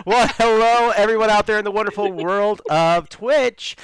Well, hello, everyone out there in the wonderful world of Twitch.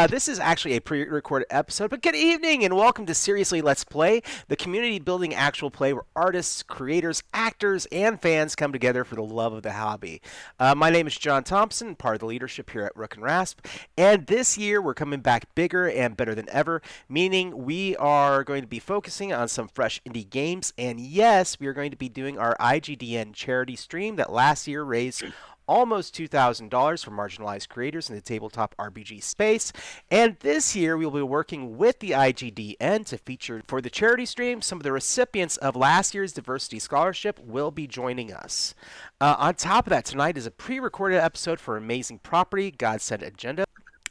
This is actually a pre-recorded episode, but good evening and welcome to Seriously Let's Play, the community-building actual play where artists, creators, actors, and fans come together for the love of the hobby. My name is John Thompson, part of the leadership here at Rook and Rasp, and this year we're coming back bigger and better than ever, meaning we are going to be focusing on some fresh indie games, and yes, we are going to be doing our IGDN Charity stream that last year raised almost $2,000 for marginalized creators in the tabletop RPG space. And this year, we'll be working with the IGDN to feature for the charity stream. Some of the recipients of last year's Diversity Scholarship will be joining us. On top of that, tonight is a pre-recorded episode for amazing property, Godsend Agenda.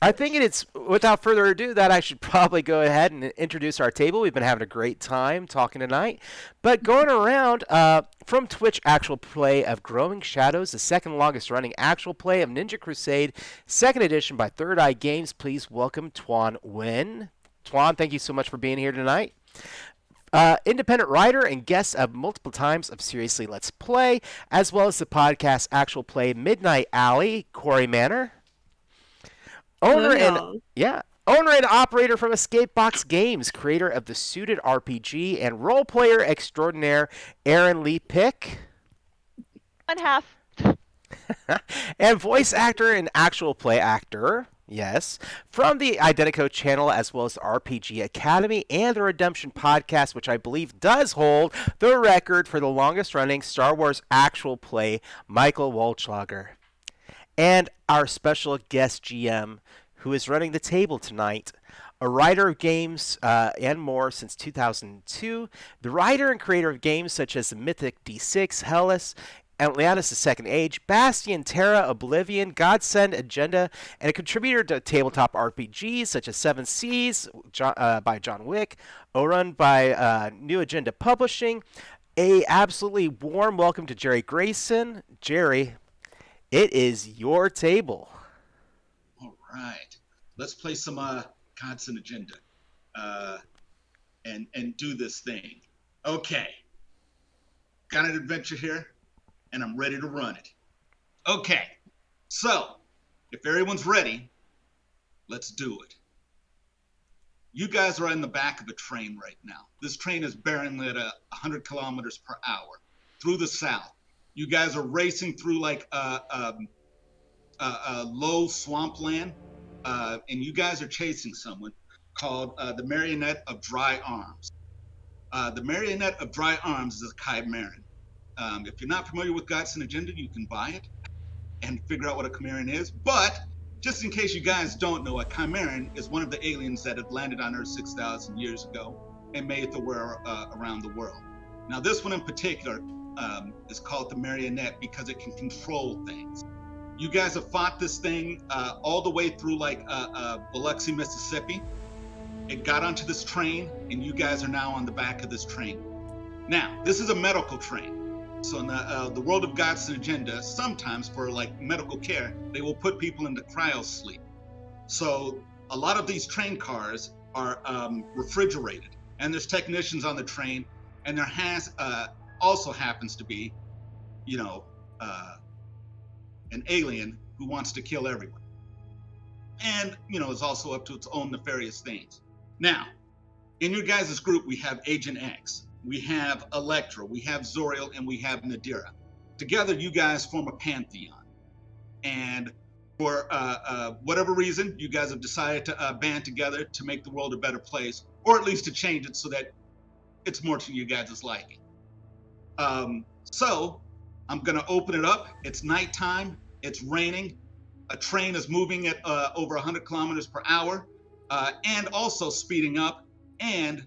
I think it's, without further ado, that I should probably go ahead and introduce our table. We've been having a great time talking tonight. But going around, from Twitch actual play of Growing Shadows, the second longest running actual play of Ninja Crusade, second edition by Third Eye Games, please welcome Tuan Nguyen. Tuan, thank you so much for being here tonight. Independent writer and guest of multiple times of Seriously Let's Play, as well as the podcast actual play Midnight Alley, Corey Manor. Owner and operator from Escapebox Games, creator of the Suited RPG and role player extraordinaire Aaron Lee Pick. One half. And voice actor and actual play actor, yes, from the Identico channel as well as the RPG Academy and the Redemption podcast, which I believe does hold the record for the longest running Star Wars actual play, Michael Walschlager. And our special guest GM, who is running the table tonight, a writer of games and more since 2002, the writer and creator of games such as the Mythic D6, Hellas, Atlantis The Second Age, Bastion, Terra, Oblivion, Godsend Agenda, and a contributor to tabletop RPGs such as Seven Seas by John Wick, Orun by New Agenda Publishing. A absolutely warm welcome to Jerry Grayson. Jerry, it is your table. All right. Let's play some Godsend Agenda and do this thing. Okay. Got an adventure here, and I'm ready to run it. Okay. So, if everyone's ready, let's do it. You guys are in the back of a train right now. This train is barreling at 100 kilometers per hour through the south. You guys are racing through like a low swampland, and you guys are chasing someone called the Marionette of Dry Arms. The Marionette of Dry Arms is a chimeran. If you're not familiar with Godsend Agenda, you can buy it and figure out what a chimeran is. But just in case you guys don't know, a chimeran is one of the aliens that had landed on Earth 6,000 years ago and made their way around the world. Now, this one in particular is called the Marionette because it can control things. You guys have fought this thing all the way through like Biloxi, Mississippi. It got onto this train, and you guys are now on the back of this train. Now, this is a medical train. So in the world of Godsend Agenda, sometimes for like medical care, they will put people into cryo sleep. So a lot of these train cars are refrigerated, and there's technicians on the train, and there also happens to be, an alien who wants to kill everyone. And, it's also up to its own nefarious things. Now, in your guys' group, we have Agent X, we have Electra, we have Zoriel, and we have Nadira. Together, you guys form a pantheon. And for whatever reason, you guys have decided to band together to make the world a better place, or at least to change it so that it's more to you guys' liking. So I'm going to open it up. It's nighttime. It's raining. A train is moving at over 100 kilometers per hour and also speeding up. And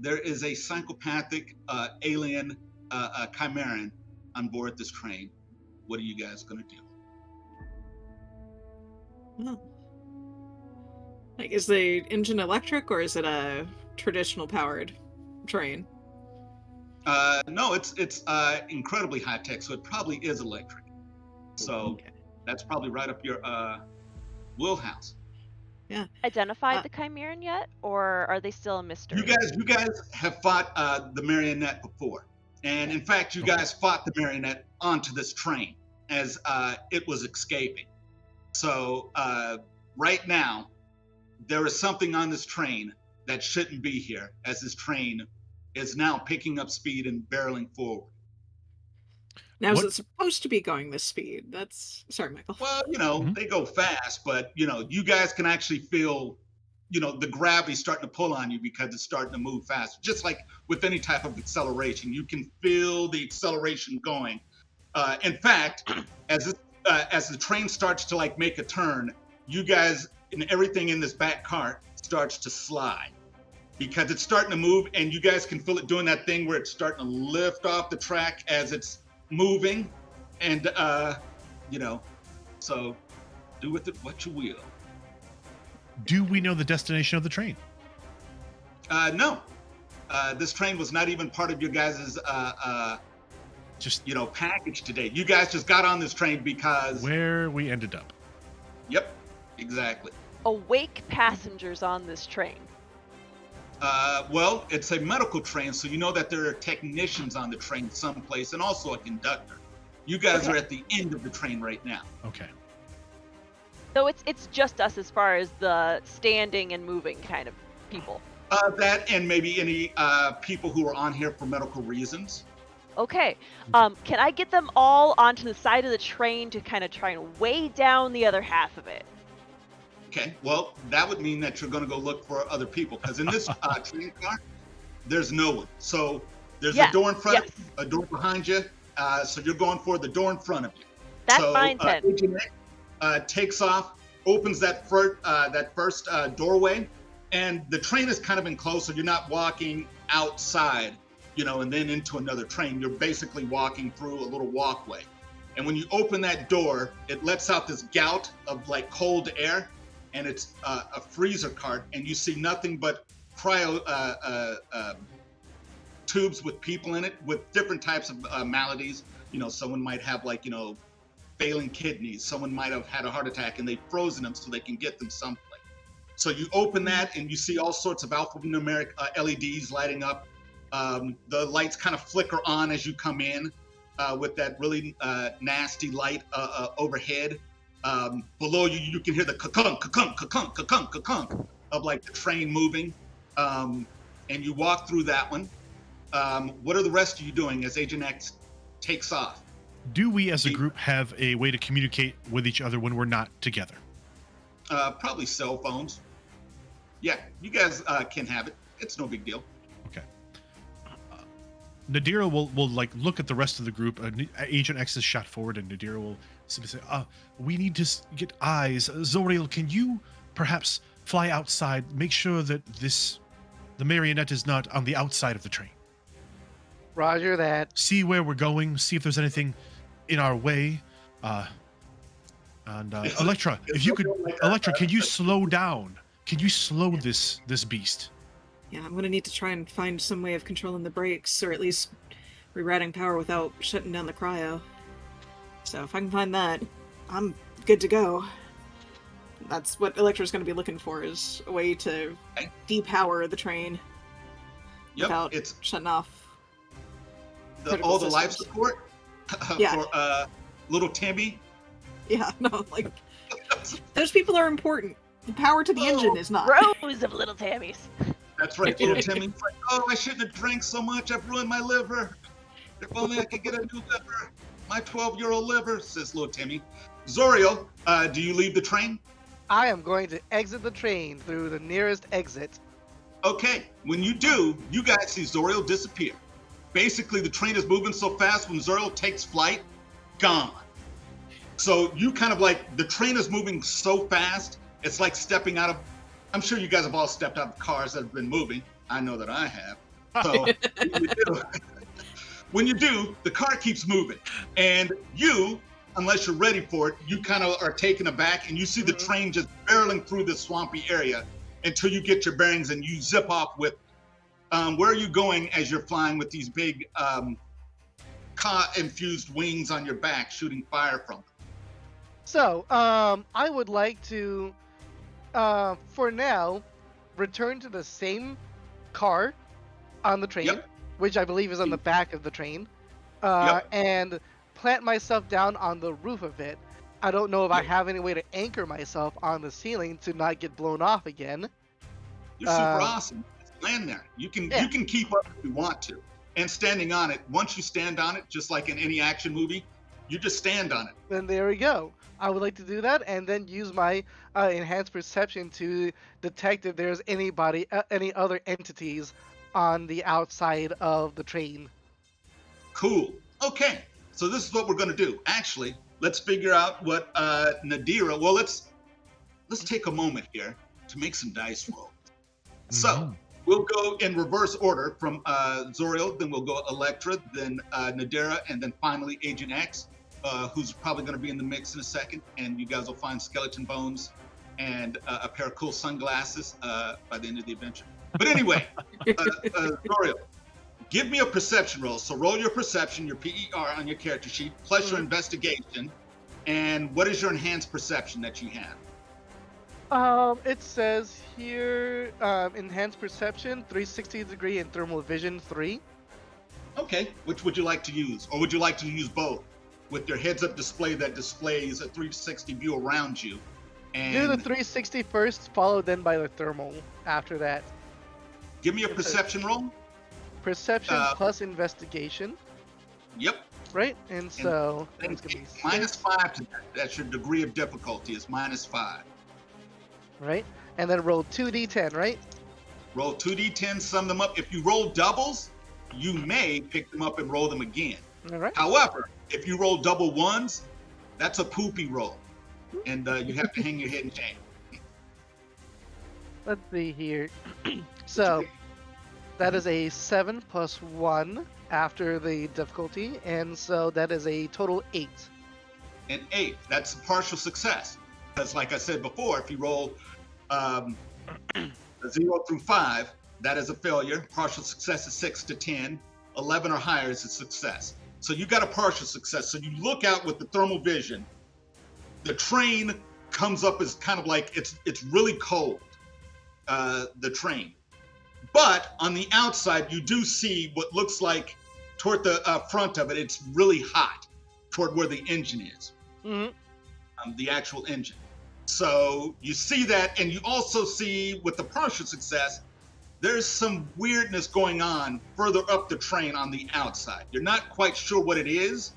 there is a psychopathic alien chimeran on board this train. What are you guys going to do? Like, is the engine electric or is it a traditional powered train? No, it's incredibly high tech, so it probably is electric. So okay. That's probably right up your wheelhouse. Yeah. Identified the chimeran yet, or are they still a mystery? You guys have fought the Marionette before, And in fact, you guys fought the marionette onto this train as it was escaping. So right now, there is something on this train that shouldn't be here, as this train is now picking up speed and barreling forward. Now, is it supposed to be going this speed? That's... Sorry, Michael. Well, they go fast, but, you guys can actually feel, the gravity starting to pull on you because it's starting to move fast. Just like with any type of acceleration, you can feel the acceleration going. In fact, as the train starts to like make a turn, you guys and everything in this back cart starts to slide because it's starting to move, and you guys can feel it doing that thing where it's starting to lift off the track as it's moving, and so do with it what you will. Do we know the destination of the train? No. This train was not even part of your guys' package today. You guys just got on this train because where we ended up. Yep, exactly. Awake passengers on this train. Well, it's a medical train, so you know that there are technicians on the train someplace, and also a conductor. You guys are at the end of the train right now. Okay. So it's just us as far as the standing and moving kind of people. That and maybe any people who are on here for medical reasons. Okay. Can I get them all onto the side of the train to kind of try and weigh down the other half of it? Okay, well, that would mean that you're going to go look for other people, because in this train car, there's no one. So there's a door in front of you, a door behind you, so you're going for the door in front of you. That's fine, then. Agent takes off, opens that first doorway, and the train is kind of enclosed, so you're not walking outside, and then into another train. You're basically walking through a little walkway. And when you open that door, it lets out this gout of like cold air, and it's a freezer cart, and you see nothing but cryo tubes with people in it with different types of maladies. Someone might have failing kidneys. Someone might have had a heart attack, and they've frozen them so they can get them someplace. So you open that, and you see all sorts of alphanumeric LEDs lighting up. The lights kind of flicker on as you come in with that really nasty light overhead. Below you, you can hear the ka-kunk, ka-kunk, ka-kunk, ka-kunk, ka-kunk of like the train moving. And you walk through that one. What are the rest of you doing as Agent X takes off? Do we as a group have a way to communicate with each other when we're not together? Probably cell phones. Yeah, you guys can have it. It's no big deal. Okay. Nadira will look at the rest of the group. Agent X is shot forward, and Nadira will say, we need to get eyes. Zoriel, can you perhaps fly outside, make sure that the marionette is not on the outside of the train? Roger that. See where we're going, see if there's anything in our way. Electra, if you could, Electra, can you slow down? Can you slow this beast? Yeah, I'm gonna need to try and find some way of controlling the brakes, or at least rerouting power without shutting down the cryo. So if I can find that, I'm good to go. That's what Electra's gonna be looking for, is a way to depower the train without shutting off all the life support for little Timmy. Yeah, no, those people are important. The power to the engine is not. Rows of little Tammys. That's right, little Timmy's like, I shouldn't have drank so much. I've ruined my liver. If only I could get a new liver. My 12-year-old liver, says little Timmy. Zoriel, do you leave the train? I am going to exit the train through the nearest exit. Okay, when you do, you guys see Zoriel disappear. Basically, the train is moving so fast, when Zoriel takes flight, gone. So you kind of the train is moving so fast, it's like stepping out of, I'm sure you guys have all stepped out of cars that have been moving. I know that I have. So when you do, the car keeps moving. And you, unless you're ready for it, you kind of are taken aback, and you see the train just barreling through this swampy area until you get your bearings and you zip off with where are you going as you're flying with these big infused wings on your back shooting fire from them? So, I would like to, for now, return to the same car on the train. Yep. which I believe is on the back of the train, Yep. and plant myself down on the roof of it. I don't know if I Yep. have any way to anchor myself on the ceiling to not get blown off again. You're super awesome. Just land there. You Yeah. can keep up if you want to. And standing on it, once you stand on it, just like in any action movie, you just stand on it. Then there we go. I would like to do that and then use my enhanced perception to detect if there's any other entities on the outside of the train. Cool. Okay. So this is what we're going to do. Actually, let's figure out what Nadira. Well, let's take a moment here to make some dice rolls. So we'll go in reverse order from Zoriel, then we'll go Electra, then Nadira, and then finally Agent X, who's probably going to be in the mix in a second. And you guys will find skeleton bones and a pair of cool sunglasses by the end of the adventure. But anyway, Zoriel, give me a perception roll. So roll your perception, your PER on your character sheet, plus your investigation. And what is your enhanced perception that you have? It says here, enhanced perception, 360 degree, and thermal vision 3. Okay, which would you like to use? Or would you like to use both? With your heads-up display that displays a 360 view around you. And Do the 360 first, followed then by the thermal after that. give me a perception roll. Perception plus investigation, Yep. right? And so And that's gonna be minus 6, 5 to that. That's your degree of difficulty is minus 5. right? And then roll 2d10, right? Roll 2d10, sum them up. If you roll doubles, you may pick them up and roll them again. All right. However, if you roll double ones, that's a poopy roll. And you have to hang your head in shame. Let's see here. So that is a 7 plus 1 after the difficulty, and so that is a total 8. And 8, that's a partial success. Because like I said before, if you roll 0 through 5, that is a failure. Partial success is 6 to 10. 11 or higher is a success. So you got a partial success. So you look out with the thermal vision. The train comes up as kind of like it's really cold, the train. But on the outside, you do see what looks like toward the front of it, it's really hot toward where the engine is, the actual engine. So you see that, and you also see with the partial success, there's some weirdness going on further up the train on the outside. You're not quite sure what it is,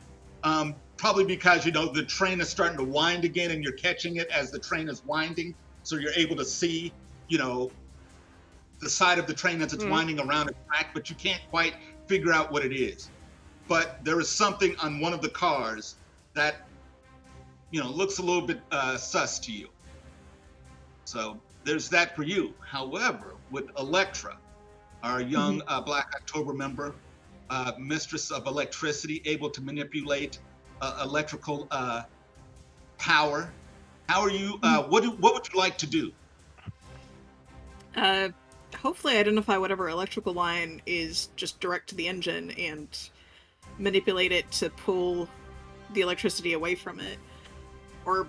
probably because, you know, the train is starting to wind again and you're catching it as the train is winding. So you're able to see, you know, the side of the train as it's winding around a track, but you can't quite figure out what it is. But there is something on one of the cars that, you know, looks a little bit sus to you. So there's that for you. However, with Electra, our young Black October member, mistress of electricity, able to manipulate electrical power, how are you? What would you like to do? Hopefully identify whatever electrical line is just direct to the engine and manipulate it to pull the electricity away from it. Or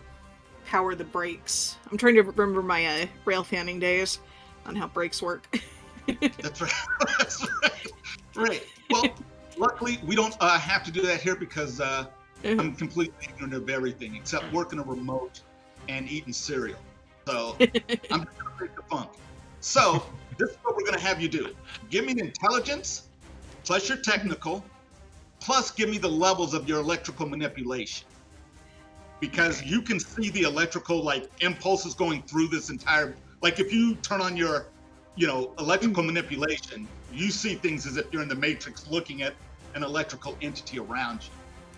power the brakes. I'm trying to remember my rail fanning days on how brakes work. That's right. That's right. Right. Well, luckily, we don't have to do that here because I'm completely ignorant of everything except working a remote and eating cereal. So I'm just going to break the funk. So this is what we're going to have you do. Give me the intelligence, plus your technical, plus give me the levels of your electrical manipulation. Because you can see the electrical, like, impulses going through this entire, like, if you turn on your, you know, electrical manipulation, you see things as if you're in the Matrix looking at an electrical entity around you.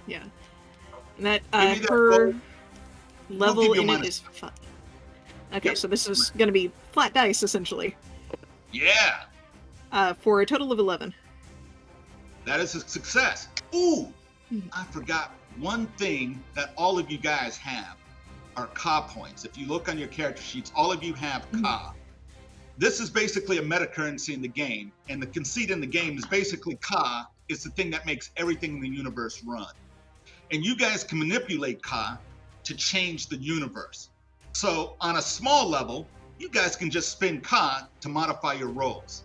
Yeah. And that, Give me that per roll. level We'll give you in a it minus. is 5. Okay, Yep. so this is going to be flat dice, essentially. Yeah, For a total of 11. that is a success. Ooh, I forgot one thing that all of you guys have are Ka points. If you look on your character sheets, all of you have Ka. This is basically a meta currency in the game, and the conceit in the game is basically Ka is the thing that makes everything in the universe run. And you guys can manipulate Ka to change the universe. So on a small level, you guys can just spend Ka to modify your rolls.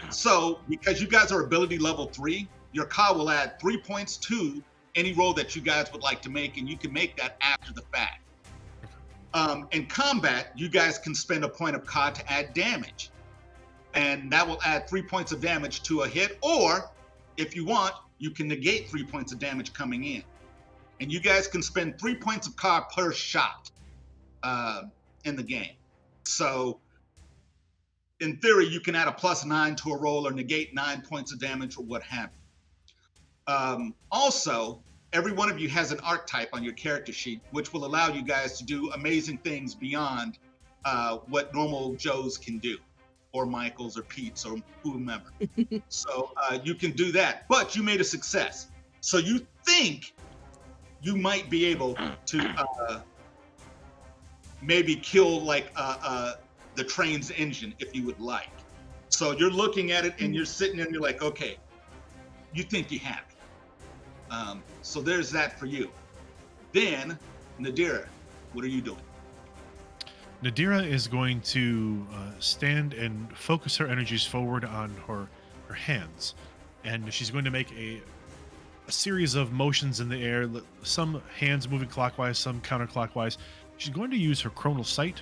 So because you guys are ability level 3, your car will add 3 points to any roll that you guys would like to make, and you can make that after the fact. In combat, you guys can spend a point of COD to add damage, and that will add 3 points of damage to a hit, or if you want, you can negate 3 points of damage coming in. And you guys can spend 3 points of COD per shot in the game. So in theory, you can add a +9 to a roll or negate 9 points of damage or what have you. Also, every one of you has an archetype on your character sheet, which will allow you guys to do amazing things beyond what normal Joes can do, or Michaels or Pete's or whomever. So you can do that, but you made a success. So you think you might be able to maybe kill like the train's engine if you would like. So you're looking at it and you're sitting there and you're like, okay, you think you have it. So there's that for you. Then, Nadira, what are you doing? Nadira is going to stand and focus her energies forward on her hands. And she's going to make a series of motions in the air, some hands moving clockwise, some counterclockwise. She's going to use her chronal sight.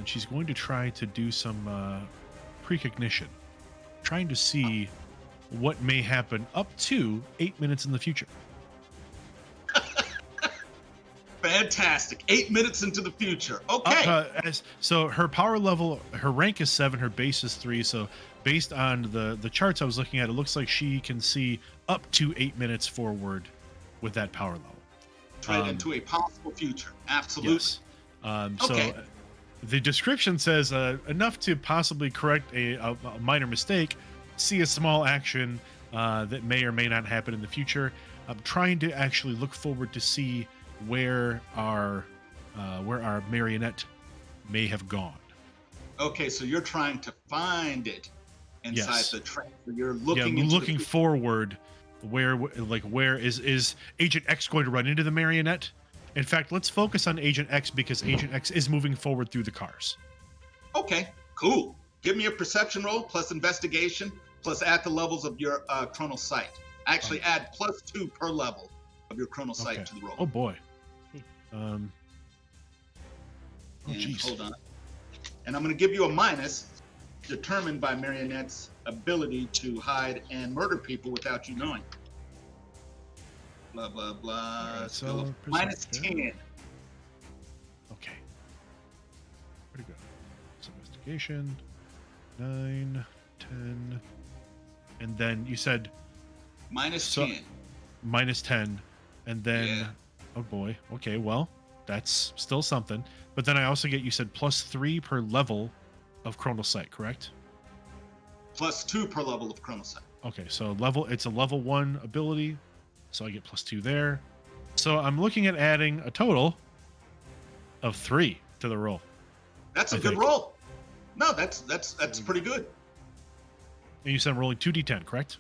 She's going to try to do some precognition, trying to see what may happen up to 8 minutes in the future. Fantastic. 8 minutes into the future. Okay. So her power level, her rank is 7, her base is 3. So based on the charts I was looking at, it looks like she can see up to 8 minutes forward with that power level. Right into a possible future. Absolutely. Yes. Okay. So the description says enough to possibly correct a minor mistake, see a small action that may or may not happen in the future. I'm trying to actually look forward to see where our marionette may have gone. Okay, so you're trying to find it inside Yes. the train. So you're looking looking forward. Where is Agent X going to run into the marionette? In fact, let's focus on Agent X because Agent X is moving forward through the cars. Okay, cool. Give me a perception roll plus investigation plus add the levels of your chronal sight. Actually, add +2 per level of your chronal sight to the roll. Oh boy. And Jeez. hold on. And I'm going to give you a minus determined by Marionette's ability to hide and murder people without you knowing. Blah, blah, blah. Alright, So so minus perception. 10. Okay. Where'd it go? It's investigation. 9, 10. And then you said Minus 10. minus 10. And then, Yeah. oh boy. Okay, well, that's still something. But then I also get, you said +3 per level of chronal sight, correct? +2 per level of chronal sight. Okay, so it's a level 1 ability, so I get +2 there. So I'm looking at adding a total of 3 to the roll. That's a I good think. roll. No, that's pretty good. And you said I'm rolling 2d10, correct?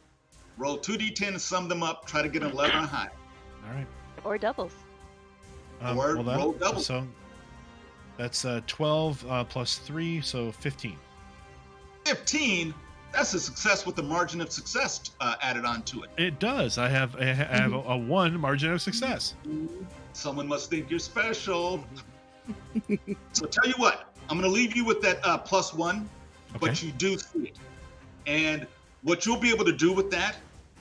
Roll 2d10 and sum them up. Try to get an 11 or higher. All right. Or doubles. Or roll double. So that's 12 plus 3, so 15. 15. That's a success with the margin of success added onto it. It does. I have a 1 margin of success. Someone must think you're special. So tell you what, I'm going to leave you with that +1, but Okay. you do see it. And what you'll be able to do with that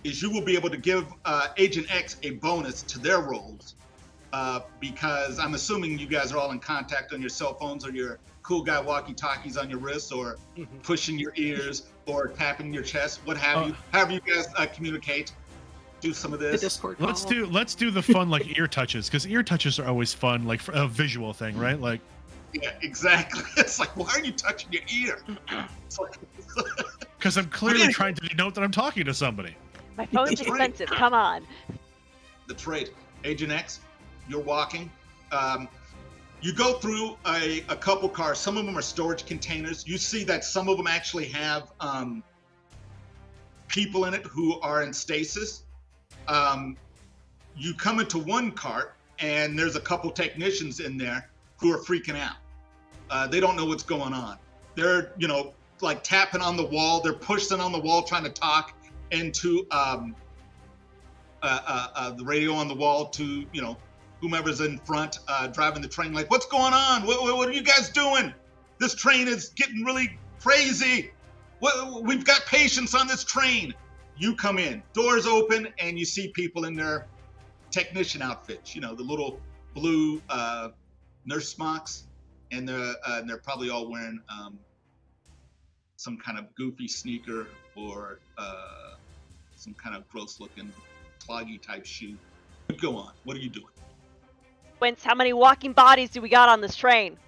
is you will be able to give Agent X a bonus to their rolls because I'm assuming you guys are all in contact on your cell phones or your cool guy walkie-talkies on your wrists or pushing your ears or tapping your chest, what have you. However you guys communicate. Do some of The this. Discord call. Let's do the fun like ear touches, because ear touches are always fun, like for a visual thing, right? Like, Yeah, exactly. It's like, why are you touching your ear? It's like, because I'm clearly trying to denote that I'm talking to somebody. My phone's That's right. expensive. Come on. the trade. Agent X, you're walking. You go through a couple cars. Some of them are storage containers. You see that some of them actually have people in it who are in stasis. You come into one cart, and there's a couple technicians in there who are freaking out. They don't know what's going on. They're, like tapping on the wall. They're pushing on the wall, trying to talk into the radio on the wall to, whomever's in front driving the train. Like, what's going on? What are you guys doing? This train is getting really crazy. We've got patients on this train. You come in, doors open, and you see people in their technician outfits. The little blue nurse smocks, and they're probably all wearing some kind of goofy sneaker or some kind of gross-looking cloggy type shoe. Go on. What are you doing? Wentz, how many walking bodies do we got on this train?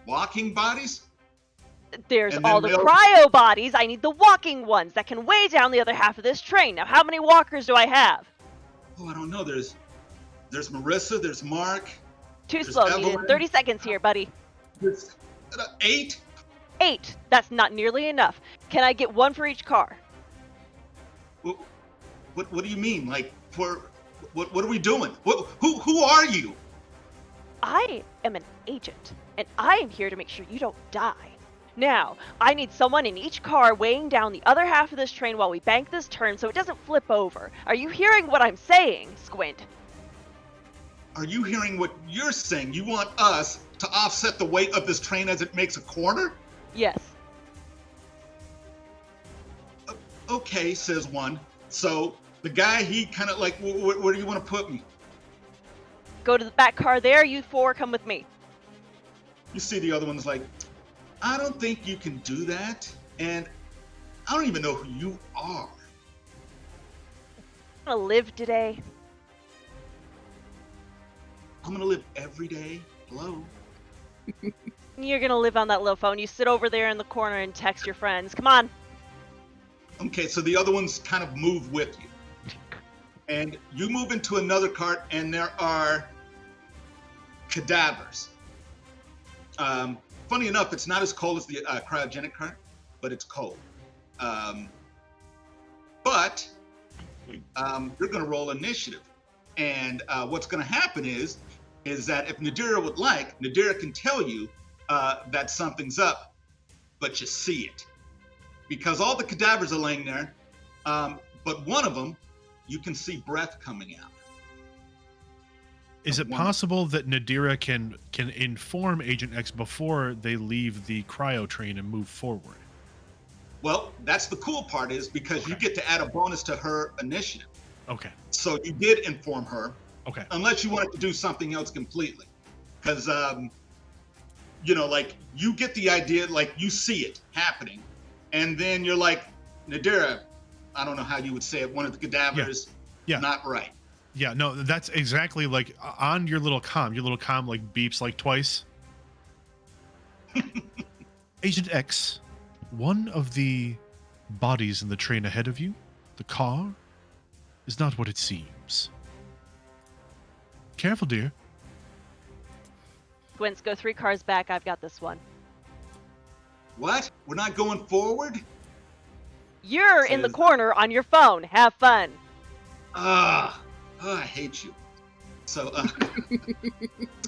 Walking bodies? There's And all then the they'll- cryo bodies. I need the walking ones that can weigh down the other half of this train. Now, how many walkers do I have? Oh, I don't know. There's Marissa. There's Mark. Too There's slow. Needed Evelyn. 30 seconds here, buddy. There's 8. 8. That's not nearly enough. Can I get one for each car? What do you mean? Like, for what are we doing? Who are you? I am an agent, and I am here to make sure you don't die. Now, I need someone in each car weighing down the other half of this train while we bank this turn so it doesn't flip over. Are you hearing what I'm saying, Squint? Are you hearing what you're saying? You want us to offset the weight of this train as it makes a corner? Yes. Okay, says one. So the guy, he kind of like, where do you want to put me? Go to the back car there. You 4 come with me. You see the other one's like, I don't think you can do that. And I don't even know who you are. I'm gonna live today. I'm gonna live every day. Hello? You're gonna live on that little phone. You sit over there in the corner and text your friends. Come on. Okay, so the other ones kind of move with you. And you move into another cart, and there are cadavers. Funny enough, it's not as cold as the cryogenic cart, but it's cold. But you're going to roll initiative. And what's going to happen is that if Nadira would like, Nadira can tell you that something's up, but you see it. Because all the cadavers are laying there, but one of them, you can see breath coming out. Is it possible that Nadira can inform Agent X before they leave the cryo train and move forward? Well, that's the cool part is because you get to add a bonus to her initiative. Okay. So you did inform her. Okay. Unless you wanted to do something else completely. Because, like you get the idea, like you see it happening. And then you're like, Nadira, I don't know how you would say it, one of the cadavers, Yeah. not right. Yeah, no, that's exactly like on your little comm like beeps like twice. Agent X, one of the bodies in the train ahead of you, the car, is not what it seems. Careful, dear. Gwyn's, go 3 cars back. I've got this one. What? We're not going forward? You're in the corner on your phone. Have fun. I hate you. So,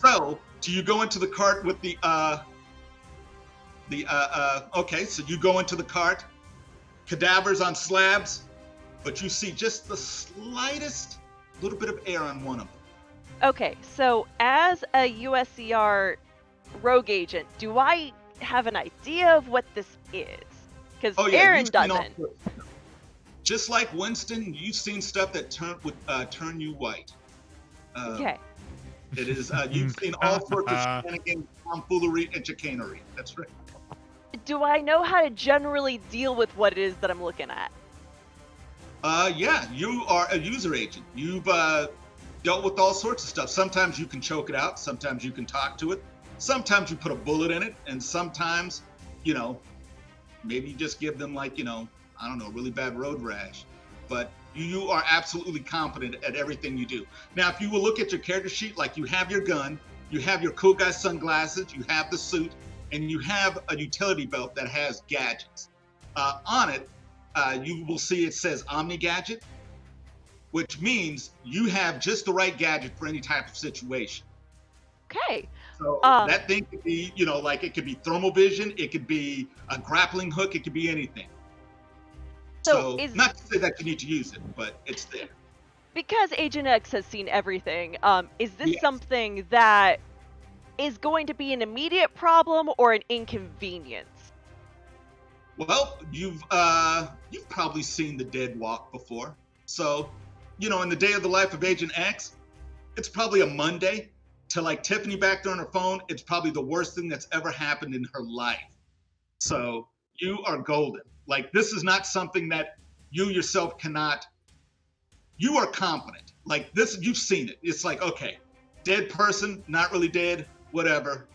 so do you go into the cart with okay, so you go into the cart, cadavers on slabs, but you see just the slightest little bit of air on one of them. Okay, so as a USCR rogue agent, do I have an idea of what this is? Because Aaron you've seen all doesn't. sorts of stuff. Just like Winston, you've seen stuff that would turn you white. Okay. It is. You've seen all sorts of shenanigans, tomfoolery, and chicanery. That's right. Do I know how to generally deal with what it is that I'm looking at? Yeah, you are a user agent. You've dealt with all sorts of stuff. Sometimes you can choke it out. Sometimes you can talk to it. Sometimes you put a bullet in it, and sometimes, maybe you just give them like, I don't know, really bad road rash. But you are absolutely competent at everything you do. Now, if you will look at your character sheet, like you have your gun, you have your cool guy sunglasses, you have the suit, and you have a utility belt that has gadgets. On it, you will see it says Omni Gadget, which means you have just the right gadget for any type of situation. Okay. So that thing could be, like it could be thermal vision, it could be a grappling hook, it could be anything. So not to say that you need to use it, but it's there. Because Agent X has seen everything, is this something that is going to be an immediate problem or an inconvenience? Well, you've probably seen the dead walk before. So, in the day of the life of Agent X, it's probably a Monday. To like Tiffany back there on her phone, it's probably the worst thing that's ever happened in her life. So you are golden. Like, this is not something that you yourself cannot. You are competent. Like this, you've seen it. It's like, okay, dead person, not really dead, whatever.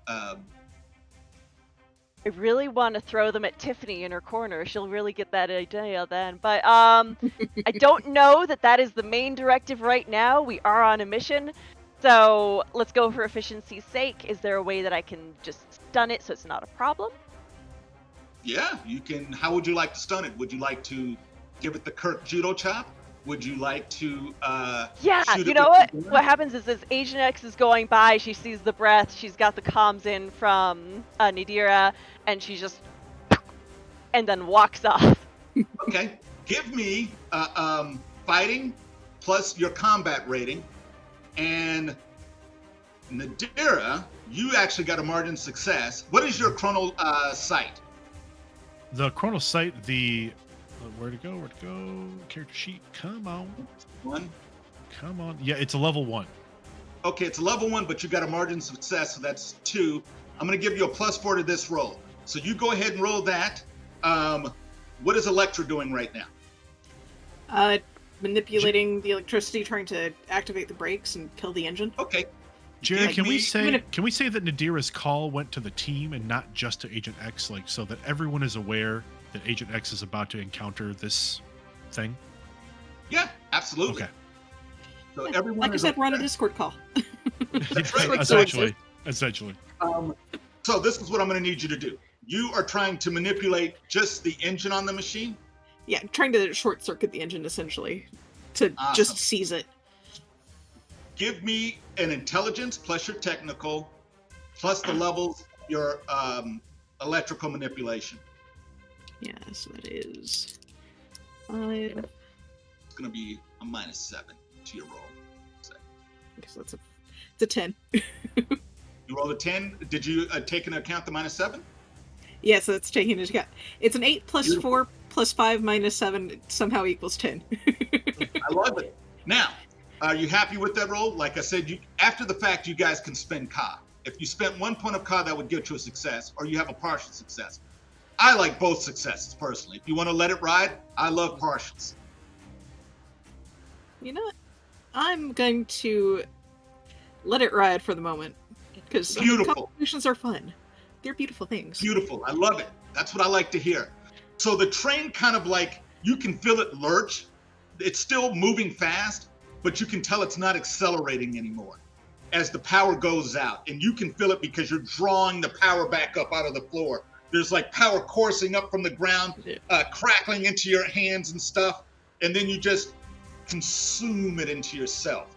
I really want to throw them at Tiffany in her corner. She'll really get that idea then. But I don't know that is the main directive right now. We are on a mission. So let's go for efficiency's sake. Is there a way that I can just stun it so it's not a problem? Yeah, you can. How would you like to stun it? Would you like to give it the Kirk judo chop? Would you like to shoot you it know with what? What happens is as Agent X is going by, she sees the breath, she's got the comms in from Nadira, and she just and then walks off. Okay. Give me fighting plus your combat rating. And Nadira, you actually got a margin of success. What is your chrono sight? The chrono sight, where to go? Character sheet, come on. 1. Come on. Yeah, it's a level 1. Okay, it's a level 1, but you got a margin of success, so that's 2. I'm going to give you a +4 to this roll. So you go ahead and roll that. What is Electra doing right now? Manipulating the electricity, trying to activate the brakes and kill the engine. Okay. Jared, can we say that Nadira's call went to the team and not just to Agent X, like so that everyone is aware that Agent X is about to encounter this thing? Yeah, absolutely. Okay. So everyone, like I said, we're on a Discord call. That's right. Essentially. So this is what I'm going to need you to do. You are trying to manipulate just the engine on the machine. Yeah, trying to short circuit the engine essentially to just seize it. Give me an intelligence plus your technical plus the levels your electrical manipulation. Yeah, so that is 5. It's going to be a -7 to your roll. So. Okay, so it's a 10. You rolled a 10. Did you take into account the -7? Yeah, so it's taking into account. It's an 8 plus Beautiful. 4 plus 5 minus 7 somehow equals 10. I love it. Now, are you happy with that roll? Like I said, after the fact, you guys can spend Ka. If you spent 1 point of Ka, that would get you a success, or you have a partial success. I like both successes, personally. If you want to let it ride, I love partials. You know what? I'm going to let it ride for the moment. Because competitions are fun. They're beautiful things. Beautiful. I love it. That's what I like to hear. So the train kind of like, you can feel it lurch. It's still moving fast, but you can tell it's not accelerating anymore as the power goes out. And you can feel it because you're drawing the power back up out of the floor. There's like power coursing up from the ground, crackling into your hands and stuff. And then you just consume it into yourself.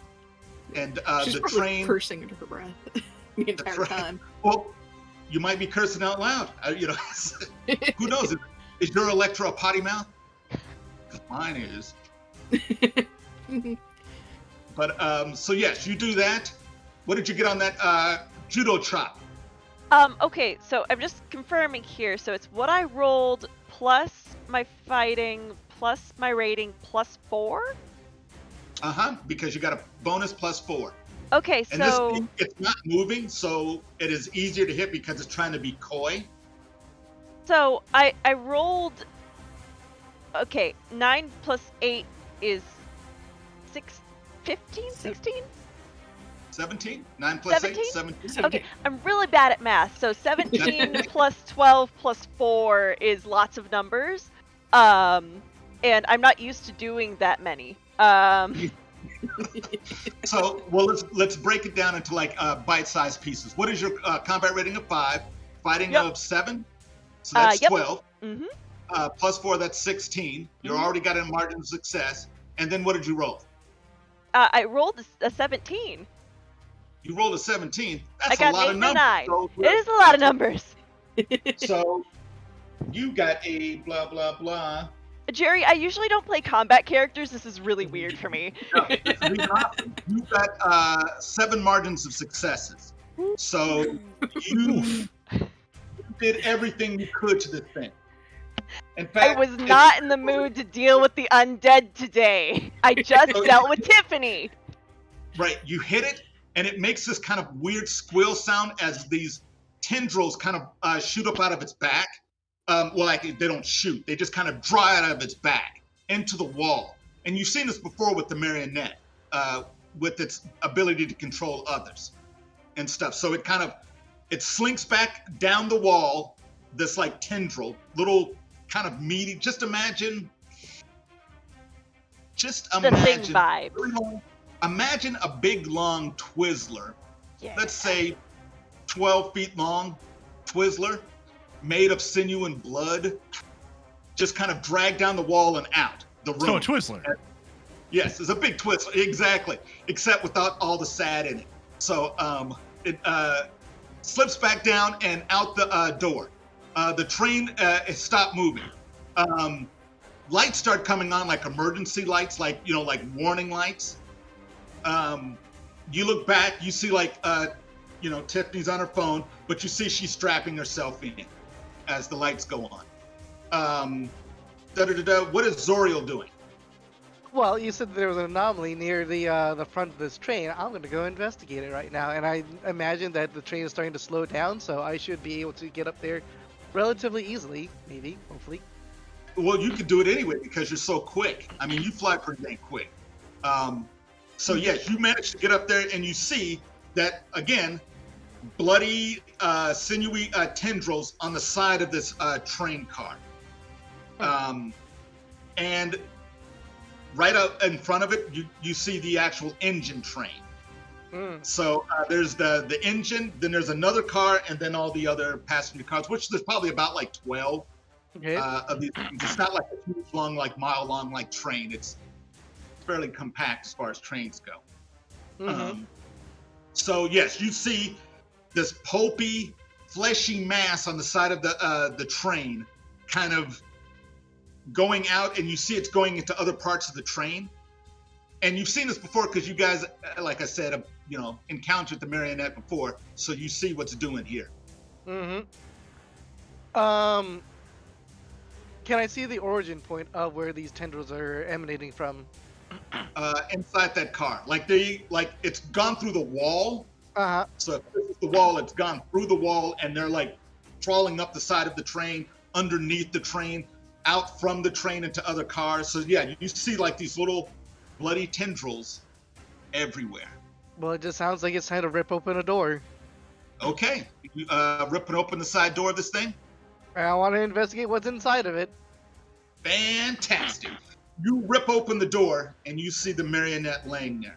And She's the probably train cursing into her breath the entire time. Well, you might be cursing out loud. Who knows? Is your Electra a potty mouth? 'Cause mine is. But so yes, you do that. What did you get on that judo chop? Okay, so I'm just confirming here. So it's what I rolled plus my fighting plus my rating plus 4? Because you got a bonus +4. Okay, and so it's not moving, so it is easier to hit because it's trying to be coy. So I rolled. Okay, 9 plus 8 is 15, 16? 17? 9 plus 17? 8? 17. Okay, I'm really bad at math. So 17 plus 12 plus 4 is lots of numbers. And I'm not used to doing that many. So, well, let's break it down into like bite-sized pieces. What is your combat rating of 5? Fighting of 7? So that's 12. Mm-hmm. Plus 4, that's 16. You're already got a margin of success. And then what did you roll? I rolled a 17. You rolled a 17. I That's a got lot an of 8 and a numbers. 9. So, It is a lot of numbers. so you got a blah blah blah. Jerry, I usually don't play combat characters. This is really weird for me. No, this is even awesome. You got 7 margins of successes. So you did everything you could to this thing. In fact, I was not in the mood to deal with the undead today. I just dealt with Tiffany. Right, you hit it, and it makes this kind of weird squeal sound as these tendrils kind of shoot up out of its back. Well, like they don't shoot; they just kind of draw out of its back into the wall. And you've seen this before with the marionette, with its ability to control others and stuff. So it slinks back down the wall. This like tendril, little kind of meaty. Just imagine The Thing vibe. Imagine a big long Twizzler, Yeah. let's say 12 feet long Twizzler, made of sinew and blood, just kind of dragged down the wall and out the room. So a Twizzler. Yes, it's a big Twizzler, exactly, except without all the sad in it. So it slips back down and out the door. The train stopped moving. Lights start coming on, like emergency lights, like warning lights. You look back, you see Tiffany's on her phone, but you see she's strapping herself in as the lights go on. What is Zoriel doing? Well, you said there was an anomaly near the front of this train. I'm going to go investigate it right now, and I imagine that the train is starting to slow down, so I should be able to get up there relatively easily, maybe, hopefully. Well, you could do it anyway because you're so quick. I mean, you fly pretty dang quick. So yes, you manage to get up there, and you see that again, bloody, sinewy tendrils on the side of this train car, and right up in front of it, you see the actual engine train. So there's the engine, then there's another car, and then all the other passenger cars, which there's probably about like 12 of these things. It's not like a huge long, like mile long, like train. It's fairly compact as far as trains go. So yes, you see this pulpy, fleshy mass on the side of the train, kind of going out, and you see it's going into other parts of the train. And you've seen this before because you guys, like I said, encountered the marionette before, so you see what's doing here. Can I see the origin point of where these tendrils are emanating from? Inside that car, it's gone through the wall. So if this is the wall, it's gone through the wall, and they're like crawling up the side of the train, underneath the train, out from the train into other cars. So yeah, you see like these little bloody tendrils everywhere. Well, it just sounds like it's time to rip open a door. Okay, you ripping open the side door of this thing? I want to investigate what's inside of it. Fantastic. You rip open the door, and you see the marionette laying there.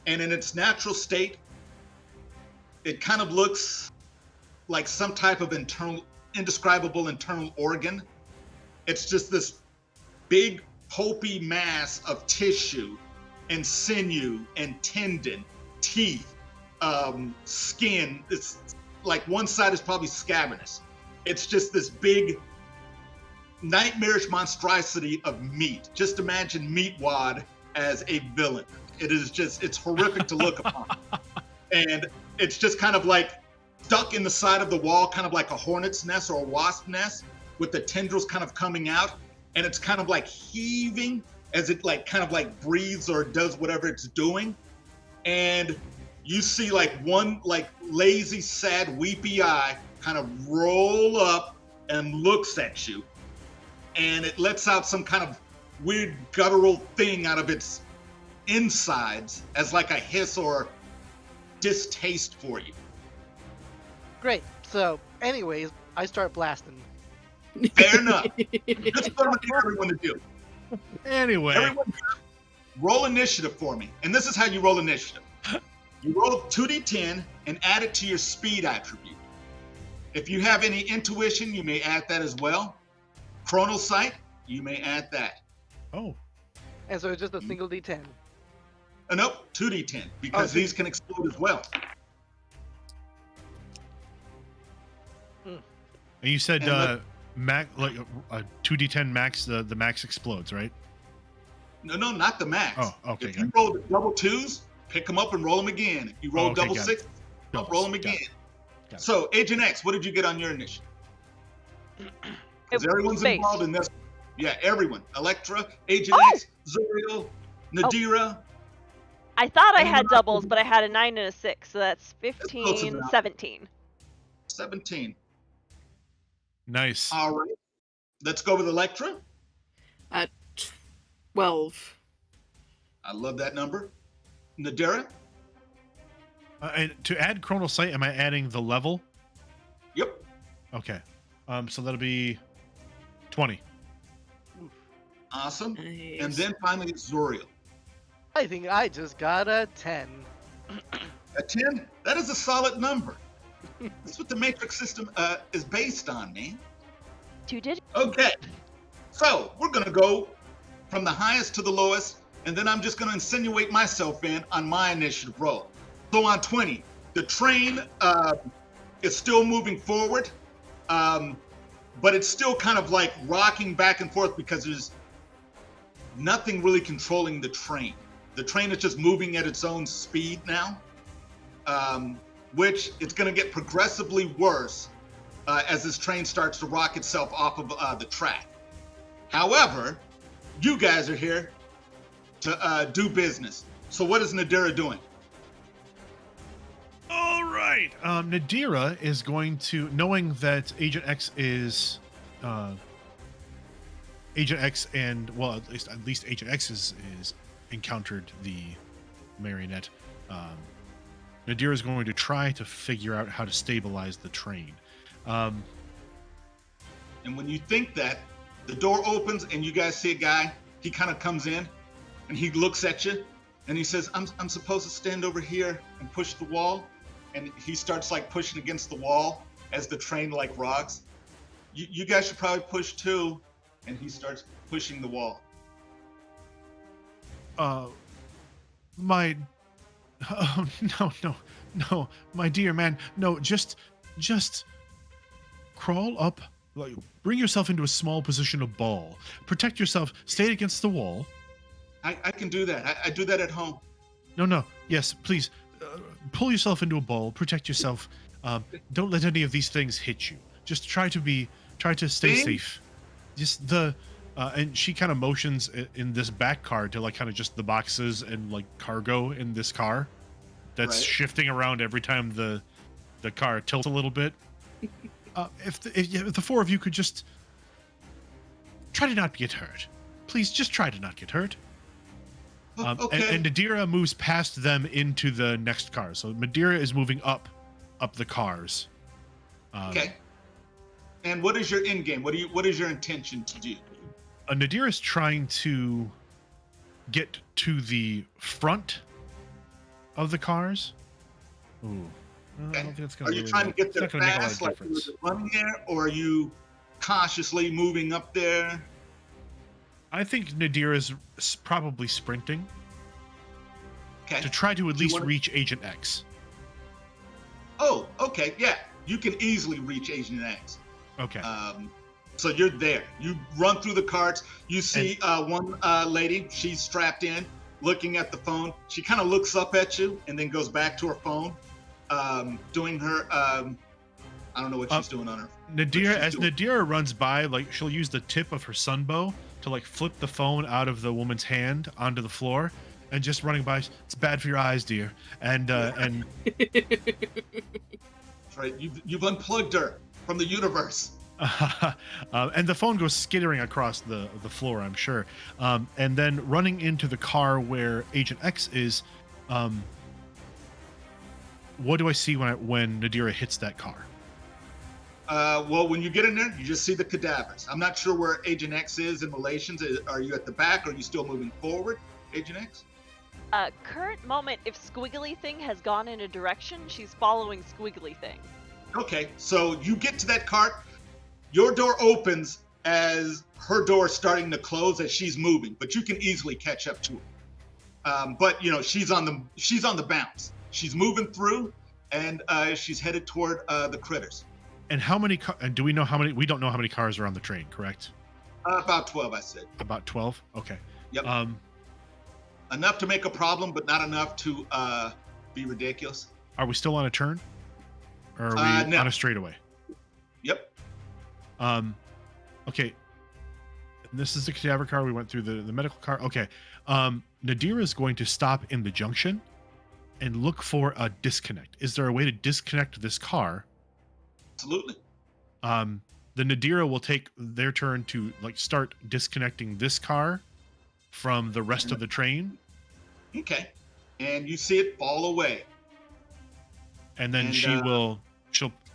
And in its natural state, it kind of looks like some type of indescribable internal organ. It's just this big, pulpy mass of tissue and sinew and tendon, teeth, skin. It's like one side is probably scavengous. It's just this big, nightmarish monstrosity of meat. Just imagine Meatwad as a villain. It's horrific to look upon. And it's just kind of like stuck in the side of the wall, kind of like a hornet's nest or a wasp nest, with the tendrils kind of coming out. And it's kind of like heaving as it like kind of like breathes or does whatever it's doing. And you see like one like lazy, sad, weepy eye kind of roll up and looks at you. And it lets out some kind of weird guttural thing out of its insides as like a hiss or distaste for you. Great. So, anyways, I start blasting. Fair enough. That's what I'm gonna everyone to do. Anyway. Everyone, roll initiative for me. And this is how you roll initiative. You roll 2d10 and add it to your speed attribute. If you have any intuition, you may add that as well. Chronal sight, you may add that. Oh. And so it's just a single D10. Nope, 2d10, because these can explode as well. And you said And max, like 2d10 max. The max explodes, right? No, not the max. Oh, okay, If got you roll the double twos, pick them up and roll them again. If you roll okay, double got it. six, roll them Got again. it. Got it. So, Agent X, what did you get on your initiative? Because everyone's Space. involved in this. Yeah, everyone. Electra, Agent X, Zuriel, Nadira. I thought I Anyone had else? doubles, but I had a 9 and a 6, so that's close 15, enough. 17. 17. Nice. All right. Let's go with Electra. 12. I love that number. Nadira. And to add Chronal Sight, am I adding the level? Yep. Okay. So that'll be 20. Awesome. Nice. And then finally, Zuriel. I think I just got a 10. A 10? That is a solid number. That's what the matrix system is based on, man. 2 digits. Okay. So we're going to go from the highest to the lowest, and then I'm just going to insinuate myself in on my initiative roll. So on 20, the train is still moving forward, but it's still kind of like rocking back and forth because there's nothing really controlling the train. The train is just moving at its own speed now, which it's going to get progressively worse as this train starts to rock itself off of the track. However, you guys are here to do business. So what is Nadira doing? All right. Nadira is going to, knowing that Agent X is Agent X, and well, at least Agent X is encountered the marionette. Nadira is going to try to figure out how to stabilize the train. And when you think that, the door opens and you guys see a guy. He kind of comes in and he looks at you and he says, I'm supposed to stand over here and push the wall. And he starts like pushing against the wall as the train like rocks. You guys should probably push too. And he starts pushing the wall. My, oh, no, my dear man, no, just crawl up, like, bring yourself into a small position of ball, protect yourself, stay against the wall. I can do that. I do that at home. No, yes, please, pull yourself into a ball, protect yourself, don't let any of these things hit you. Just try to stay safe. Just and she kind of motions in this back car to like kind of just the boxes and like cargo in this car that's Right. shifting around every time the car tilts a little bit. If the four of you could just try to not get hurt, please, just try to not get hurt. Okay. And Nadira moves past them into the next car. So Nadira is moving up the cars. Okay. And what is your end game? What is your intention to do? Nadira is trying to get to the front of the cars. Ooh. I don't think that's gonna Are you really trying to get it's there not gonna make a lot of fast, like you difference. were running there, or are you cautiously moving up there? I think Nadira is probably sprinting Okay. to try to at Do you least wanna- reach Agent X. Oh, okay. Yeah, you can easily reach Agent X. Okay. So you're there. You run through the carts. You see one lady. She's strapped in, looking at the phone. She kind of looks up at you and then goes back to her phone, doing her. I don't know what she's doing on her. Nadira, she's as doing- Nadira runs by, like she'll use the tip of her sunbow to like flip the phone out of the woman's hand onto the floor, and just running by. It's bad for your eyes, dear. And That's right. You've unplugged her from the universe. and the phone goes skittering across the floor, I'm sure. And then running into the car where Agent X is. What do I see when Nadira hits that car? Well, when you get in there, you just see the cadavers. I'm not sure where Agent X is in relations. Are you at the back? Or are you still moving forward, Agent X? Current moment, if Squiggly Thing has gone in a direction, she's following Squiggly Thing. Okay, so you get to that cart. Your door opens as her door is starting to close as she's moving, but you can easily catch up to her. But you know she's on the bounce. She's moving through, and she's headed toward the critters. And how many? And do we know how many? We don't know how many cars are on the train, correct? About 12, I said. About 12. Okay. Yep. Enough to make a problem, but not enough to be ridiculous. Are we still on a turn? Or are we No. on a straightaway? Yep. Okay. And this is the cadaver car. We went through the medical car. Okay. Nadira is going to stop in the junction and look for a disconnect. Is there a way to disconnect this car? Absolutely. The Nadira will take their turn to like start disconnecting this car from the rest of the train. Okay. And you see it fall away. And then she'll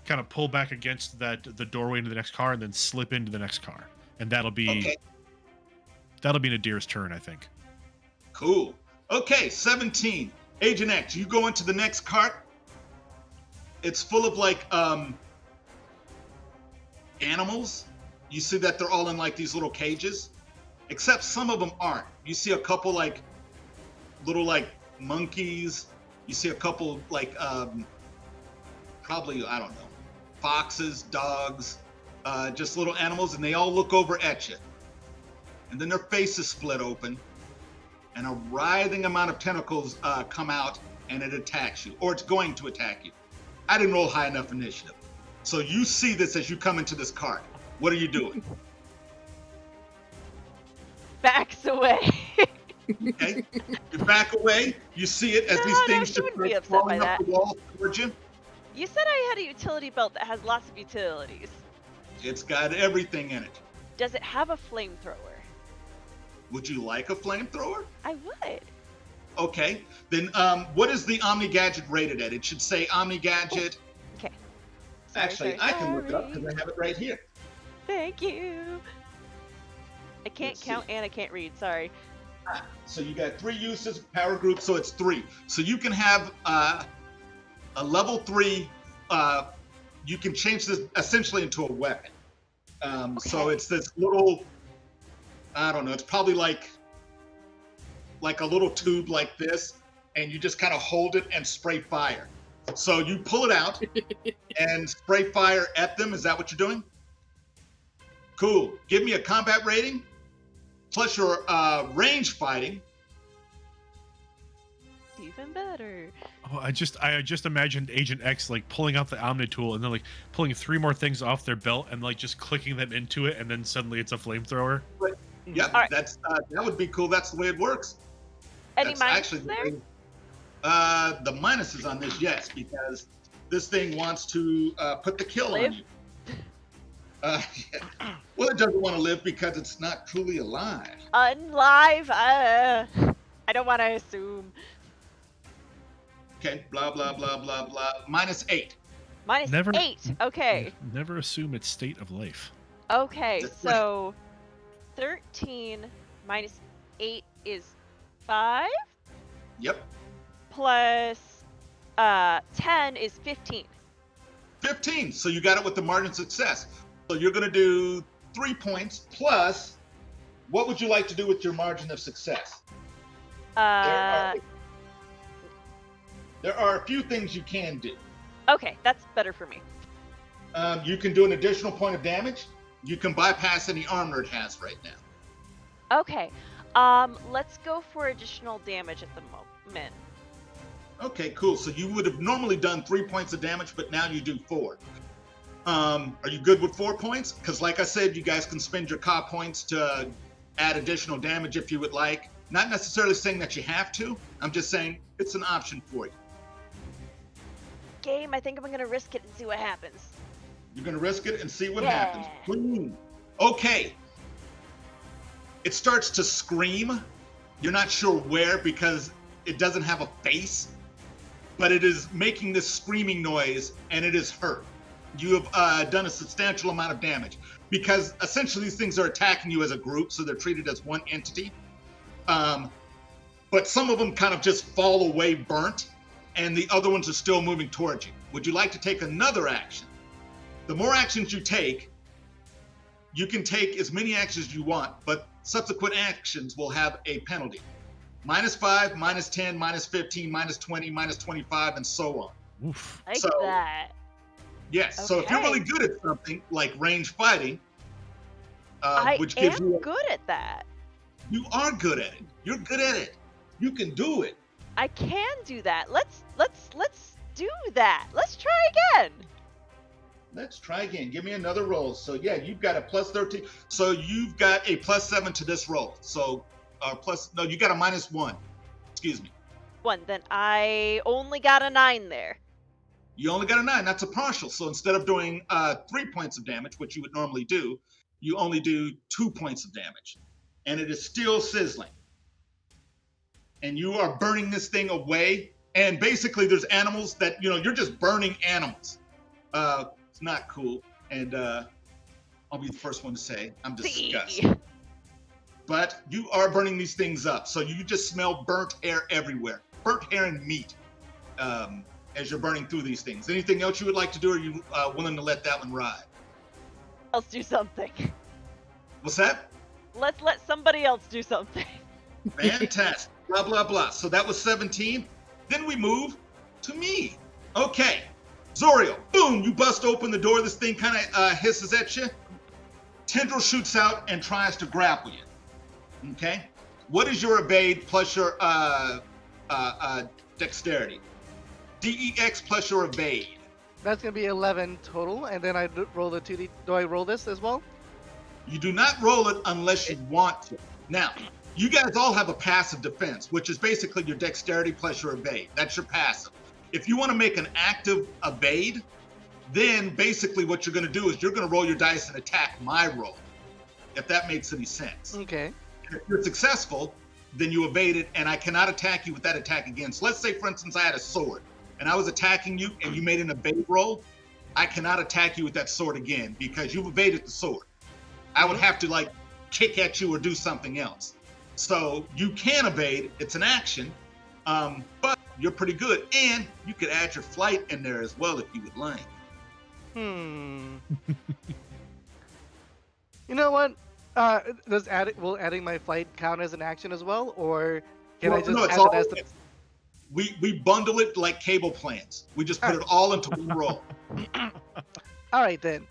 kind of pull back against the doorway into the next car and then slip into the next car. And that'll be Nadira's turn, I think. Cool. Okay, 17. Agent X, you go into the next cart. It's full of like animals. You see that they're all in like these little cages, except some of them aren't. You see a couple like little like monkeys. You see a couple like probably, I don't know, foxes, dogs, just little animals, and they all look over at you. And then their faces split open, and a writhing amount of tentacles come out, and it attacks you, or it's going to attack you. I didn't roll high enough initiative. So you see this as you come into this cart. What are you doing? Backs away. Okay, you back away. You see it as these things just shouldn't be start upset crawling by up the wall towards you. You said I had a utility belt that has lots of utilities. It's got everything in it. Does it have a flamethrower? Would you like a flamethrower? I would. Okay, then what is the Omni Gadget rated at? It should say Omni Gadget. Okay. Actually, I can look it up because I have it right here. Thank you. I can't Let's count see. and I can't read. Sorry. So you got 3 uses, power group, so it's 3. So you can have a level 3. You can change this essentially into a weapon. So it's this little, I don't know, it's probably like a little tube like this, and you just kind of hold it and spray fire. So you pull it out and spray fire at them. Is that what you're doing? Cool. Give me a combat rating plus your range fighting. Even better. Oh, I just imagined Agent X like pulling out the Omni tool and then like pulling 3 more things off their belt and like just clicking them into it, and then suddenly it's a flamethrower. Yep, All right. that's that would be cool. That's the way it works. Any That's minuses actually the there? way- the minuses on this, yes, because this thing wants to put the kill Live? on you. Yeah. Well, it doesn't want to live because it's not truly alive. Unlive. I don't want to assume. Okay, blah blah blah blah blah. -8. Minus Never- 8. Okay. Never assume its state of life. Okay. That's So 13 minus 8 is 5. Yep, Plus 10 is 15. 15. So you got it with the margin of success. So you're going to do 3 points plus. What would you like to do with your margin of success? There are a few things you can do. Okay, that's better for me. You can do an additional point of damage. You can bypass any armor it has right now. Okay. Let's go for additional damage at the moment. Okay, cool. So you would have normally done 3 points of damage, but now you do 4. Are you good with 4 points? Because like I said, you guys can spend your CA points to add additional damage if you would like. Not necessarily saying that you have to. I'm just saying it's an option for you. Game, I think I'm gonna risk it and see what happens. You're going to risk it and see what Yeah. happens. Boom. Okay. It starts to scream. You're not sure where because it doesn't have a face, but it is making this screaming noise and it is hurt. You have done a substantial amount of damage because essentially these things are attacking you as a group, so they're treated as one entity. But some of them kind of just fall away burnt, and the other ones are still moving towards you. Would you like to take another action? The more actions you can take as many actions as you want, but subsequent actions will have a penalty. -5, -10, -15, -20, -25, and so on. Oof. Like So- that. Yes. So if you're really Okay. good at something like range fighting, I which am gives you, good at that. you are good at it. You're good at it. You can do it. I can do that. Let's do that. Let's try again. Let's try again. Give me another roll. So yeah, you've got a plus 13. So you've got a plus 7 to this roll. So you got a -1. Excuse me. One. Then I only got a 9 there. You only got a 9. That's a partial. So instead of doing 3 points of damage, which you would normally do, you only do 2 points of damage. And it is still sizzling. And you are burning this thing away. And basically there's animals that, you're just burning animals. It's not cool. And I'll be the first one to say, I'm disgusted. But you are burning these things up. So you just smell burnt hair everywhere. Burnt hair and meat as you're burning through these things. Anything else you would like to do, or are you willing to let that one ride? Let's do something. What's that? Let's let somebody else do something. Fantastic. Blah, blah, blah. So that was 17. Then we move to me. Okay. Zoriel, boom, you bust open the door. This thing kind of hisses at you. Tendril shoots out and tries to grapple you. Okay? What is your evade plus your dexterity? DEX plus your evade. That's gonna be 11 total, and then I roll the 2D. Do I roll this as well? You do not roll it unless you want to. Now, you guys all have a passive defense, which is basically your dexterity plus your evade. That's your passive. If you want to make an active evade, then basically what you're going to do is you're going to roll your dice and attack my roll, if that makes any sense. Okay. And if you're successful, then you evade it, and I cannot attack you with that attack again. So let's say, for instance, I had a sword, and I was attacking you, and you made an evade roll. I cannot attack you with that sword again because you've evaded the sword. I would have to, kick at you or do something else. So you can evade. It's an action, but you're pretty good. And you could add your flight in there as well if you would like. You know what? Will adding my flight count as an action as well, or can I just No, add it as the? We bundle it like cable plans. We just put it all into one roll. All right then.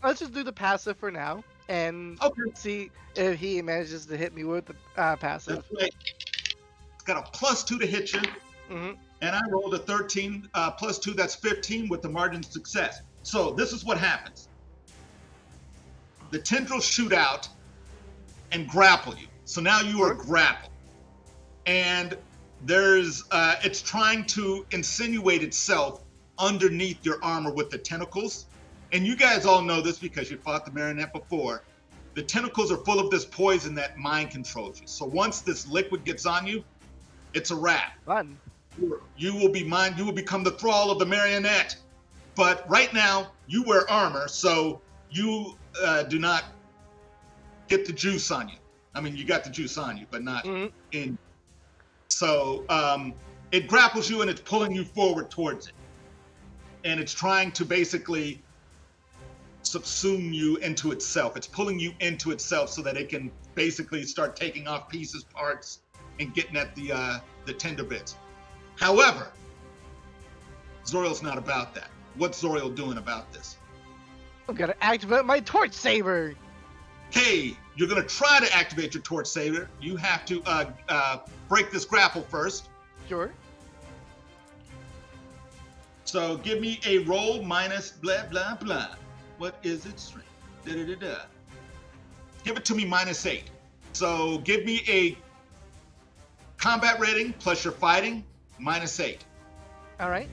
Let's just do the passive for now and see if he manages to hit me with the passive. That's right. It's got a +2 to hit you. Mm-hmm. And I rolled a 13 +2, that's 15 with the margin of success. So this is what happens. The tendrils shoot out and grapple you. So now you are grappled. And it's trying to insinuate itself underneath your armor with the tentacles. And you guys all know this because you fought the marionette before. The tentacles are full of this poison that mind controls you. So once this liquid gets on you, it's a wrap. Fun. You will become the thrall of the marionette. But right now, you wear armor, so you do not get the juice on you. I mean, you got the juice on you, but not in. So it grapples you and it's pulling you forward towards it. And it's trying to basically subsume you into itself. It's pulling you into itself so that it can basically start taking off pieces, parts, and getting at the tender bits. However, Zoriel's not about that. What's Zoriel doing about this? I'm gonna activate my torch saber. Okay, you're gonna try to activate your torch saber. You have to break this grapple first. Sure. So give me a roll minus blah blah blah. What is it? Strength. Da da da da. Give it to me -8. So give me a combat rating plus your fighting -8. All right.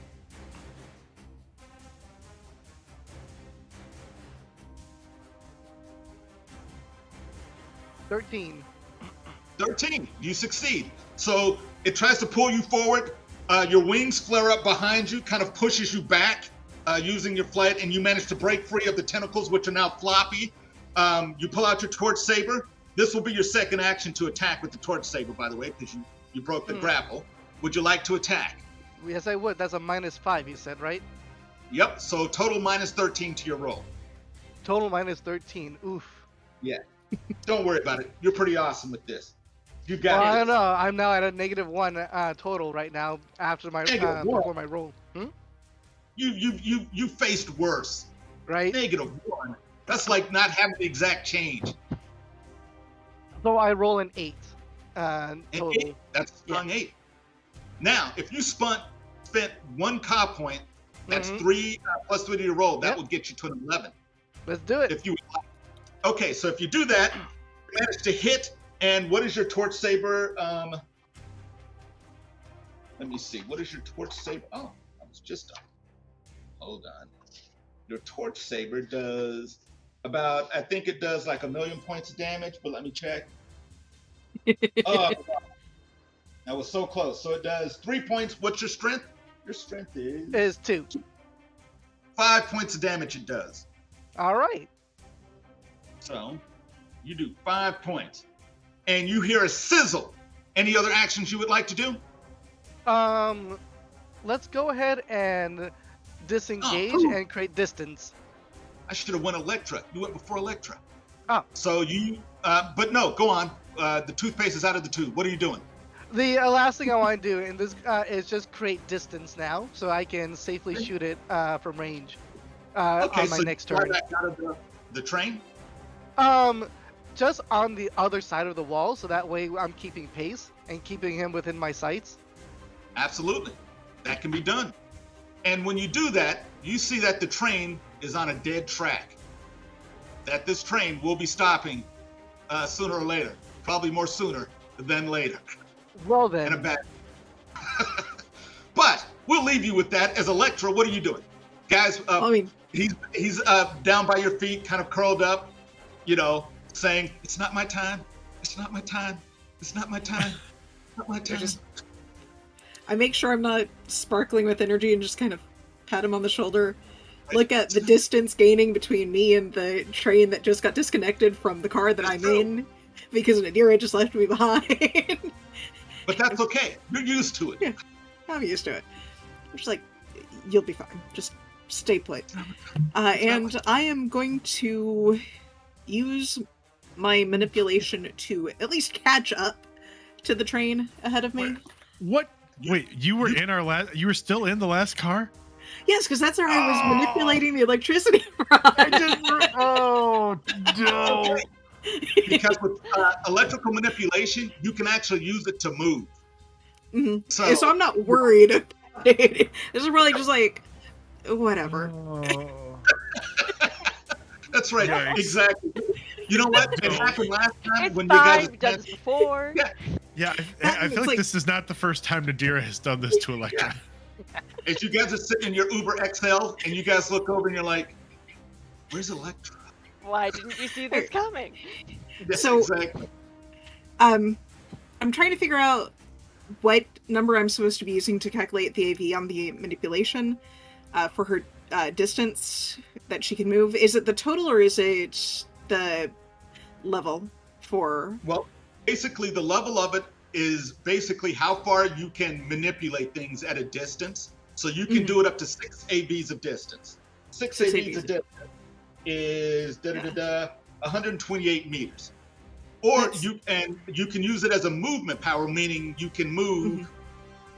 $13. 13. You succeed. So it tries to pull you forward. Your wings flare up behind you, kind of pushes you back using your flight, and you manage to break free of the tentacles, which are now floppy. You pull out your torch saber. This will be your second action to attack with the torch saber, by the way, because you broke the grapple. Would you like to attack? Yes, I would. That's a -5, you said, right? Yep. So total -13 to your roll. Total -13. Oof. Yeah. Don't worry about it. You're pretty awesome with this. You got Well, it. I don't know. I'm now at a -1 total right now after my -1? before my roll. You faced worse. Right? -1. That's like not having the exact change. So I roll an 8. An Total. 8. That's a strong 8. Now, if you spent 1 Ka point, that's 3 plus 3 to your roll. That would get you to an 11. Let's do it. If you would like. Okay, so if you do that, you manage to hit. And what is your torch saber? Let me see. What is your torch saber? Oh, I was just on. Hold on. Your torch saber does about, I think it does like 1,000,000 points of damage, but let me check. Oh, that was so close. So it does 3 points. What's your strength? Your strength is 2. 5 points of damage it does. All right. So you do 5 points. And you hear a sizzle. Any other actions you would like to do? Let's go ahead and disengage and create distance. I should have went Electra. You went before Electra. Oh. So you, but no, go on. The toothpaste is out of the tube. What are you doing? The last thing I want to do in this is just create distance now, so I can safely shoot it from range on my next turn. Back out of the train? Just on the other side of the wall, so that way I'm keeping pace and keeping him within my sights. Absolutely. That can be done. And when you do that, you see that the train is on a dead track. That this train will be stopping sooner or later. Probably more sooner than later. Well then. In a bad. But we'll leave you with that. As Electra, what are you doing? Guys, he's down by your feet, kind of curled up, saying, "It's not my time. It's not my time. It's not my time. It's not my time." I make sure I'm not sparkling with energy and just kind of pat him on the shoulder. Look at the distance gaining between me and the train that just got disconnected from the car that I'm in because Nadira just left me behind. But that's okay. You're used to it. Yeah, I'm used to it. I'm just like, you'll be fine. Just stay put. And I am going to use my manipulation to at least catch up to the train ahead of me. What? Wait, you were in our last? You were still in the last car? Yes, because that's where I was manipulating the electricity from. Oh no! Because with electrical manipulation, you can actually use it to move. Mm-hmm. So I'm not worried about it. This is really just like, whatever. Oh. That's right. Yikes. Exactly. You know what? It happened last time It's when you guys. we've done this before. Yeah. I feel like this is not the first time Nadira has done this to Electra. As you guys are sitting in your Uber XL and you guys look over and you're like, "Where's Electra?" Why didn't you see this coming? Yes, So- exactly. I'm trying to figure out what number I'm supposed to be using to calculate the AV on the manipulation for her distance that she can move. Is it the total or is it the level for... Well, basically the level of it is basically how far you can manipulate things at a distance. So you can do it up to 6 AVs of distance. 6 AVs of distance is 128 meters. Or you can use it as a movement power, meaning you can move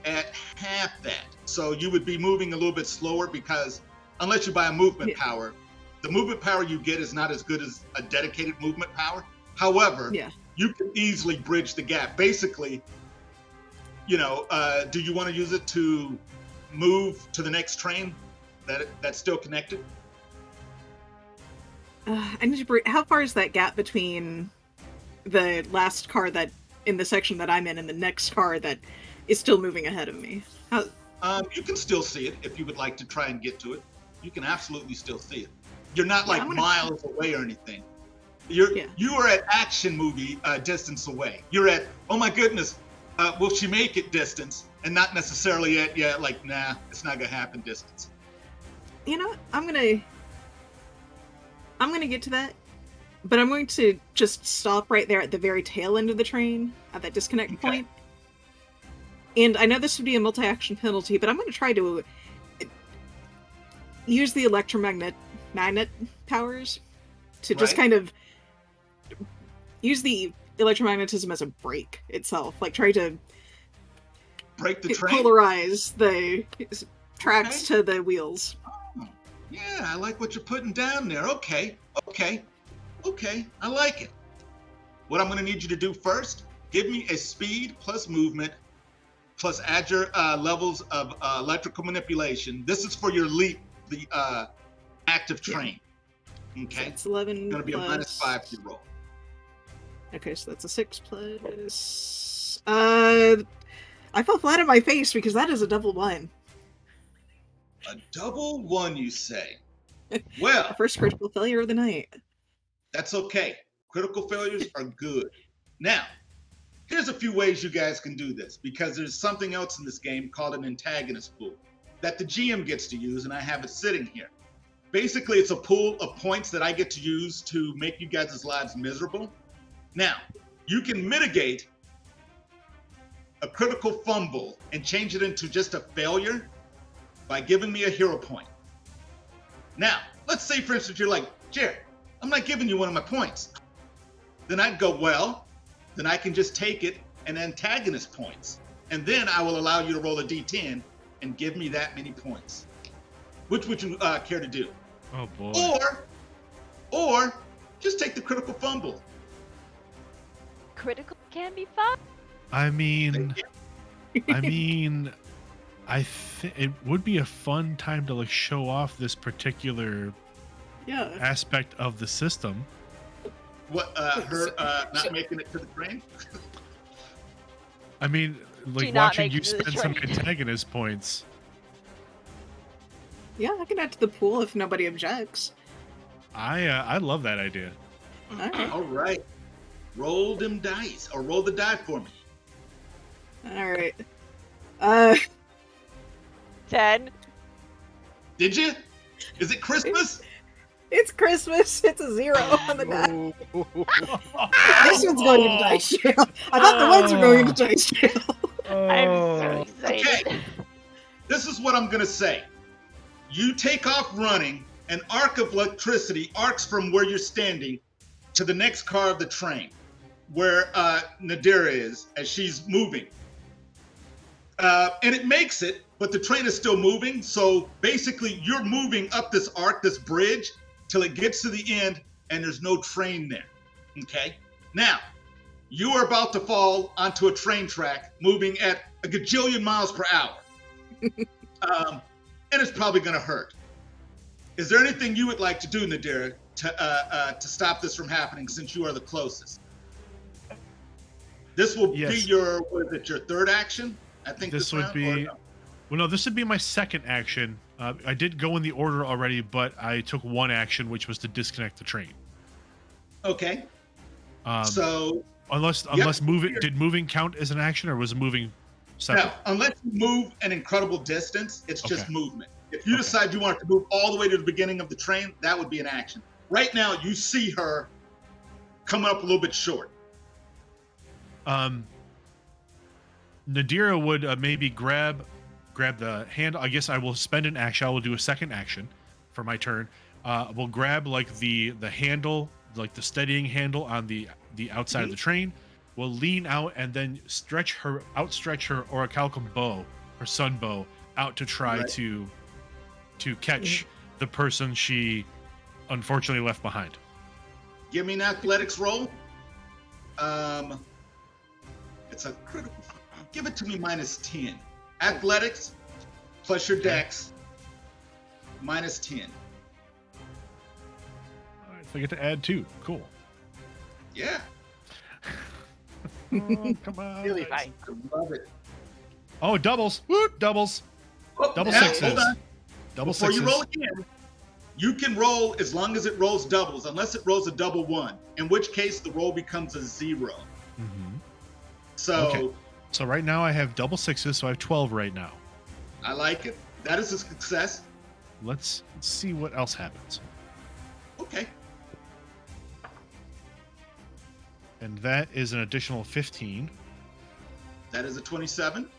at half that. So you would be moving a little bit slower because unless you buy a movement power, the movement power you get is not as good as a dedicated movement power. However, you can easily bridge the gap. Basically, do you want to use it to move to the next train that's still connected? I need to how far is that gap between the last car that in the section that I'm in and the next car that is still moving ahead of me? You can still see it if you would like to try and get to it. You can absolutely still see it. You're not like miles away or anything. You are at action movie distance away. You're at, oh my goodness, will she make it distance, and not necessarily at nah, it's not gonna happen distance. You know what? I'm gonna get to that, but I'm going to just stop right there at the very tail end of the train at that disconnect point. And I know this would be a multi-action penalty, but I'm going to try to use the magnet powers to just kind of use the electromagnetism as a brake itself, like try to break the train, polarize the tracks to the wheels. Oh, yeah, I like what you're putting down there. Okay. I like it. What I'm going to need you to do first, give me a speed plus movement plus add your levels of electrical manipulation. This is for your leap, the active train. Okay. So it's 11. It's going to be plus... a -5 to your roll. Okay, so that's a 6 plus. I fell flat on my face because that is a double 1. A double 1, you say? Well, First critical failure of the night. that's okay. Critical failures are good. Now, here's a few ways you guys can do this, because there's something else in this game called an antagonist pool that the GM gets to use, and I have it sitting here. Basically, it's a pool of points that I get to use to make you guys' lives miserable. Now, you can mitigate a critical fumble and change it into just a failure by giving me a hero point. Now, let's say, for instance, you're like, Jared, I'm not giving you one of my points. Then I'd go, well, then I can just take it and antagonist points. And then I will allow you to roll a d10 and give me that many points. Which would you care to do? Oh boy. Or just take the critical fumble. Critical can be fun. I mean, I think it would be a fun time to like show off this particular aspect of the system. What, her not making it to the train? I mean, like watching you spend some antagonist points. Yeah, I can add to the pool if nobody objects. I love that idea. Alright. All right. Roll them dice, or roll the die for me. Alright. 10. Did you? Is it Christmas? It's Christmas. It's a 0 on the die. This one's going into dice jail. I thought the ones were going into dice jail. I'm so excited. Okay. This is what I'm going to say. You take off running, an arc of electricity arcs from where you're standing to the next car of the train, where Nadira is, as she's moving. And it makes it, but the train is still moving. So basically, you're moving up this arc, this bridge, till it gets to the end, and there's no train there. Okay? Now, you are about to fall onto a train track moving at a gajillion miles per hour. And it's probably going to hurt. Is there anything you would like to do, Nadira, to stop this from happening, since you are the closest? This will be your, what is it, your third action? I think this would be. No? Well, no, this would be my second action. I did go in the order already, but I took one action, which was to disconnect the train. Okay. So unless did moving count as an action, or was moving separate? No, unless you move an incredible distance, it's just movement. If you decide you want to move all the way to the beginning of the train, that would be an action. Right now, you see her coming up a little bit short. Nadira would maybe grab the handle. I guess I will spend an action. I will do a second action for my turn. We'll grab like the handle, like the steadying handle on the outside of the train. We'll lean out and then outstretch her orichalcum bow, her sun bow, out to try to catch the person she unfortunately left behind. Give me an athletics roll. It's a critical. Give it to me -10. Athletics plus your dex -10. All right, so I get to add 2. Cool. Yeah. Oh, come on. Really fine. I love it. Oh, doubles. Woo, doubles. Oh, Double now, sixes. Hold on. Double Before sixes. you roll again, you can roll as long as it rolls doubles, unless it rolls a double 1, in which case the roll becomes a 0. Mm-hmm. So, okay. So right now I have double 6s, so I have 12 right now. I like it. That is a success. Let's see what else happens. Okay. And that is an additional 15. That is a 27.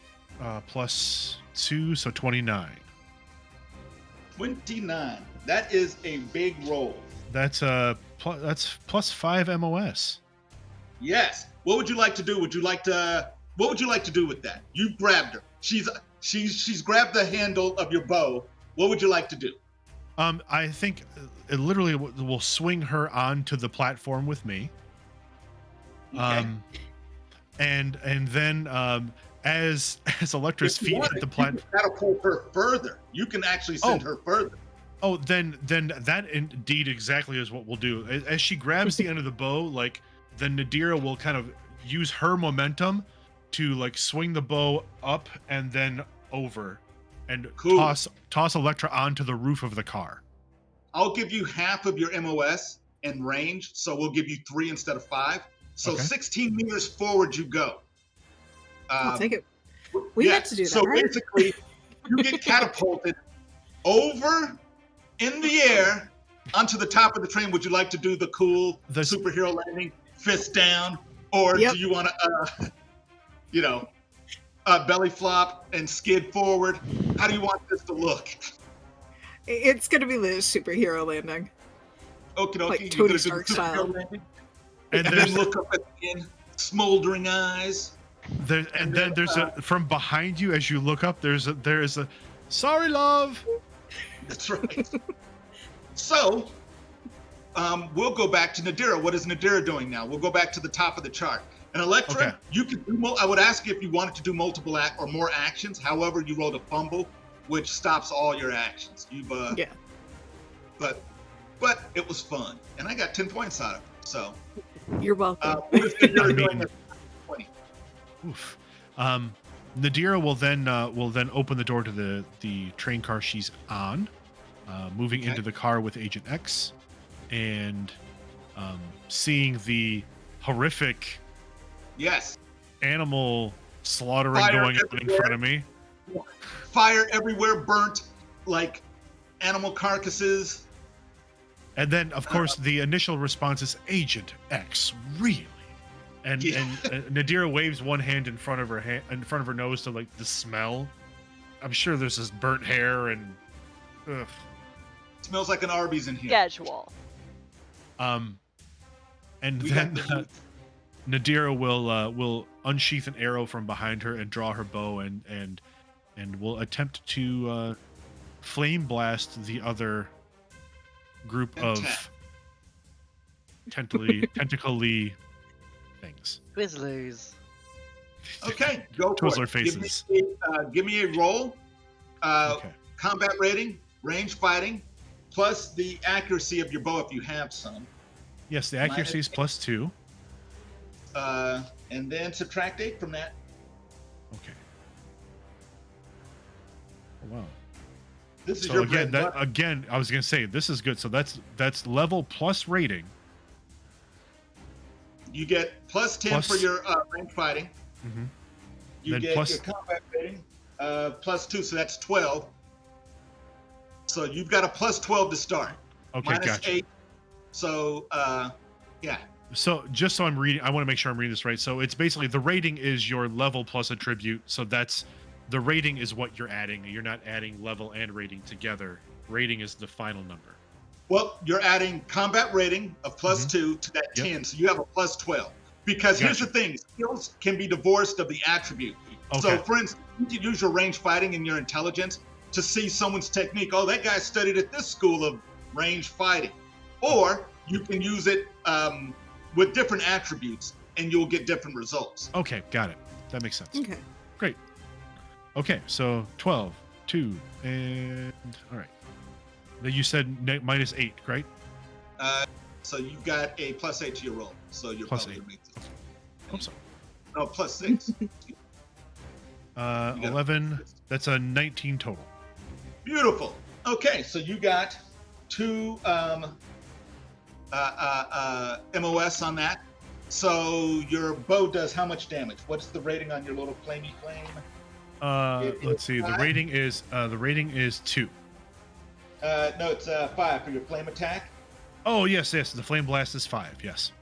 Plus 2, so 29. 29. That is a big roll. That's plus 5 MOS. Yes. What would you like to do? What would you like to do with that? You grabbed her. She's grabbed the handle of your bow. What would you like to do? I think it literally will swing her onto the platform with me. Okay. And then as Electra's feet hit the platform, catapult her further. You can actually send her further. Oh, then that indeed exactly is what we'll do. As she grabs the end of the bow, like, then Nadira will kind of use her momentum to like swing the bow up and then over, and toss Electra onto the roof of the car. I'll give you half of your MOS and range, so we'll give you 3 instead of 5. So 16 meters forward you go. I'll take it. We meant to do that, so right? basically, you get catapulted over in the air onto the top of the train. Would you like to do the cool superhero landing, fist down, or do you want to, belly flop and skid forward? How do you want this to look? It's going to be the superhero landing. Okay, like Tony Stark style. Landing? And then look up at the end, smoldering eyes. There's from behind you as you look up. There is a sorry, love. That's right. So, we'll go back to Nadira. What is Nadira doing now? We'll go back to the top of the chart. And Electra, you can do. I would ask you if you wanted to do multiple or more actions. However, you rolled a fumble, which stops all your actions. But it was fun, and I got 10 points out of it. So you're welcome. What is Nadira doing at 20? Oof. Nadira will then open the door to the train car she's on, moving into the car with Agent X, and seeing the horrific animal slaughtering going on in front of me. Fire everywhere, burnt like animal carcasses. And then, of course, the initial response is Agent X, really? And Nadira waves one hand in front of her nose to like the smell. I'm sure there's this burnt hair and. Ugh. Smells like an Arby's in here. Casual. And then Nadira will unsheath an arrow from behind her and draw her bow and will attempt to flame blast the other group of tentacly things. Twizzlers. Okay, go for Twizzler it. faces. Give me a roll. Combat rating, range fighting, plus the accuracy of your bow if you have some. Yes, the accuracy is +2. And then subtract 8 from that. Okay. Oh, wow. This is So your again, I was gonna say this is good. So that's level plus rating. You get +10 for your range fighting. Mm-hmm. You then get plus your combat rating +2, so that's 12. So you've got a +12 to start. Okay, Minus gotcha. 8. So yeah. So just so I'm reading, I want to make sure I'm reading this right. So it's basically the rating is your level plus attribute. So that's the rating is what you're adding. You're not adding level and rating together. Rating is the final number. Well, you're adding combat rating of +2 to that 10, so you have a +12. Because here's the thing, skills can be divorced of the attribute. Okay. So for instance, you could use your range fighting and your intelligence to see someone's technique. Oh, that guy studied at this school of range fighting. Or you can use it with different attributes and you'll get different results. Okay, got it. That makes sense. Okay. Great. Okay, so 12, 2, and all right. Then you said -8, right? So you've got a +8 to your roll. So you're Plus probably 8. make this. I'm sorry. No, +6. 11. That's a 19 total. Beautiful. Okay, so you got 2 MOS on that. So your bow does how much damage? What's the rating on your little flamey flame? Let's see. The rating is 2. No, it's 5 for your flame attack. Oh yes. The flame blast is 5. Yes.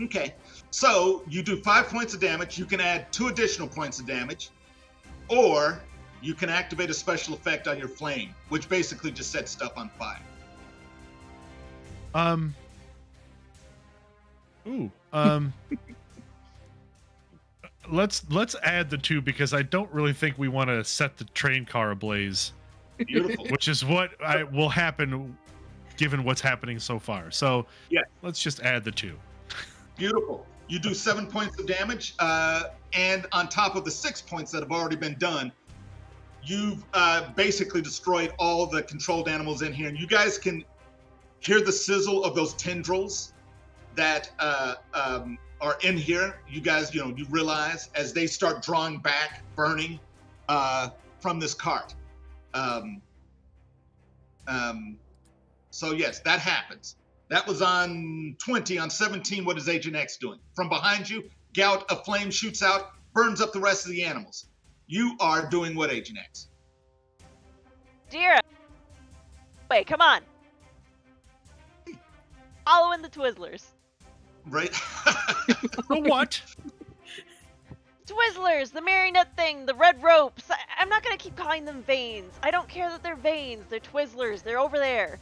Okay, so you do 5 points of damage. You can add 2 additional points of damage, or you can activate a special effect on your flame, which basically just sets stuff on fire. Let's add the 2 because I don't really think we want to set the train car ablaze, Beautiful. which is what will happen given what's happening so far. So Yeah. let's just add the 2. Beautiful. You do 7 points of damage, and on top of the 6 points that have already been done, you've basically destroyed all the controlled animals in here, and you guys can hear the sizzle of those tendrils that are in here. You guys, you realize as they start drawing back, burning from this cart. So yes, that happens. That was on 20. On 17, what is Agent X doing? From behind you, gout of flame shoots out, burns up the rest of the animals. You are doing what, Agent X? Dear. Wait, come on. Following the Twizzlers. Right? The what? Twizzlers, the marionette thing, the red ropes. I'm not gonna keep calling them veins. I don't care that they're veins. They're Twizzlers. They're over there.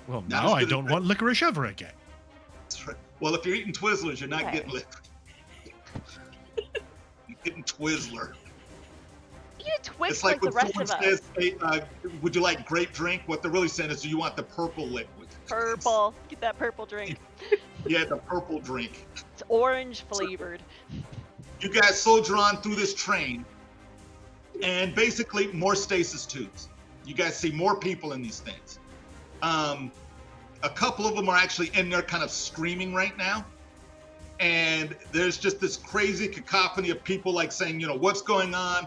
Well, Not now as I good as don't that. want licorice ever again. That's right. Well, if you're eating Twizzlers, you're not Okay. getting liquor. You're getting Twizzler. You Twix It's like the when rest someone of us. says, hey, would you like grape drink? What they're really saying is, do you want the purple liquid? Purple. Get that purple drink. Yeah, the purple drink. It's orange flavored. You guys soldier on through this train, and basically more stasis tubes. You guys see more people in these things. A couple of them are actually in there kind of screaming right now. And there's just this crazy cacophony of people like saying, what's going on?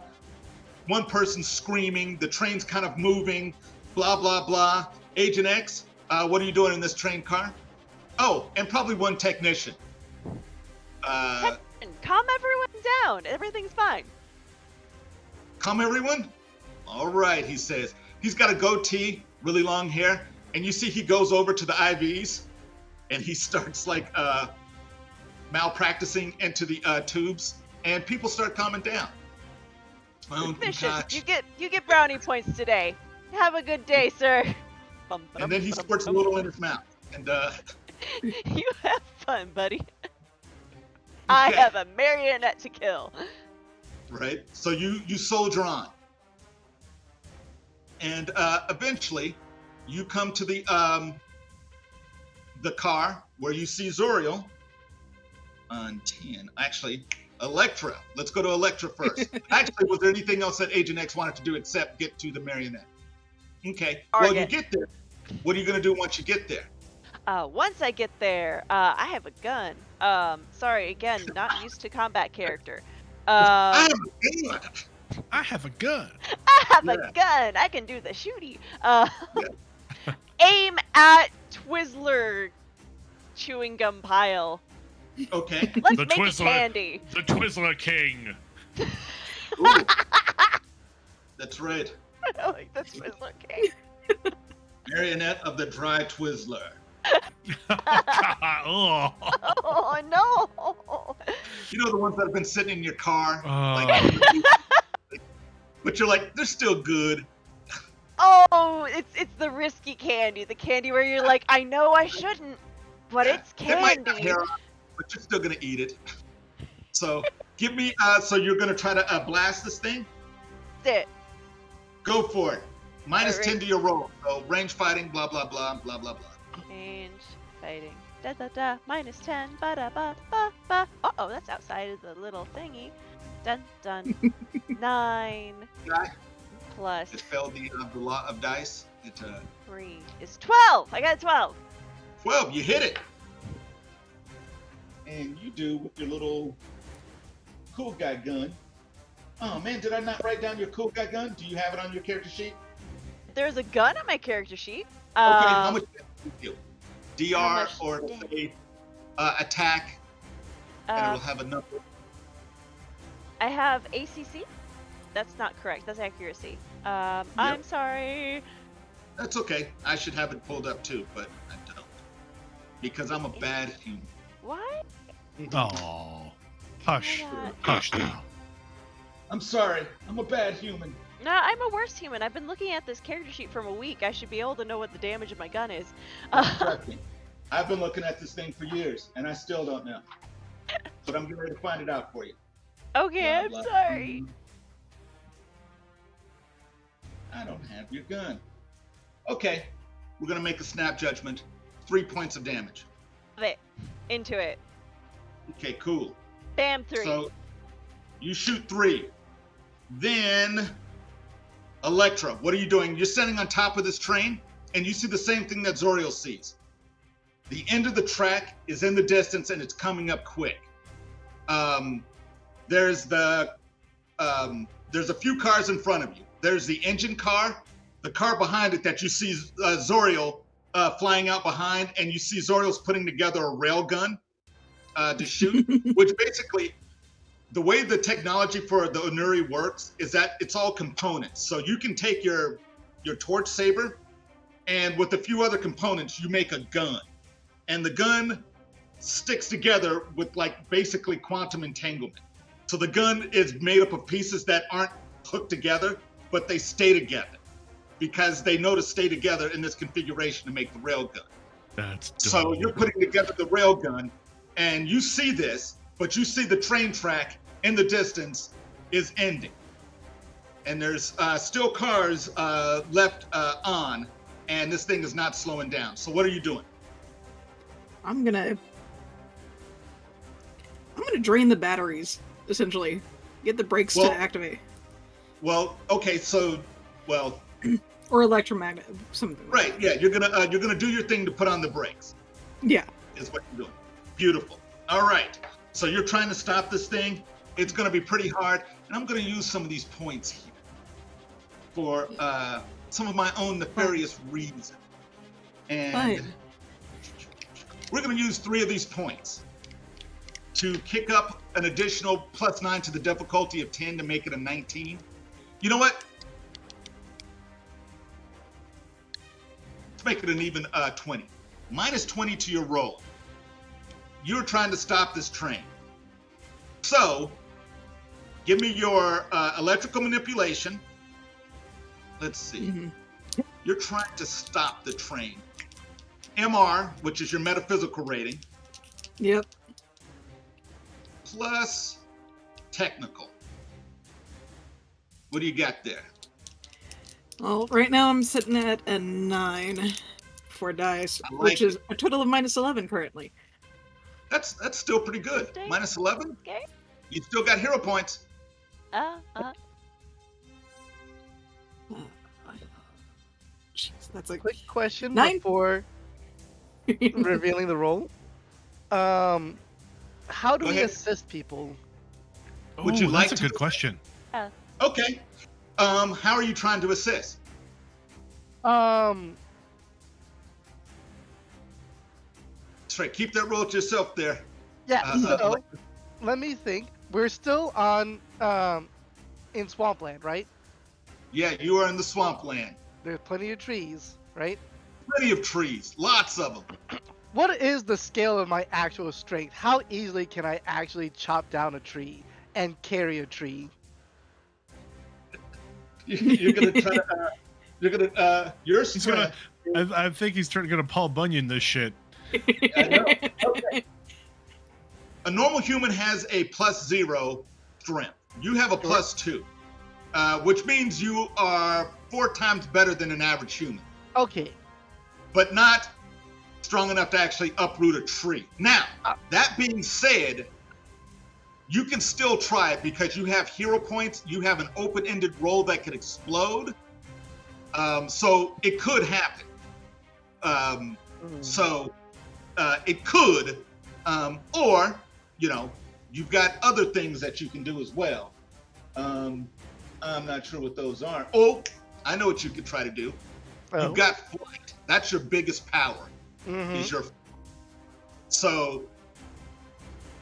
One person's screaming, the train's kind of moving, blah, blah, blah. Agent X, what are you doing in this train car? Oh, and probably one technician. Calm everyone down. Everything's fine. Come, everyone? All right, he says. He's got a goatee, really long hair, and you see he goes over to the IVs, and he starts like malpracticing into the tubes, and people start calming down. Oh, Vicious. gosh. You get brownie points today. Have a good day, sir. And then he squirts a little in his mouth, and You have fun, buddy. I Okay. have a marionette to kill. right? So you soldier on, and eventually you come to the car where you see Zoriel on 10. Actually, Electra. Let's go to Electra first. Actually, was there anything else that Agent X wanted to do except get to the marionette? Okay. Well, you Target. get there. What are you going to do once you get there? Once I get there, I have a gun. Sorry, again, not used to combat character. I I have a gun. have Yeah. a gun. I can do the shooty. Yeah. Aim at Twizzler chewing gum pile. Okay. Let's The make Twizzler. it candy. The Twizzler King. Ooh. That's right. I like the Twizzler king. Marionette of the Dry Twizzler. Oh. Oh no! You know the ones that have been sitting in your car? Oh. But you're like, they're still good. Oh, it's the risky candy. The candy where you're like, I know I shouldn't, but it's It might have candy. hair on it, but you're still gonna eat it. So give me, so you're gonna try to blast this thing? That's it. Go for it. Minus Alright. 10 to your roll. So range fighting, blah, blah, blah, blah, blah, blah. Range fighting. Da da da. Minus 10. Ba da ba ba ba. Uh oh, that's outside of the little thingy. Dun dun. 9 Guy, plus it failed the lot of dice. It 3 is 12. I got a 12. 12, you hit it. And you do with your little cool guy gun. Oh man, did I not write down your cool guy gun? Do you have it on your character sheet? There's a gun on my character sheet. Okay, how much damage do you deal? how DR much or damage? say attack, and Uh, it'll have a number. I have ACC. That's not correct. That's accuracy. I'm sorry. That's okay. I should have it pulled up too, but I don't. Because I'm a bad human. What? Oh. Hush. Oh my God. Hush now. I'm sorry. I'm a bad human. No, I'm a worse human. I've been looking at this character sheet from a week. I should be able to know what the damage of my gun is. Trust me. I've been looking at this thing for years, and I still don't know. but I'm getting ready to find it out for you. Okay, I'm Blah, blah. sorry. I don't have your gun. Okay, we're gonna make a snap judgment. 3 points of damage. Love it. Into it. Okay, cool. Bam, 3. So you shoot 3. Then Electra, what are you doing? You're standing on top of this train, and you see the same thing that Zoriel sees. The end of the track is in the distance, and it's coming up quick. There's a few cars in front of you. There's the engine car, the car behind it that you see Zoriel flying out behind, and you see Zoriel's putting together a rail gun to shoot, which basically, the way the technology for the Onuri works is that it's all components. So you can take your torch saber, and with a few other components, you make a gun. And the gun sticks together with like basically quantum entanglement. So the gun is made up of pieces that aren't hooked together, but they stay together because they know to stay together in this configuration to make the railgun. That's dope. So you're putting together the railgun, and you see this, but you see the train track in the distance is ending. And there's still cars left on, and this thing is not slowing down. So what are you doing? I'm gonna drain the batteries, essentially. Get the brakes Well- to activate. Well, okay, so, well, Or electromagnet, something like right, yeah, you're gonna do your thing to put on the brakes, that. Yeah. is what you're doing. Beautiful. All right, so you're trying to stop this thing. It's gonna be pretty hard, and I'm gonna use some of these points here for some of my own nefarious reasons. And Fine. we're gonna use 3 of these points to kick up an additional +9 to the difficulty of 10 to make it a 19. You know what? Let's make it an even 20. -20 to your roll. You're trying to stop this train. So, give me your electrical manipulation. Let's see. Mhm. You're trying to stop the train. MR, which is your metaphysical rating, Yep. plus technical. What do you got there? Well, right now I'm sitting at a 9 for dice, I like which is a total of -11 currently. That's still pretty good. Interesting. -11. Okay. You still got hero points. Jeez, that's a Quick question 9. before revealing the role. How do Go we ahead. assist people? Would you Ooh, like that's to- a good question. Okay. How are you trying to assist? Um, Straight. Keep that roll to yourself there. yeah. So, So let me think. We're still on in swampland, right? Yeah, you are in the swampland. There's plenty of trees, right? Plenty of trees. Lots of them. What is the scale of my actual strength? How easily can I actually chop down a tree and carry a tree? You're gonna try to. Your He's gonna. strength. I think he's trying to get Paul Bunyan this shit. I know. Okay. A normal human has a +0 strength. You have a +2, which means you are 4 times better than an average human, Okay. but not strong enough to actually uproot a tree. Now, that being said, you can still try it because you have hero points. You have an open-ended roll that could explode. So it could happen. So it could, or, you've got other things that you can do as well. I'm not sure what those are. Oh, I know what you could try to do. Oh. You've got flight. That's your biggest power. Mhm. Is your. So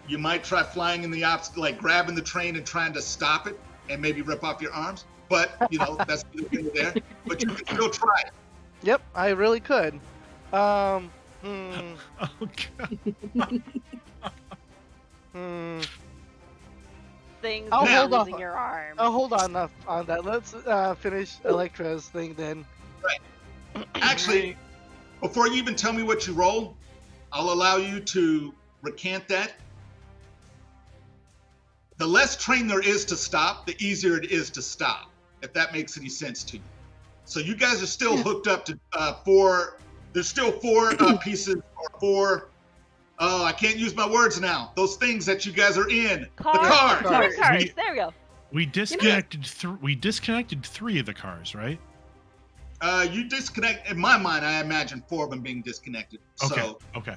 you might try flying in the opposite, like grabbing the train and trying to stop it and maybe rip off your arms. But, that's the thing there. But you can still try it. Yep, I really could. Oh Hmm, god. hmm. Things I'll like hold off losing your arm. I'll hold on that. Let's finish Electra's thing then. Actually, before you even tell me what you roll, I'll allow you to recant that. the less train there is to stop, the easier it is to stop, if that makes any sense to you. So you guys are still hooked up to there's still four pieces or four, oh, I can't use my words now. Those things that you guys are in. Cars. The cars. Cars. There we go. We disconnected. We disconnected 3 of the cars, right? You disconnect. In my mind, I imagine 4 of them being disconnected. Okay.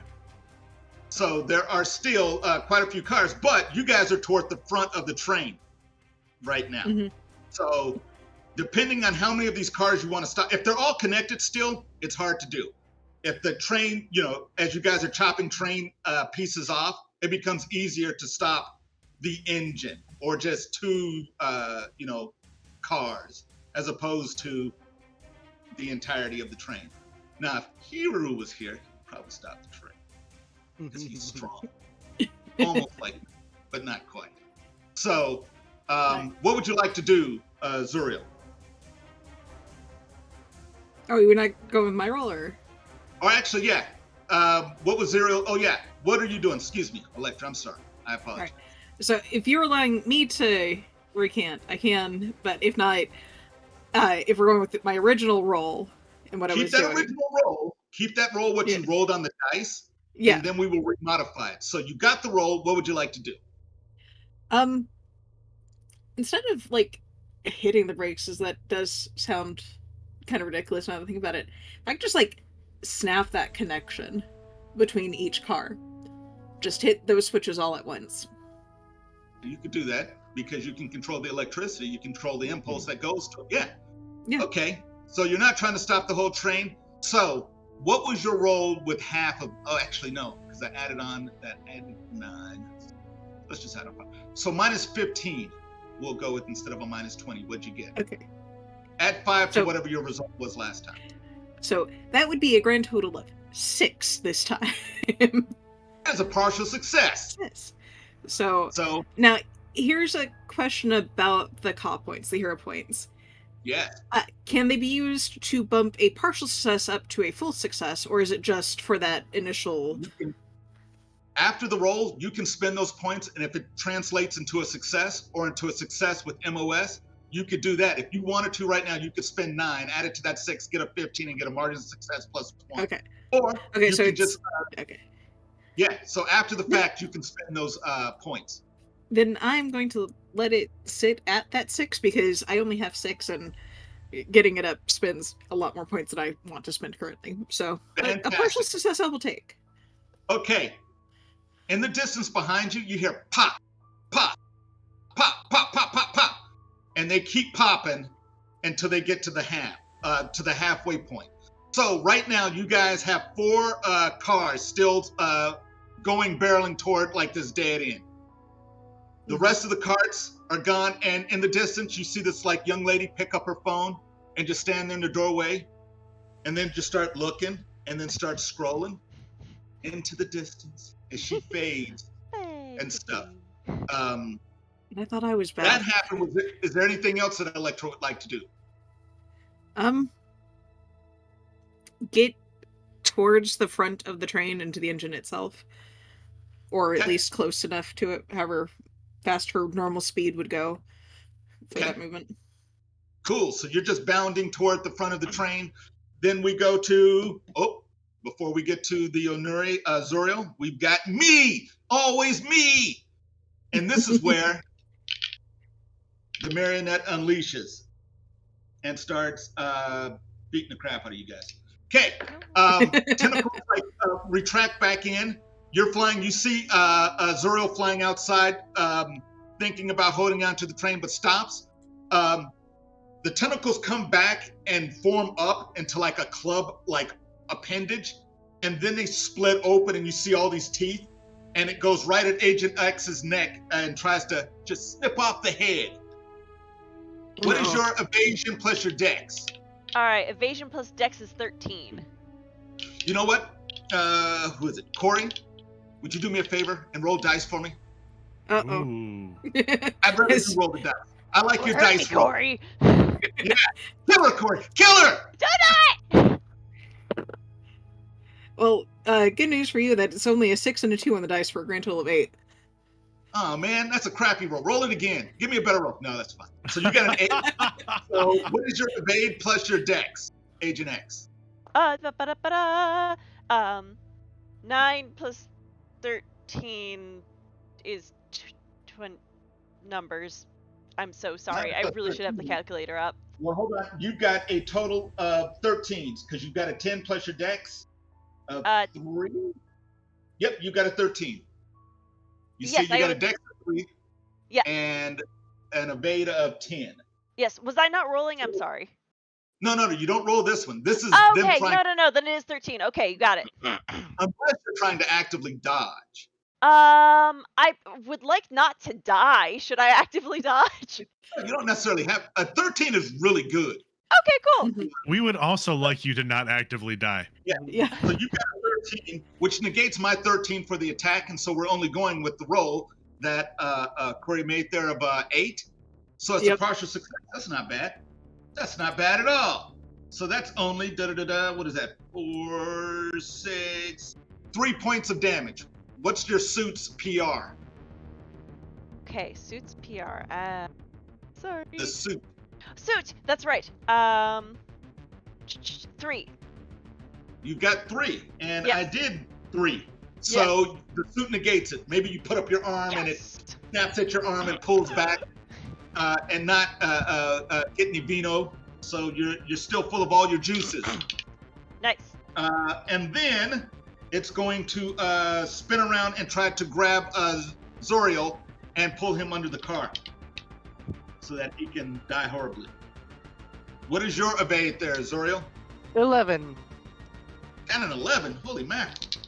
So there are still quite a few cars, but you guys are toward the front of the train right now. Mhm. So depending on how many of these cars you want to stop, if they're all connected still, it's hard to do. If the train, as you guys are chopping train pieces off, it becomes easier to stop the engine or just 2, cars as opposed to the entirety of the train. Now, if Hiru was here, he'd probably stop the train because he's strong. Almost like me, but not quite. So, what would you like to do, Zuriel? Oh, you would not go with my roll, or? Or actually, yeah. What was Zuriel? Oh, yeah. What are you doing? Excuse me, Electra. I'm sorry. I apologize. Right. So if you're allowing me to recant, I can, but if not, if we're going with my original roll and what I was doing. Keep that roll what you rolled on the dice. Yeah. And then we will remodify it. So you got the roll. What would you like to do? Instead of hitting the brakes, as that does sound kind of ridiculous now that I think about it, I could just snap that connection between each car. Just hit those switches all at once. You could do that because you can control the electricity. You control the impulse that goes to it. Yeah. Okay. So you're not trying to stop the whole train. So what was your roll with half of? Oh, actually no, because I added on that added 9. Let's just add up. So minus 15. We'll go with instead of a minus 20. What'd you get? Okay. Add 5 to whatever your result was last time. So that would be a grand total of 6 this time. That's a partial success. Yes. So now here's a question about the points, the hero points. Yeah. Can they be used to bump a partial success up to a full success, or is it just for that initial? After the roll, you can spend those points, and if it translates into a success or into a success with MOS, you could do that. If you wanted to right now, you could spend 9, add it to that 6, get a 15, and get a margin of success plus 1. Okay. Or okay, you so can it's just okay. Yeah. So after the fact, you can spend those points. Then I'm going to let it sit at that 6 because I only have 6, and getting it up spends a lot more points than I want to spend currently. So a partial success I will take. Okay. In the distance behind you, you hear pop, pop, pop, pop, pop, pop, pop, and they keep popping until they get to the halfway point. So right now, you guys have 4 cars still going barreling toward this dead end. The rest of the carts are gone, and in the distance, you see this young lady pick up her phone and just stand there in the doorway, and then just start looking, and then start scrolling into the distance as she fades and stuff. And I thought I was bad. That happened. Is there anything else that Electra would like to do? Get towards the front of the train into the engine itself, or at least close enough to it, however fast her normal speed would go for that movement. Cool. So you're just bounding toward the front of the train. Then we go to before we get to the Onuri Zuriel, we've got me, always me, and this is where the marionette unleashes and starts beating the crap out of you guys. Okay, tentacles retract back in. You're flying. You see Zuriel flying outside, thinking about holding on to the train, but stops. The tentacles come back and form up into a club, appendage, and then they split open, and you see all these teeth, and it goes right at Agent X's neck and tries to just snip off the head. What is your evasion plus your dex? All right, evasion plus dex is 13. You know what? Who is it? Corey? Would you do me a favor and roll dice for me? Ooh. I'd rather you roll the dice. I like your dice roll. Corey. Yeah. Kill her, Corey. Kill her! Do it! Well, good news for you that it's only a 6 and a 2 on the dice for a grand total of 8. Oh man, that's a crappy roll. Roll it again. Give me a better roll. No, that's fine. So you got an 8. So what is your evade plus your dex, Agent X? 9 plus 13 is 20 numbers. I'm so sorry. 9 I plus really should have the 13. calculator up. Well, hold on. You've got a total of 13s because you've got a 10 plus your dex of 3. Yep, you got a 13. You Yes, see, you got a dex of 3. Yeah. And an evade of 10. Yes, was I not rolling? I'm sorry. No, you don't roll this one. This is them Okay, trying. no, then it is 13. Okay, you got it. Unless you're trying to actively dodge. I would like not to die. Should I actively dodge? You don't necessarily have. A 13 is really good. Okay, cool. We would also like you to not actively die. Yeah. So you got a 13, which negates my 13 for the attack, and so we're only going with the roll that Corey made there of 8. So it's a partial success. That's not bad. That's not bad at all. So that's only what is that? 4, 6, 3 points of damage. What's your suit's PR? Okay, suits PR. Sorry. The suit. Suit. That's right. 3. You've got 3, and Yes. I did 3. So the suit negates it. Maybe you put up your arm and it snaps at your arm and pulls back, and not get any vino. So you're still full of all your juices. Nice. And then it's going to spin around and try to grab Zoriel and pull him under the car so that he can die horribly. What is your evade there, Zoriel? 11. And an 11. Holy mackerel.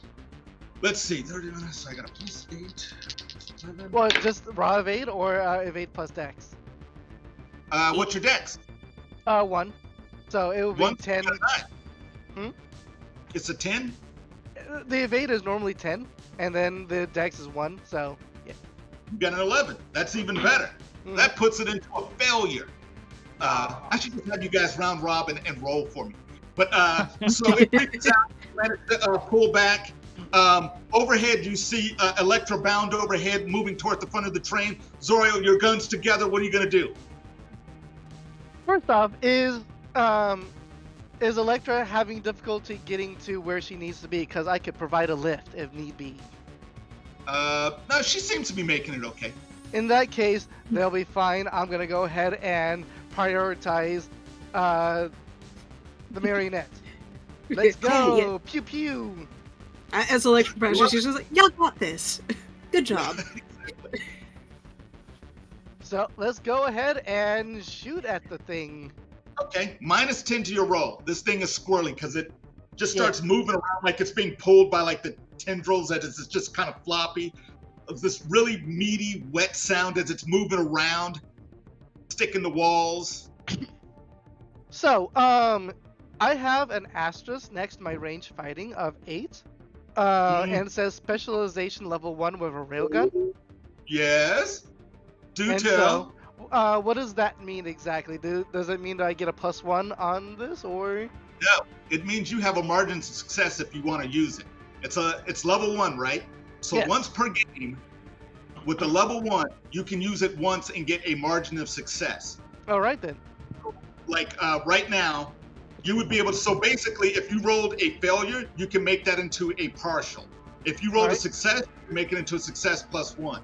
Let's see. 31. So I got a plus 8. 11. Well, just raw evade or evade plus dex? What's your dex? 1. So it would be 1, 10. you got a 9. It's a 10? The evade is normally 10, and then the dex is 1, so yeah. You got an 11. That's even better. That puts it into a failure. I should just have you guys round robin and roll for me. But so it reaches out, managed to pull back. Overhead, you see Electra bound overhead, moving toward the front of the train. Zoriel, your guns together. What are you gonna do? First off, is Electra having difficulty getting to where she needs to be? Because I could provide a lift if need be. No, she seems to be making it okay. In that case, they'll be fine. I'm gonna go ahead and prioritize the marionette. Let's go! Yeah. Pew pew! As Electra pressure, she's just like, y'all got this. Good job. So let's go ahead and shoot at the thing. Okay, minus 10 to your roll. This thing is squirrely because it just starts moving around like it's being pulled by like the tendrils that is just kind of floppy. Of this really meaty, wet sound as it's moving around, sticking to walls. So, I have an asterisk next to my range fighting of 8, and it says specialization level 1 with a railgun. Yes. Do And tell. so, what does that mean exactly? Does it mean that I get a +1 on this, or? No, it means you have a margin of success if you want to use it. It's level 1, right? So Yes. once per game, with the level 1, you can use it once and get a margin of success. All right then. Like right now, you would be able to. So basically, if you rolled a failure, you can make that into a partial. If you rolled a Alright. success, you can make it into a success +1.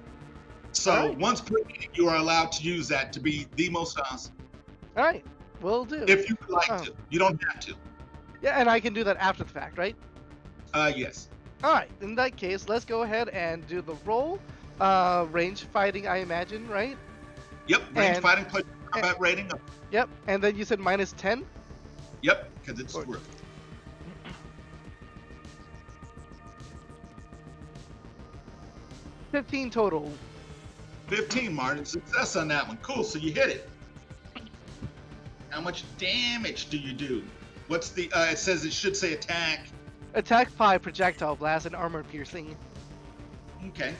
So Alright. once per game, you are allowed to use that to be the most awesome. All right, will do. If you would like Oh. to, you don't have to. Yeah, and I can do that after the fact, right? Yes. All right. In that case, let's go ahead and do the roll. Range fighting, I imagine, right? Yep. Range And- fighting plus combat rating. Yep. And then you said -10. Yep, because it's Or- squirrely. 15 total. 15 margin success on that one. Cool. So you hit it. How much damage do you do? What's the? It says it should say attack. Attack 5, projectile blast, and armor piercing. Okay.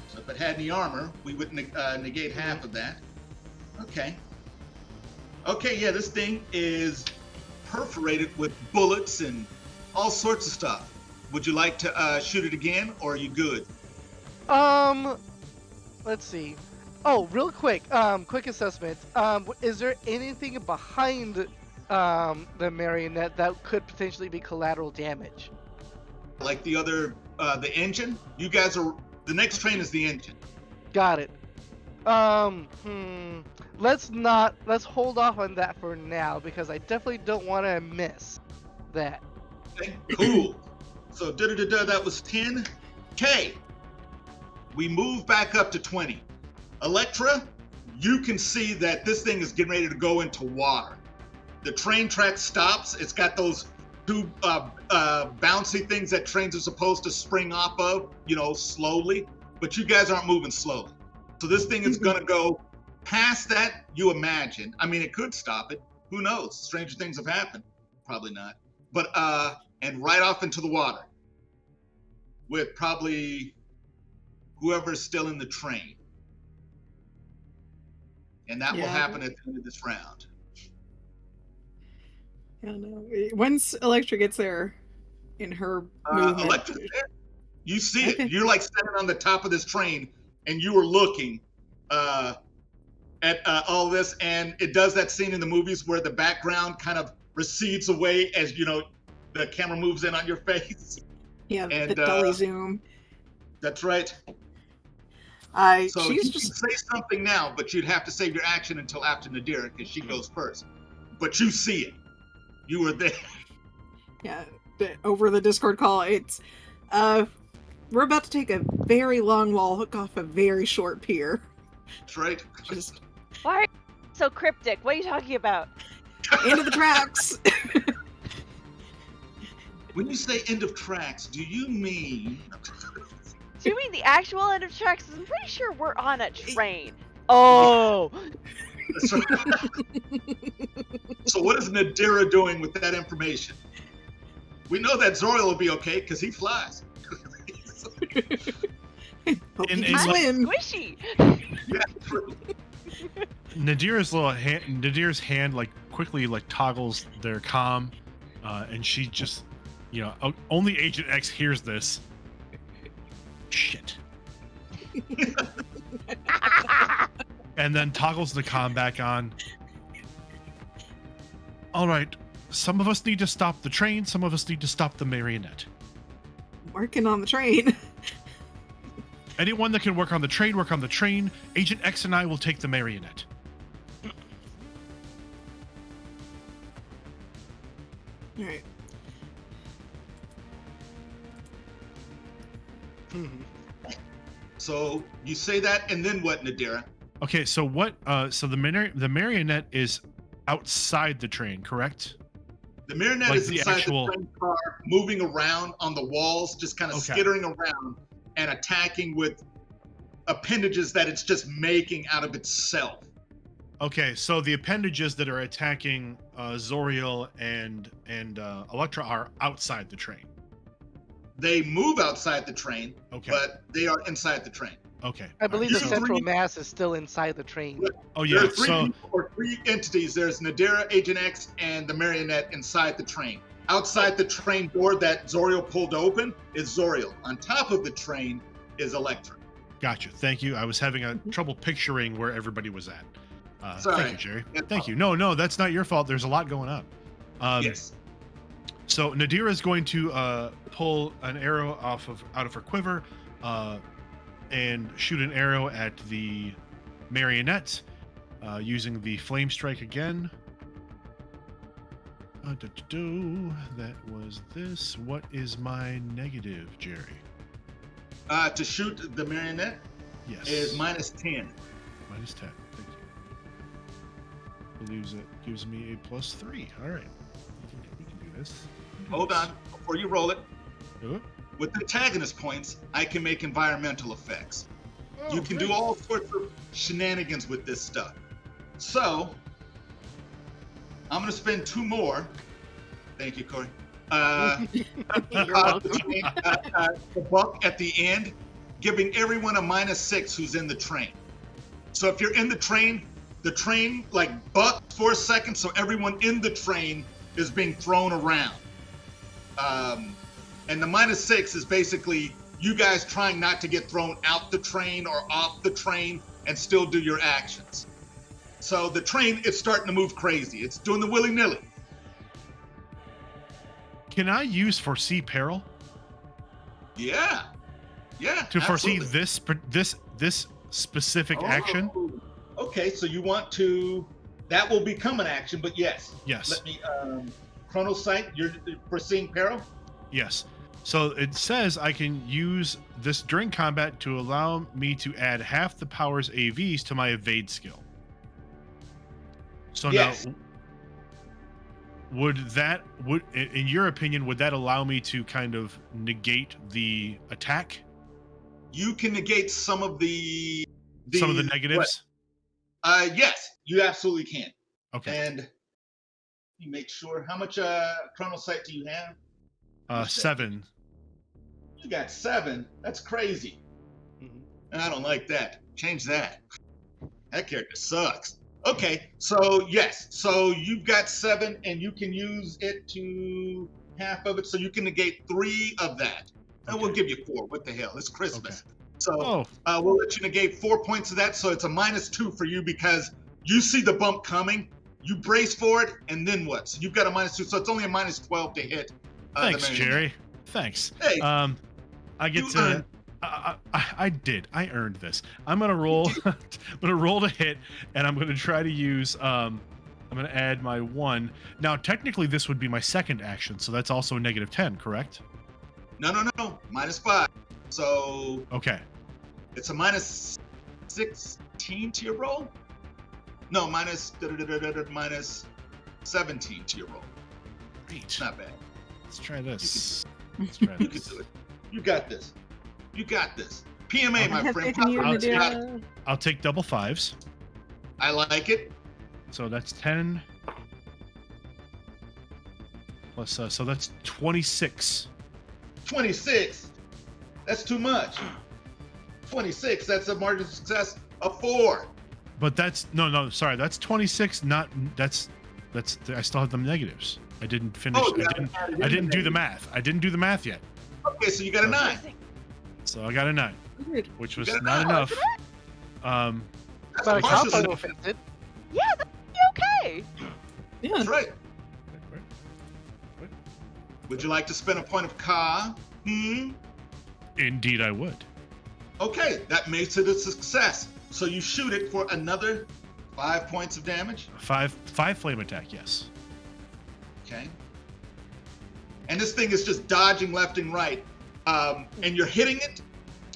So if it had any armor, we would negate half of that. Okay. Okay, yeah, this thing is perforated with bullets and all sorts of stuff. Would you like to shoot it again, or are you good? let's see. Oh, real quick, quick assessment. Is there anything behind the marionette that could potentially be collateral damage? Like the other, the engine. You guys are the next train is the engine. Got it. Let's hold off on that for now because I definitely don't want to miss that. Okay, cool. So that was 10. Okay. We move back up to 20. Electra, you can see that this thing is getting ready to go into water. The train track stops. It's got those two bouncy things that trains are supposed to spring off of, slowly. But you guys aren't moving slowly. So this thing is going to go past that, you imagine. I mean, it could stop it. Who knows? Stranger things have happened. Probably not. But, and right off into the water with probably whoever's still in the train. And that will happen at the end of this round. Yeah, no. Once Electra gets there in her movement. Electra's there. You see it. You're like standing on the top of this train and you were looking at all this, and it does that scene in the movies where the background kind of recedes away as, the camera moves in on your face. Yeah, and, the dolly zoom. That's right. So you can say something now, but you'd have to save your action until after Nadira because she goes first. But you see it. You were there. Yeah, over the Discord call, it's we're about to take a very long wall hook off a very short pier. That's right. Just Why are you so cryptic? What are you talking about? end of the tracks. When you say end of tracks, do you mean? Do you mean the actual end of tracks? I'm pretty sure we're on a train. Oh. So what is Nadira doing with that information? We know that Zoriel will be okay because he flies. Hope And- you can and like- swim. Squishy. Yeah, true. Nadira's hand like quickly like toggles their comm, and she just, only Agent X hears this. Shit. And then toggles the comm back on. All right, some of us need to stop the train. Some of us need to stop the marionette. Working on the train. Anyone that can work on the train, work on the train. Agent X and I will take the marionette. All right. So you say that, and then what, Nadira? Okay, so what? So the marionette is outside the train, correct? The marionette Like is the inside actual- the train car, moving around on the walls, just kind of Okay. skittering around and attacking with appendages that it's just making out of itself. Okay, so the appendages that are attacking Zoriel and Electra are outside the train. They move outside the train, Okay. but they are inside the train. Okay. I believe You the see central three- mass is still inside the train. Oh There yeah. are three So people or three entities. There's Nadira, Agent X, and the marionette inside the train. Outside the train door that Zoriel pulled open is Zoriel. On top of the train is Electra. gotcha. Thank you. I was having a trouble picturing where everybody was at. Sorry. Thank you, Jerry. That's Thank you. No, that's not your fault. There's a lot going on. Yes. So Nadira is going to pull an arrow out of her quiver, and shoot an arrow at the marionette, using the flame strike again. That was this. What is my negative, Jerry? To shoot the marionette Yes. is -10. Minus 10. Thank you. Believes it gives me a +3. All right. We can do this. Hold on, before you roll it. Do it. With antagonist points, I can make environmental effects. Oh, You can do all sorts of shenanigans with this stuff. So, I'm gonna spend 2 more. Thank you, Corey. The buck at the end, giving everyone a -6 who's in the train. So if you're in the train like bucks for a second, so everyone in the train is being thrown around. And the -6 is basically you guys trying not to get thrown out the train or off the train and still do your actions. So the train is starting to move crazy. It's doing the willy-nilly. Can I use foresee peril Yeah. to foresee absolutely. this specific action? Okay, so you want to, that will become an action, but yes. Yes. Let me, Chronocyte, you're foreseeing peril? Yes. So it says I can use this during combat to allow me to add half the power's AVs to my evade skill. So Yes. now, would in your opinion, would that allow me to kind of negate the attack? You can negate some of the Some of the negatives? Yes, you absolutely can. Okay. And you make sure, how much Chronocyte do you have? 7. You got 7. That's crazy. And I don't like that. Change that. That character sucks. Okay, so yes, so you've got 7, and you can use it to half of it, so you can negate 3 of that. And we'll give you 4. What the hell? It's Christmas. Okay. So we'll let you negate 4 points of that, so it's a -2 for you because you see the bump coming, you brace for it, and then what? So you've got a -2, so it's only a -12 to hit. Thanks, the Jerry. Thanks. Hey, I get you to. earned- I earned this. I'm gonna roll. I'm gonna roll to hit, and I'm gonna try to use. I'm gonna add my 1. Now, technically, this would be my second action, so that's also a -10, correct? No, -5. So Okay. it's a -16 to your roll? No, -17 to your roll. Great. Not bad. Let's try this. You Let's try You can this. do it. You got this. You got this. PMA, my have friend. faith in you, I'll Nadira. I'll take double 5s. I like it. So that's 10. Plus, so that's 26. 26. That's too much. 26. That's a margin of success of 4. But that's sorry, that's 26. That's I still have the negatives. I didn't finish. Oh, yeah, I didn't do the math. I didn't do the math yet. Okay, so you got a 9. So I got a 9, Weird. which was You got a not 9. enough. That's But a a partial combo success. will fix it. Yeah, that'd be okay. Yeah. That's right. Would you like to spend a point of Ka? Indeed, I would. Okay, that makes it a success. So you shoot it for another 5 points of damage. 5 flame attack. Yes. Okay. And this thing is just dodging left and right. And you're hitting it,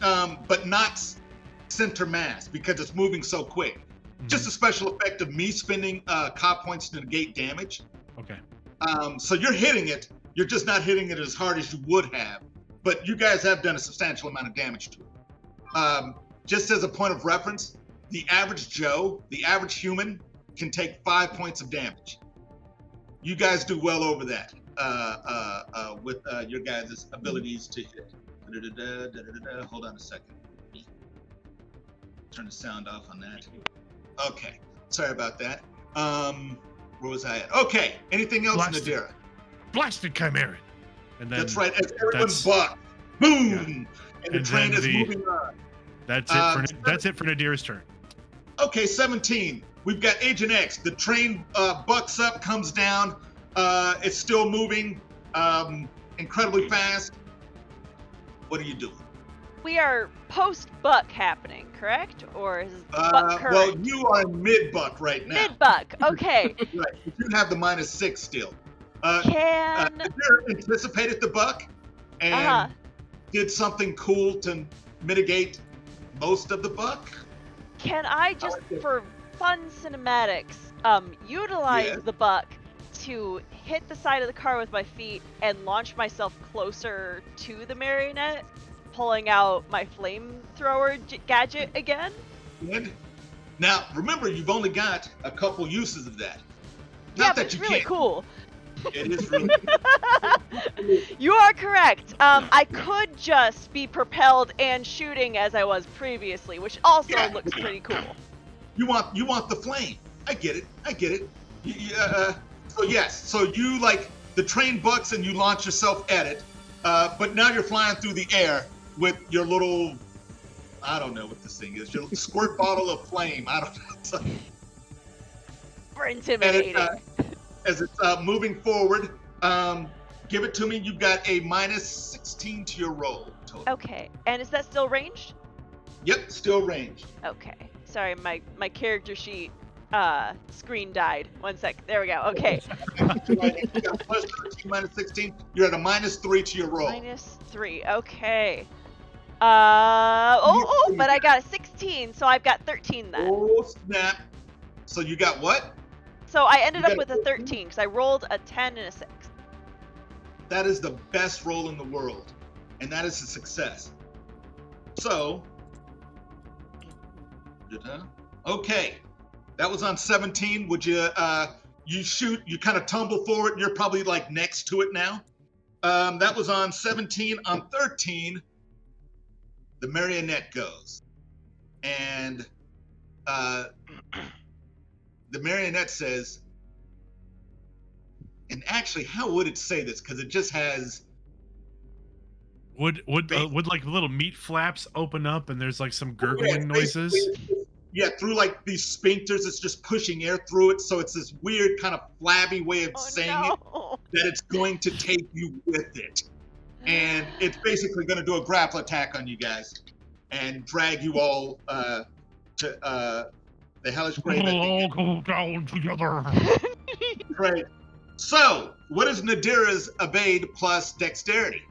but not center mass because it's moving so quick. Just a special effect of me spending Ka points to negate damage. Okay. So you're hitting it. You're just not hitting it as hard as you would have. But you guys have done a substantial amount of damage to it. Just as a point of reference, the average Joe, the average human, can take 5 points of damage. You guys do well over that with your guys' abilities to hit. Hold on a second. Turn the sound off on that. Okay, sorry about that. Where was I at? Okay, anything else, Blasted. Nadira? Blasted Chimeran. And then That's right, as everyone's that's- buck. Boom! Yeah. And the And train then is the- moving on. that's it for Nadira's turn. Okay, 17. We've got Agent X. The train bucks up, comes down. It's still moving incredibly fast. What are you doing? We are post-buck happening, correct? Or is buck current? Well, you are in mid-buck right now. Mid-buck, okay. Right. You do have the -6 still. Can... You anticipated the buck and did something cool to mitigate most of the buck? Can I just, like it. for fun cinematics, utilize Yeah. the buck to hit the side of the car with my feet and launch myself closer to the marionette, pulling out my flamethrower gadget again? Good. Now, remember, you've only got a couple uses of that. Yeah, Not but that it's you really can't. cool. It is really You are correct. I could just be propelled and shooting as I was previously, which also Yeah. looks pretty cool. You want the flame. I get it. So yes. So you the train bucks and you launch yourself at it, but now you're flying through the air with your little, I don't know what this thing is, your squirt bottle of flame. I don't know. It's like, We're and intimidating. as it's moving forward, give it to me. You've got a minus 16 to your roll. Total. Okay, and is that still ranged? Yep, still ranged. Okay. Sorry, my character sheet screen died. 1 sec. There we go. Okay. You got plus 13 minus 16. You're at a minus 3 to your roll. -3. Okay. But I got a 16, so I've got 13 then. Oh, snap. So you got what? So I ended You up got with a 13 because I rolled a 10 and a 6. That is the best roll in the world. And that is a success. So, okay. That was on 17. Would you, you shoot, you kind of tumble forward. You're probably like next to it now. That was on 17. On 13, the marionette goes. And the marionette says, and actually, how would it say this? Because it just has. Would like little meat flaps open up and there's like some gurgling noises? Yeah, through like these sphincters, it's just pushing air through it. So it's this weird kind of flabby way of saying it that it's going to take you with it. And it's basically going to do a grapple attack on you guys and drag you all to the hellish grave. We'll all go down together. Right. So, what is Nadira's evade plus dexterity?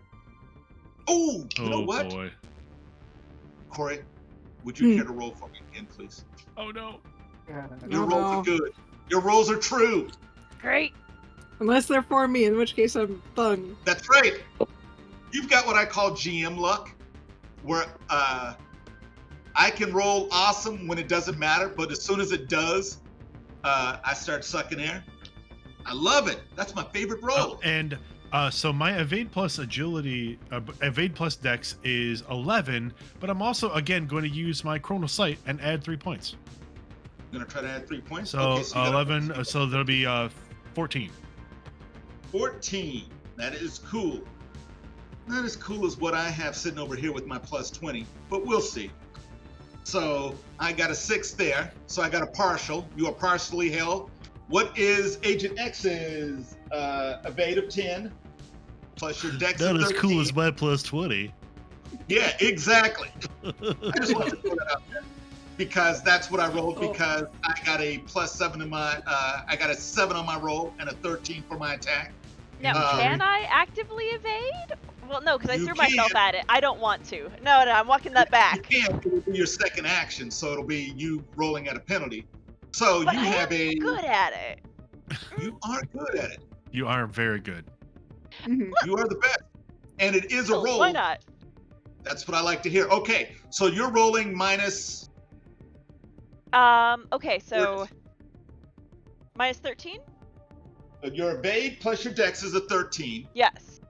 Oh, you know what? Boy. Corey, would you care to roll for me again, please? Oh no. Your rolls are good. Your rolls are true. Great. Unless they're for me, in which case I'm bung. That's right. You've got what I call GM luck, where I can roll awesome when it doesn't matter, but as soon as it does, I start sucking air. I love it. That's my favorite roll. Oh, and so my evade plus agility, evade plus dex is 11, but I'm also again going to use my chrono sight and add 3 points. I'm gonna try to add 3 points. So, Okay, so 11. So that'll be 14. 14. That is cool. Not as cool as what I have sitting over here with my plus 20, but we'll see. So I got a 6 there. So I got a partial. You are partially held. What is Agent X's evade of 10 plus your dex of 13? Not as cool as my plus 20. Yeah, exactly. I just wanted to put it out there because that's what I rolled because I got a plus 7 in my I got a 7 on my roll and a 13 for my attack. Now, can I actively evade? Well, no, because I You threw myself can. at it. I don't want to. No, I'm walking that back. You can. It'll be your second action, so it'll be you rolling at a penalty. So But you I have am a. good at it. You are good at it. You are very good. You are the best, and it is a So roll. why not? That's what I like to hear. Okay, so you're rolling minus. Okay, so minus 13? Your evade plus your dex is a 13, Yes.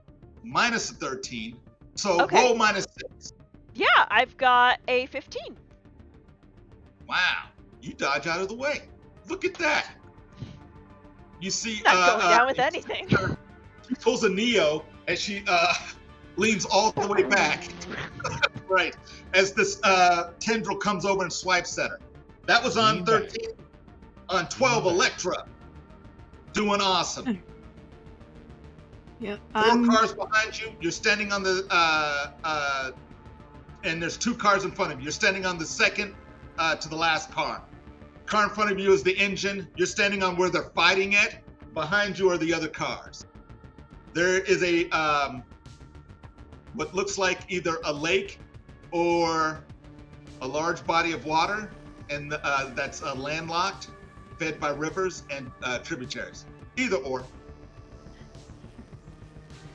minus a 13. So Okay. roll minus 6. Yeah, I've got a 15. Wow, you dodge out of the way. Look at that. You see, Not going down with anything. She pulls a Neo and she leans all the way back. Right, as this tendril comes over and swipes at her. That was on Lean back. 13. On 12, Electra. Doing awesome. Yeah. 4 cars behind you. You're standing on the and there's 2 cars in front of you. You're standing on the second to the last car. Car in front of you is the engine. You're standing on where they're fighting at. Behind you are the other cars. There is a what looks like either a lake or a large body of water, and that's landlocked, fed by rivers and tributaries. Either or.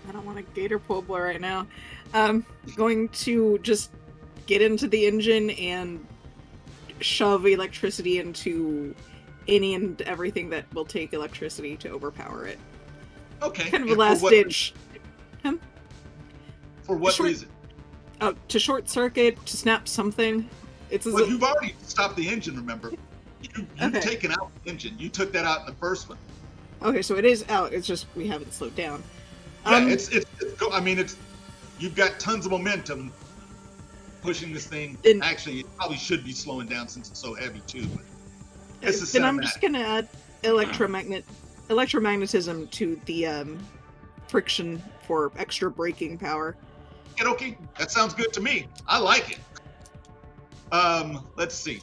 I don't want a gator pueblo right now. Going to just get into the engine and shove electricity into any and everything that will take electricity to overpower it. Okay. Kind of a and for last what- ditch. For what Short- reason? To short circuit, to snap something. It's as Well, if- you've already stopped the engine, remember? You've Okay. taken out the engine. You took that out in the first one. Okay, so it is out. It's just we haven't slowed down. Yeah, it's I mean, you've got tons of momentum. pushing this thing. And- Actually, it probably should be slowing down since it's so heavy too. But this is Then I'm cinematic. just gonna add electromagnetism to the friction for extra braking power. Okay, that sounds good to me. I like it. Let's see.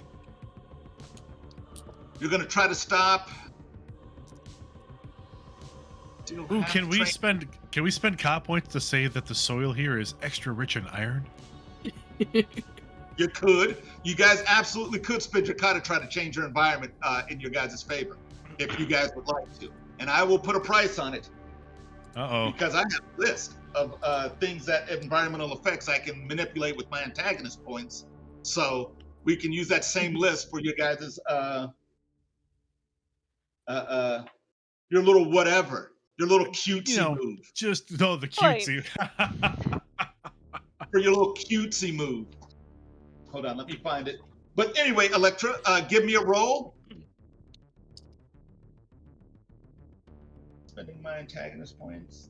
You're gonna try to stop. Ooh, can we spend cop points to say that the soil here is extra rich in iron? You could. You guys absolutely could spend your car to try to change your environment in your guys' favor, if you guys would like to. And I will put a price on it Uh-oh. because I have a list of things that environmental effects I can manipulate with my antagonist points. So we can use that same list for your guys' your little whatever, your little cutesy move. The cutesy. For your little cutesy move. Hold on, let me find it. But anyway, Electra, give me a roll. Spending my antagonist points.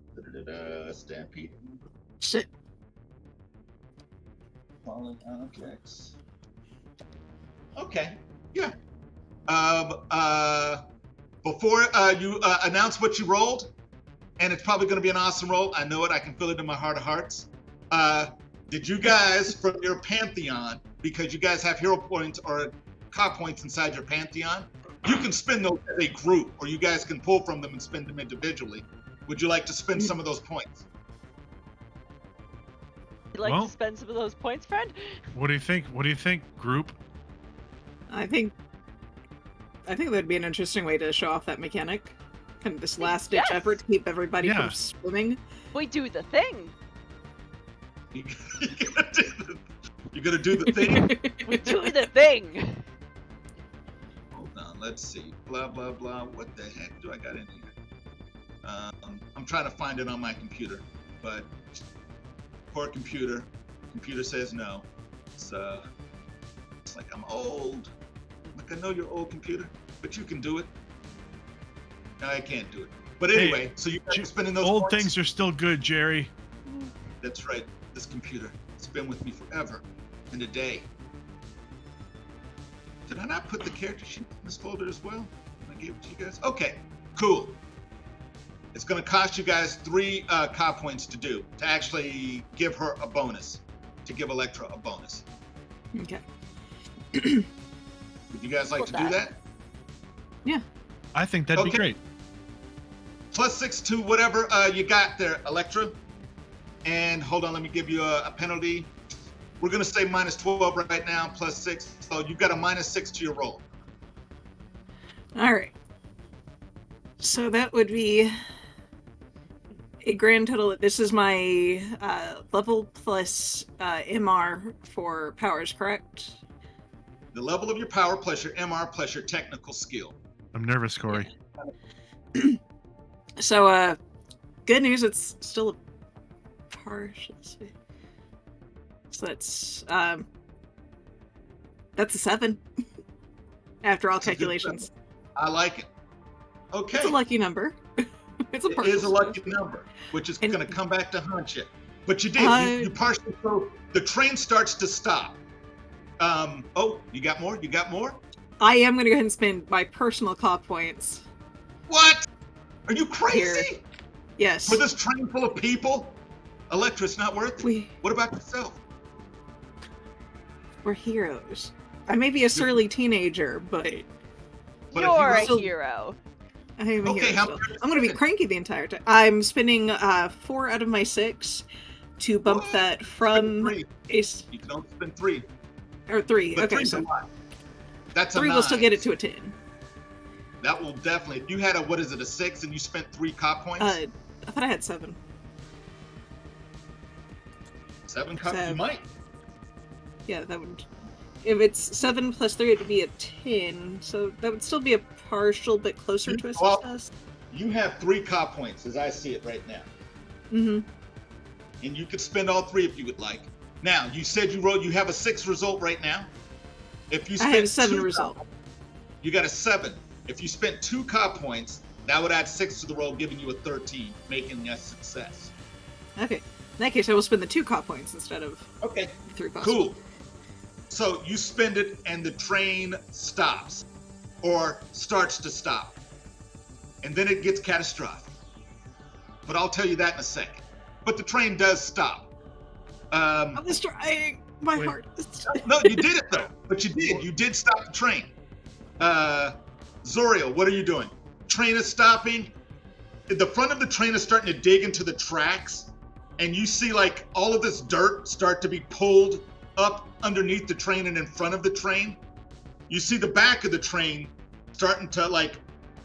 Stampede. Shit. Falling objects. Okay, yeah. Before you announce what you rolled, and it's probably going to be an awesome roll. I know it. I can feel it in my heart of hearts. Did you guys, from your pantheon, because you guys have hero points or cop points inside your pantheon, you can spend those as a group, or you guys can pull from them and spend them individually. Would you like to spend some of those points? You'd like to spend some of those points, friend? What do you think? What do you think, group? I think that'd be an interesting way to show off that mechanic. Kind of this last-ditch effort to keep everybody from swimming. We do the thing. You're gonna do the thing? We do the thing. Hold on, let's see. Blah, blah, blah. What the heck do I got in here? I'm trying to find it on my computer, but poor computer says no. It's like I'm old. Like I know you're old, computer, but you can do it. No, I can't do it. But anyway, so you guys are spending those old points? things are still good, Jerry. That's right. This computer, it's been with me forever and a day. Did I not put the character sheet in this folder as well? I gave it to you guys? Okay, cool. It's going to cost you guys 3 cop points to actually give her a bonus, to give Electra a bonus. Okay. Would you guys like to do that? Yeah. I think that'd be great. +6 to whatever you got there, Electra. And hold on, let me give you a penalty. We're going to say -12 right now, +6. So you've got a -6 to your roll. All right. So that would be a grand total. This is my level plus MR for powers, correct? The level of your power plus your MR plus your technical skill. I'm nervous, Corey. So, good news, it's still a partial. So that's a 7 after all calculations. I like it. Okay. It's a lucky number. It is a lucky number, which is going to come back to haunt you. But you did. You partially. So the train starts to stop. Oh, you got more? You got more? I am going to go ahead and spend my personal cop points. What? Are you crazy? Here. Yes. For this train full of people? Electra, it's not worth it. What about yourself? We're heroes. I may be a surly teenager, but you're a hero. I am a hero. I'm going to be cranky the entire time. I'm spending 4 out of my 6 to bump that from ace. You can only spend 3. Or 3. But okay, 3's so a lot. That's a 3 will still get it to a 10. That will definitely. If you had a 6 and you spent 3 cop points? I thought I had 7. 7 cop? You might. Yeah, that would. If it's 7 plus 3, it would be a 10. So that would still be a partial bit closer to a success. You have 3 cop points, as I see it right now. Mm-hmm. And you could spend all 3 if you would like. Now, you said you have a 6 result right now. If you spend I have a 7 result. You got a 7. If you spent 2 cop points, that would add 6 to the roll, giving you a 13, making a success. Okay. that case, I will spend the 2 cop points instead of Okay. 3 possible. Cool. So you spend it and the train stops or starts to stop. And then it gets catastrophic. But I'll tell you that in a second. But the train does stop. I was trying. My Wait. heart. No, you did it though. But you did. You did stop the train. Zoriel, what are you doing? Train is stopping. The front of the train is starting to dig into the tracks. And you see like all of this dirt start to be pulled up underneath the train and in front of the train. You see the back of the train starting to like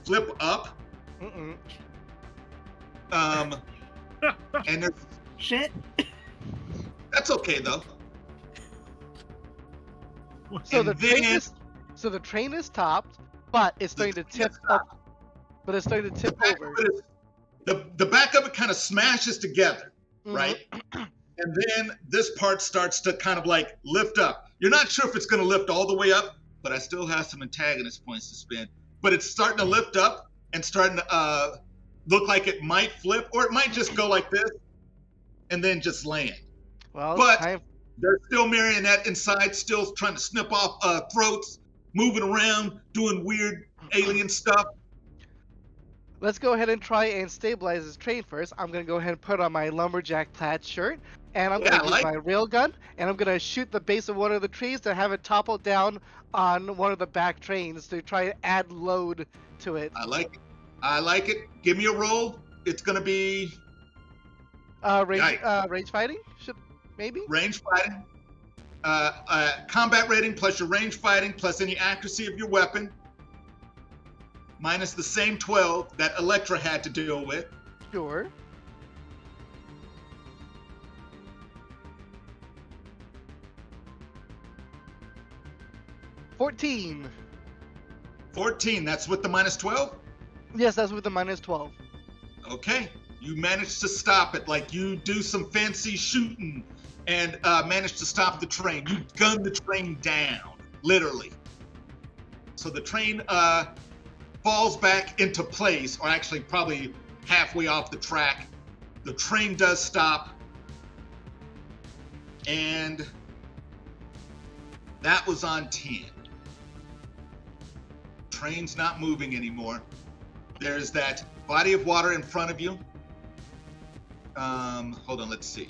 flip up. Mm-mm. And there's, Shit. that's okay though. So And the train then- is stopped, but it's starting to tip up. But it's starting to tip over. The back of it kind of smashes together, Mhm. right? And then this part starts to kind of like lift up. You're not sure if it's going to lift all the way up, but I still have some antagonist points to spend. But it's starting to lift up and starting to look like it might flip, or it might just go like this and then just land. Well, But- time. There's still marionette inside, still trying to snip off throats, moving around, doing weird alien stuff. Let's go ahead and try and stabilize this train first. I'm gonna go ahead and put on my lumberjack plaid shirt, and I'm Yeah, gonna I use like my railgun, and I'm gonna shoot the base of one of the trees to have it topple down on one of the back trains to try and add load to it. I like it. I like it. Give me a roll. It's going to be Range fighting? Should maybe? range fighting. Combat rating plus your range fighting plus any accuracy of your weapon. Minus the same 12 that Electra had to deal with. Sure. $14. 14, that's with the minus 12? Yes, that's with the minus 12. Okay. You managed to stop it. Like you do some fancy shooting and manage to stop the train. You gun the train down, literally. So the train falls back into place, or actually probably halfway off the track. The train does stop. And that was on 10. Train's not moving anymore. There's that body of water in front of you. Hold on, let's see.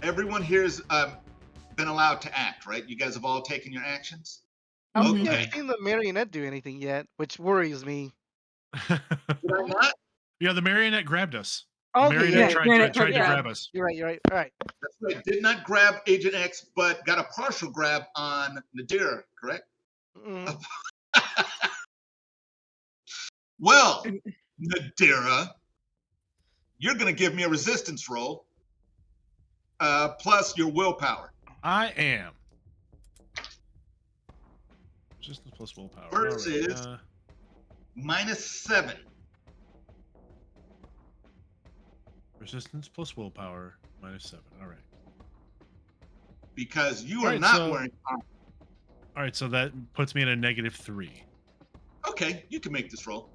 Everyone here's been allowed to act, right? You guys have all taken your actions? I don't think Okay. I've seen the marionette do anything yet, which worries me. Did I not? Yeah, the marionette grabbed us. Oh, The okay, marionette yeah, tried to yeah. grab us. You're right. All right. That's right. Did not grab Agent X, but got a partial grab on Nadira, correct? Mm. Well, Nadira, you're going to give me a resistance roll plus your willpower. I am. Resistance plus willpower. Versus- All right, -7. resistance plus willpower -7. All right. Because you All are right, not so- wearing armor. All right, so that puts me at a -3. Okay, you can make this roll.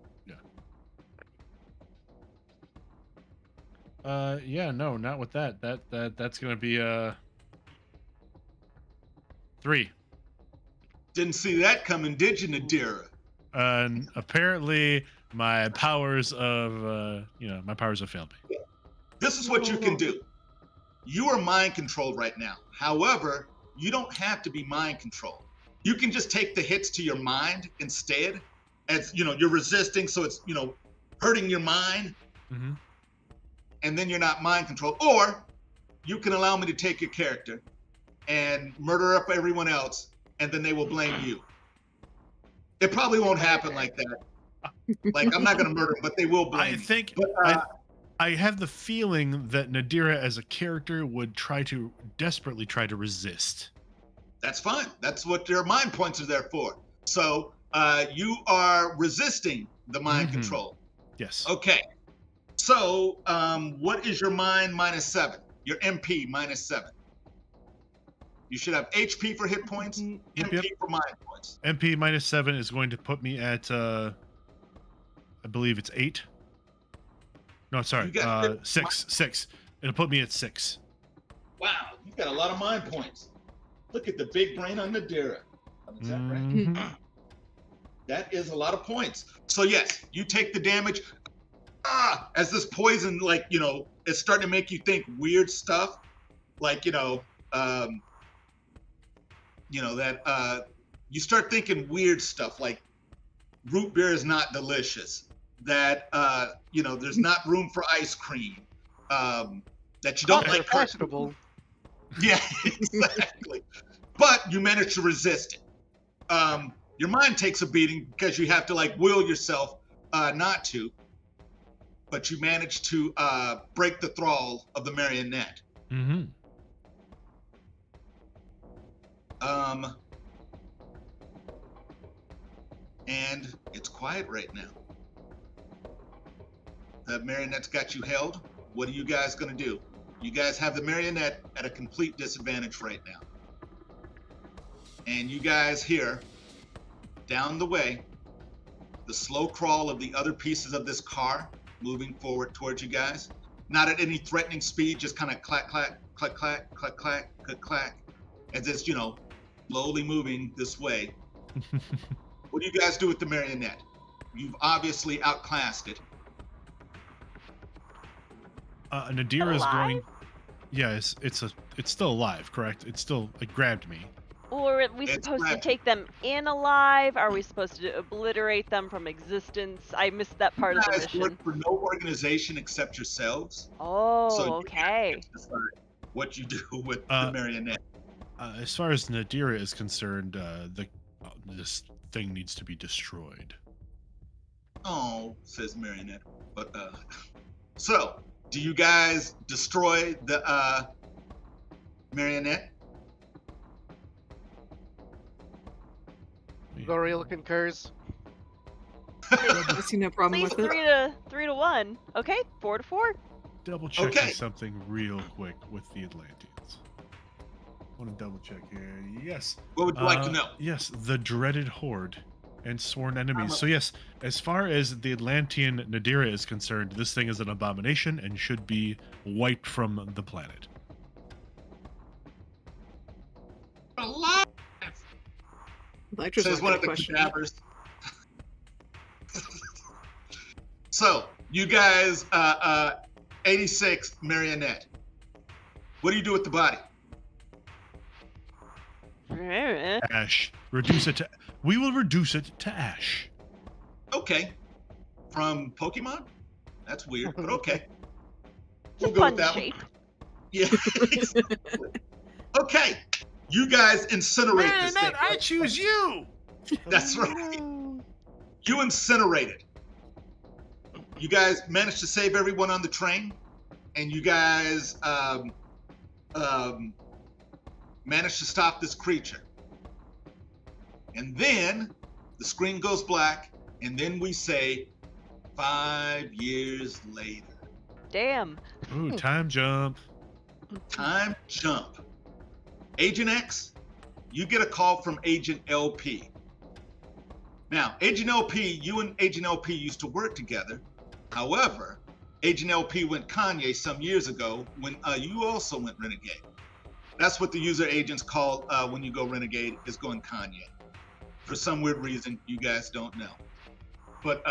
Yeah, no, not with that. That's gonna be 3. Didn't see that coming, did you, Nadira? And apparently my powers of my powers have failed me. This is what you can do. You are mind controlled right now. However, you don't have to be mind controlled. You can just take the hits to your mind instead, as you're resisting, so it's hurting your mind, Mm-hmm. and then you're not mind controlled. Or you can allow me to take your character and murder up everyone else, and then they will blame you. It probably won't happen like that. Like I'm not going to murder them, but they will blame I me. think But, I have the feeling that Nadira as a character would desperately try to resist. That's fine. That's what your mind points are there for. So you are resisting the mind Mhm. control. Yes. Okay. So what is your mind -7? Your MP -7. You should have HP for hit points, Yep, MP yep. for mind points. MP -7 is going to put me at I believe it's 8. No, sorry, You got 6. It'll put me at 6. Wow, you got a lot of mind points. Look at the big brain on Nadira. Is that right? That is a lot of points. So yes, you take the damage. As this poison, like, you know, it's starting to make you think weird stuff. Like, that you start thinking weird stuff like root beer is not delicious. That, there's not room for ice cream. That you don't like fashionable. Yeah, exactly. But you manage to resist it. Your mind takes a beating because you have to like will yourself not to. But you manage to break the thrall of the marionette. Mm-hmm. And it's quiet right now. The marionette's got you held. What are you guys gonna do? You guys have the marionette at a complete disadvantage right now. And you guys hear, down the way, the slow crawl of the other pieces of this car moving forward towards you guys. Not at any threatening speed, just kind of clack, clack, clack, clack, clack, clack, clack, clack, as it's, slowly moving this way. What do you guys do with the marionette? You've obviously outclassed it. Nadira is going. Yeah, it's still alive, correct? It grabbed me. Or are we supposed to take them in alive? Are we supposed to obliterate them from existence? I missed that part of the mission. You guys work for no organization except yourselves. Oh, so okay. You have to decide what you do with the marionette. As far as Nadira is concerned, this thing needs to be destroyed. Oh, says marionette. But so, do you guys destroy the marionette? Zoriel concurs. I see no problem Please, with it. 3-1. Okay, 4-4. Double checking Okay. something real quick with the Atlanteans. I want to double check here. Yes. What would you like to know? Yes, the dreaded horde and sworn enemies. So yes, as far as the Atlantean Nadira is concerned, this thing is an abomination and should be wiped from the planet. Alive! Electra's Says not one gonna of the question cadavers. So, you guys, 86 marionette. What do you do with the body? Ash. We will reduce it to ash. Okay. From Pokemon? That's weird, but okay. It's a We'll go fun with that shape. one. Yeah. Okay. You guys incinerate this thing. I choose you. That's right. You incinerate it. You guys managed to save everyone on the train, and you guys managed to stop this creature. And then the screen goes black, and then we say 5 years later. Damn. Ooh, time jump. Time jump. Agent X, you get a call from Agent LP. Now, Agent LP, you and Agent LP used to work together. However, Agent LP went Kanye some years ago when you also went renegade. That's what the user agents call when you go renegade, is going Kanye. For some weird reason, you guys don't know. But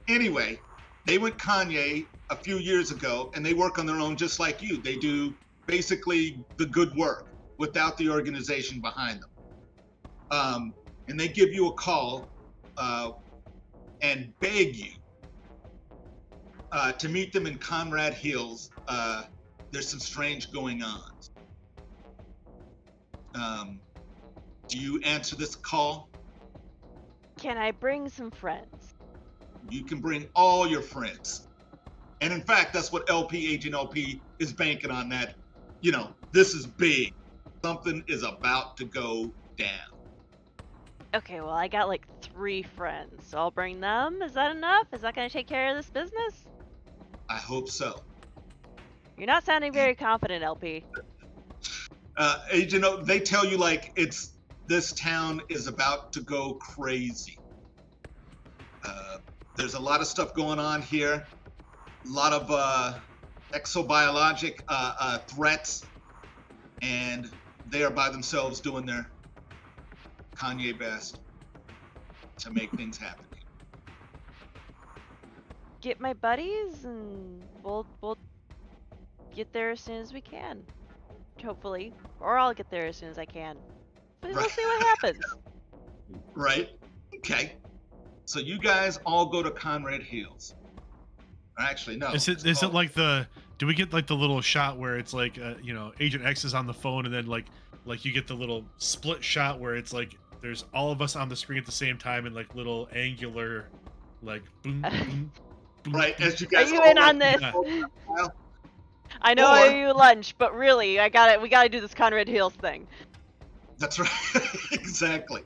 anyway, they went Kanye a few years ago, and they work on their own just like you. They do basically the good work without the organization behind them. And they give you a call and beg you to meet them in Conrad Hills. There's some strange going on. Do you answer this call? Can I bring some friends? You can bring all your friends. And in fact, that's what Agent LP is banking on, that, this is big. Something is about to go down. Okay, well, I got like 3 friends, so I'll bring them. Is that enough? Is that going to take care of this business? I hope so. You're not sounding very confident, LP. Agent, they tell you like this town is about to go crazy. There's a lot of stuff going on here. A lot of exobiologic threats, and they are by themselves doing their Kanye best to make things happen. Get my buddies, and we'll get there as soon as we can. Hopefully, or I'll get there as soon as I can. But we'll Right. see what happens. Right? Okay. So you guys all go to Conrad Hills. Actually, no. Is it like the? Do we get like the little shot where it's like Agent X is on the phone and then like you get the little split shot where it's like there's all of us on the screen at the same time and like little angular like boom boom boom. Right, boom. as you Are guys you all in on this? Yeah. I know I Or- owe you lunch, but really, we gotta do this Conrad Hills thing. That's right. Exactly.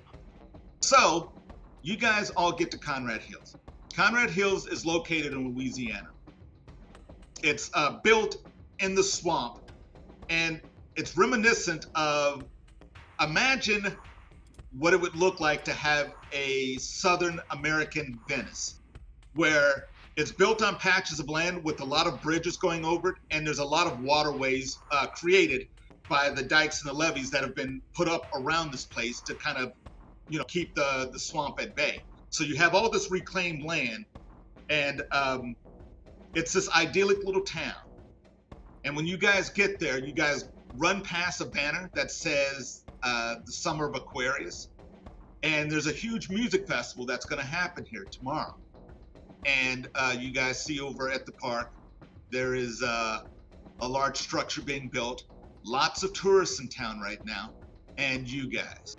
So, you guys all get to Conrad Hills. Conrad Hills is located in Louisiana. It's built in the swamp, and it's reminiscent of, imagine what it would look like to have a Southern American Venice, where it's built on patches of land with a lot of bridges going over it, and there's a lot of waterways created by the dikes and the levees that have been put up around this place to kind of, keep the swamp at bay. So you have all this reclaimed land, and it's this idyllic little town. And when you guys get there, you guys run past a banner that says the Summer of Aquarius, and there's a huge music festival that's going to happen here tomorrow. And you guys see over at the park, there is a large structure being built. Lots of tourists in town right now, and you guys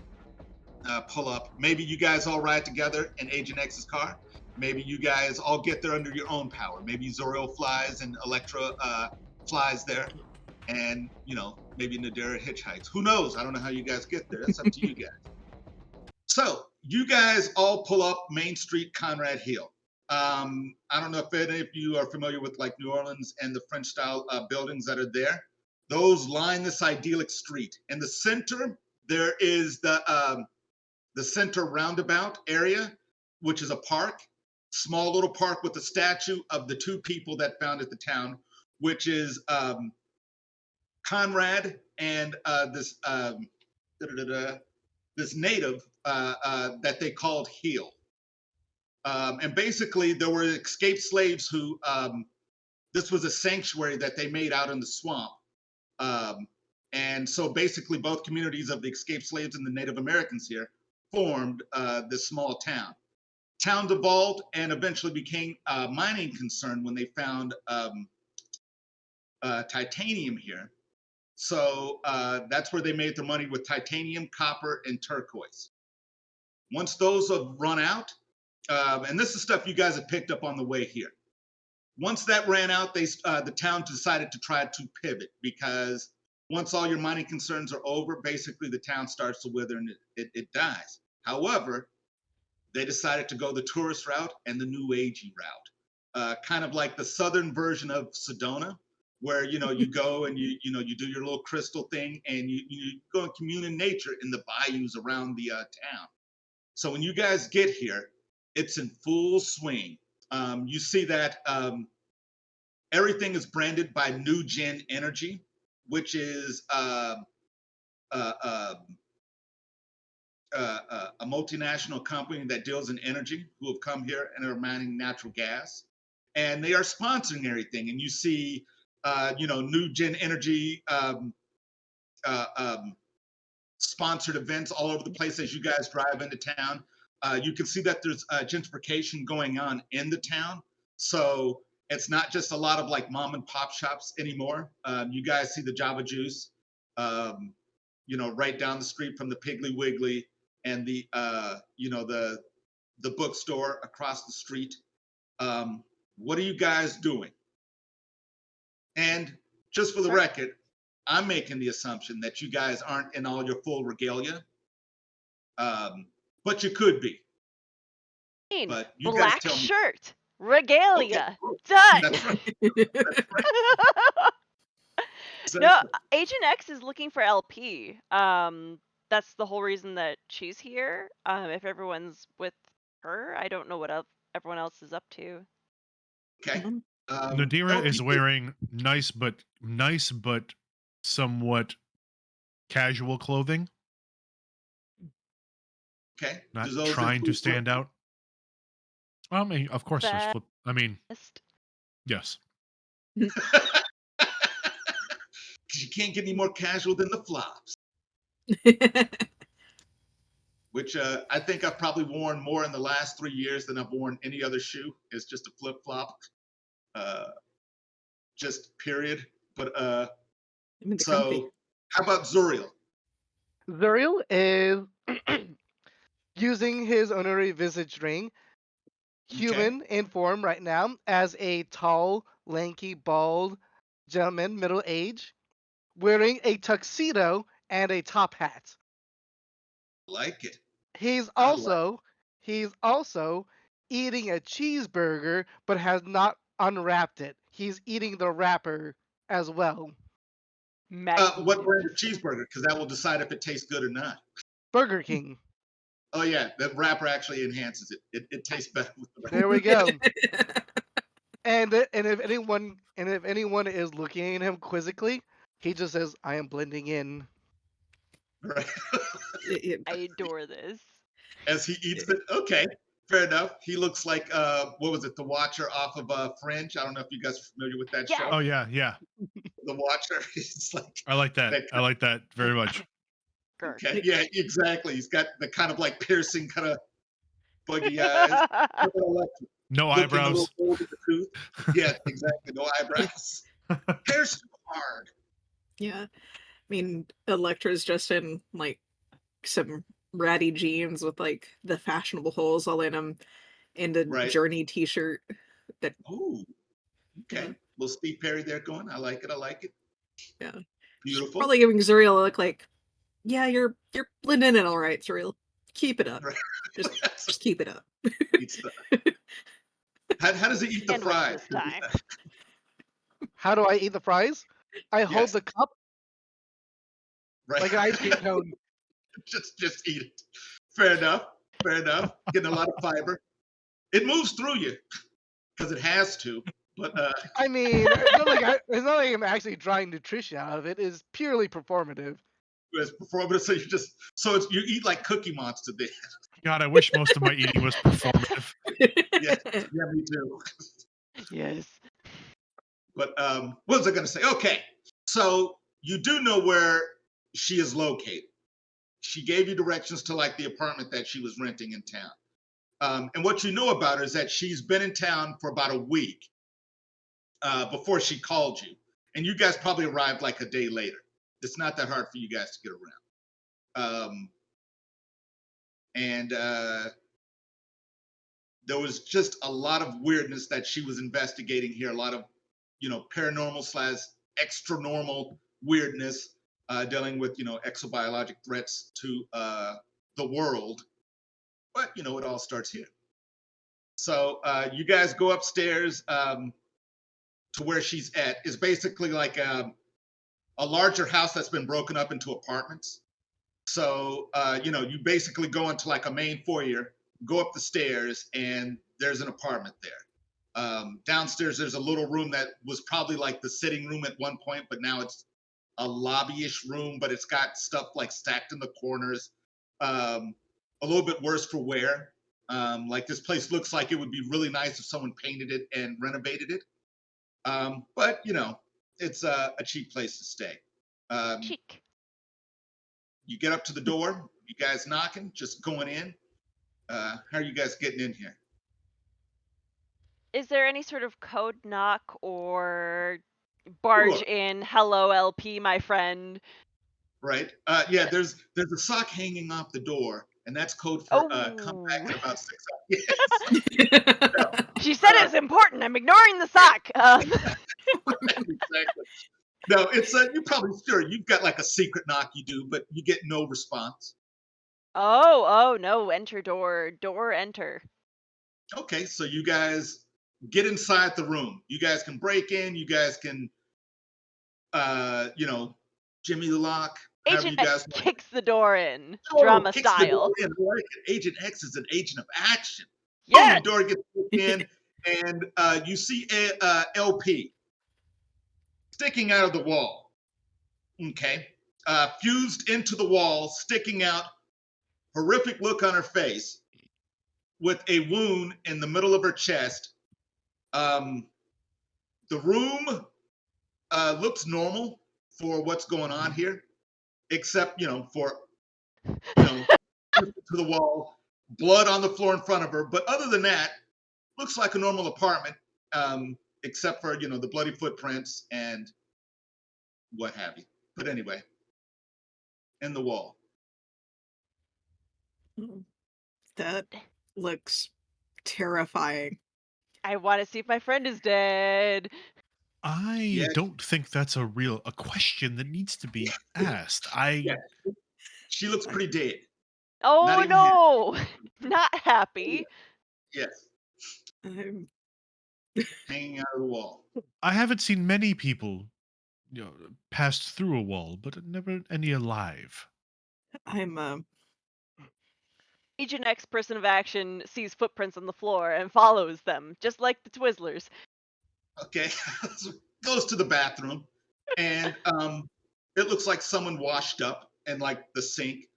pull up. Maybe you guys all ride together in Agent X's car. Maybe you guys all get there under your own power. Maybe Zoriel flies and Electra flies there, and maybe Nadira hitchhikes. Who knows? I don't know how you guys get there. That's up to you guys. So you guys all pull up Main Street, Conrad Hill. I don't know if any of you are familiar with like New Orleans and the French style buildings that are there. Those line this idyllic street. In the center, there is the center roundabout area, which is a park, small little park with a statue of the two people that founded the town, which is Conrad and this native that they called Heel. And basically, there were escaped slaves who, this was a sanctuary that they made out in the swamp. And so basically, both communities of the escaped slaves and the Native Americans here formed this small town. Town devolved and eventually became a mining concern when they found titanium here. So that's where they made their money, with titanium, copper, and turquoise. Once those have run out, and this is stuff you guys have picked up on the way here. Once that ran out, the town decided to try to pivot, because once all your mining concerns are over, basically the town starts to wither and it dies. However, they decided to go the tourist route and the new agey route, kind of like the southern version of Sedona, where you go and you do your little crystal thing, and you go and commune in nature in the bayous around the town. So when you guys get here, it's in full swing. You see that everything is branded by New Gen Energy, which is a multinational company that deals in energy, who have come here and are mining natural gas, and they are sponsoring everything. And you see, New Gen Energy sponsored events all over the place as you guys drive into town. You can see that there's gentrification going on in the town. So it's not just a lot of like mom and pop shops anymore. You guys see the Java Juice, right down the street from the Piggly Wiggly, and the bookstore across the street. What are you guys doing? And just for the record, I'm making the assumption that you guys aren't in all your full regalia, but you could be. But you Black guys tell me. shirt, regalia, Okay, done. that's right. That's right. No, Agent X is looking for LP. That's the whole reason that she's here. If everyone's with her, I don't know what everyone else is up to. Okay. Nadira is wearing nice but somewhat casual clothing. Okay. Not Does those trying to include stand out. I mean, of course, there's flip. I mean, Best. yes. Because you can't get any more casual than the flops, which I think I've probably worn more in the last 3 years than I've worn any other shoe. It's just a flip flop, just period. But I mean, they're so comfy. how about Zuriel? Zuriel is using his honorary visage ring, human in form right now, as a tall, lanky, bald gentleman, middle age, wearing a tuxedo and a top hat. Like it. He's I like also eating a cheeseburger, but has not unwrapped it. He's eating the wrapper as well. What brand of cheeseburger? Because that will decide if it tastes good or not. Burger King. Oh yeah, the wrapper actually enhances it. It tastes better with the wrapper. There we go. And if anyone is looking at him quizzically, he just says, "I am blending in." Right. I adore this. As he eats it. Okay, fair enough. He looks like what was it? The Watcher off of Fringe. I don't know if you guys are familiar with that Yes. show. Oh yeah, yeah. The Watcher. He's like. I like that. I like that very much. Okay. Yeah, exactly. He's got the kind of like piercing, kind of buggy eyes. No Looking a eyebrows. little old in the tooth. Yeah, exactly. No eyebrows. Hair's too hard. Yeah. I mean, Electra's just in like some ratty jeans with like the fashionable holes all in them and a Right. Journey t-shirt. That Ooh. Okay. Yeah. Little Steve Perry there going. I like it. I like it. Yeah. Beautiful. Probably giving Zuriel a look like, yeah, you're blending in all right, Zuriel. Keep it up. Right. Just keep it up. How does he eat the And what's fries? this time? How do I eat the fries? I hold Yes. the cup Right. like an ice cream cone. just eat it. Fair enough. Fair enough. Getting a lot of fiber. It moves through you because it has to. But I mean, it's not like I'm actually drawing nutrition out of it. It's purely performative. it's performative, so you eat like Cookie Monster then. God, I wish most of my eating was performative. Yeah, me too. Yes. But what was I going to say? Okay, so you do know where she is located. She gave you directions to like the apartment that she was renting in town. And what you know about her is that she's been in town for about a week before she called you. And you guys probably arrived like a day later. It's not that hard for you guys to get around. And there was just a lot of weirdness that she was investigating here. A lot of, paranormal / extra normal weirdness dealing with, exobiologic threats to the world. But, it all starts here. So you guys go upstairs to where she's at. It's basically like a larger house that's been broken up into apartments. So, you basically go into like a main foyer, go up the stairs, and there's an apartment there. Downstairs, there's a little room that was probably like the sitting room at one point, but now it's a lobby-ish room, but it's got stuff like stacked in the corners. A little bit worse for wear. Like this place looks like it would be really nice if someone painted it and renovated it. But, it's a cheap place to stay. Chic. You get up to the door, you guys knocking, just going in. How are you guys getting in here? Is there any sort of code knock or barge in? Hello, LP, my friend. Right. Yeah, there's a sock hanging off the door, and that's code for come back in about 6 hours. Yes. No, She said it's important. I'm ignoring the sock. exactly. No, it's you're probably sure you've got like a secret knock you do, but you get no response. Oh, no. Enter door. Door, enter. Okay, so you guys get inside the room. You guys can break in. You guys can, Jimmy the lock. Agent you guys X kicks the door in, Oh, drama kicks the style. door in. I like it. Agent X is an agent of action. Yeah. The door gets kicked in, and you see a LP sticking out of the wall. Okay, fused into the wall, sticking out. Horrific look on her face, with a wound in the middle of her chest. The room looks normal for what's going on here, except to the wall, blood on the floor in front of her. But other than that, looks like a normal apartment, except for the bloody footprints and what have you. But anyway, in the wall. That looks terrifying. I want to see if my friend is dead. I Yeah. don't think that's a question that needs to be asked. Yeah. She looks pretty dead. Oh Not even no, not happy. Yes, I'm hanging out of the wall. I haven't seen many people passed through a wall, but never any alive. Agent X, person of action, sees footprints on the floor and follows them, just like the Twizzlers. Okay, goes to the bathroom, and it looks like someone washed up in like the sink.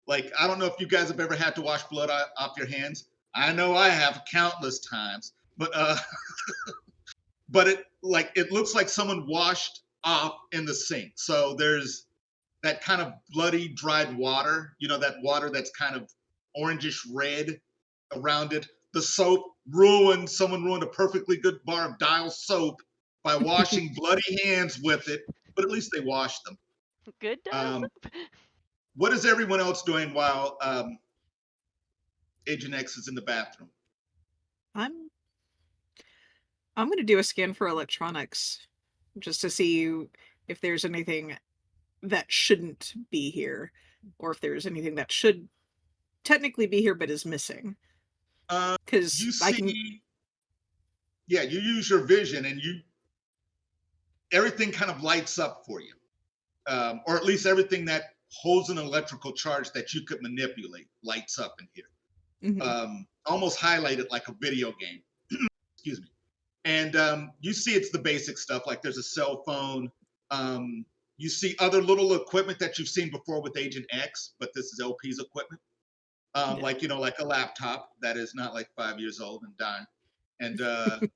Like, I don't know if you guys have ever had to wash blood off your hands. I know I have countless times, but but it looks like someone washed off in the sink. So there's that kind of bloody dried water, that water that's kind of orangish red around it. The soap someone ruined a perfectly good bar of Dial soap by washing bloody hands with it, but at least they washed them. Good does. What is everyone else doing while Agent X is in the bathroom? I'm going to do a scan for electronics just to see if there's anything that shouldn't be here, or if there's anything that should technically be here but is missing. Because you use your vision, and everything kind of lights up for you, or at least everything that holds an electrical charge that you could manipulate lights up in here. Mm-hmm. Almost highlighted like a video game. Excuse me. And you see it's the basic stuff, like there's a cell phone. You see other little equipment that you've seen before with Agent X, but this is LP's equipment. Like a laptop that is not like 5 years old and dying. And the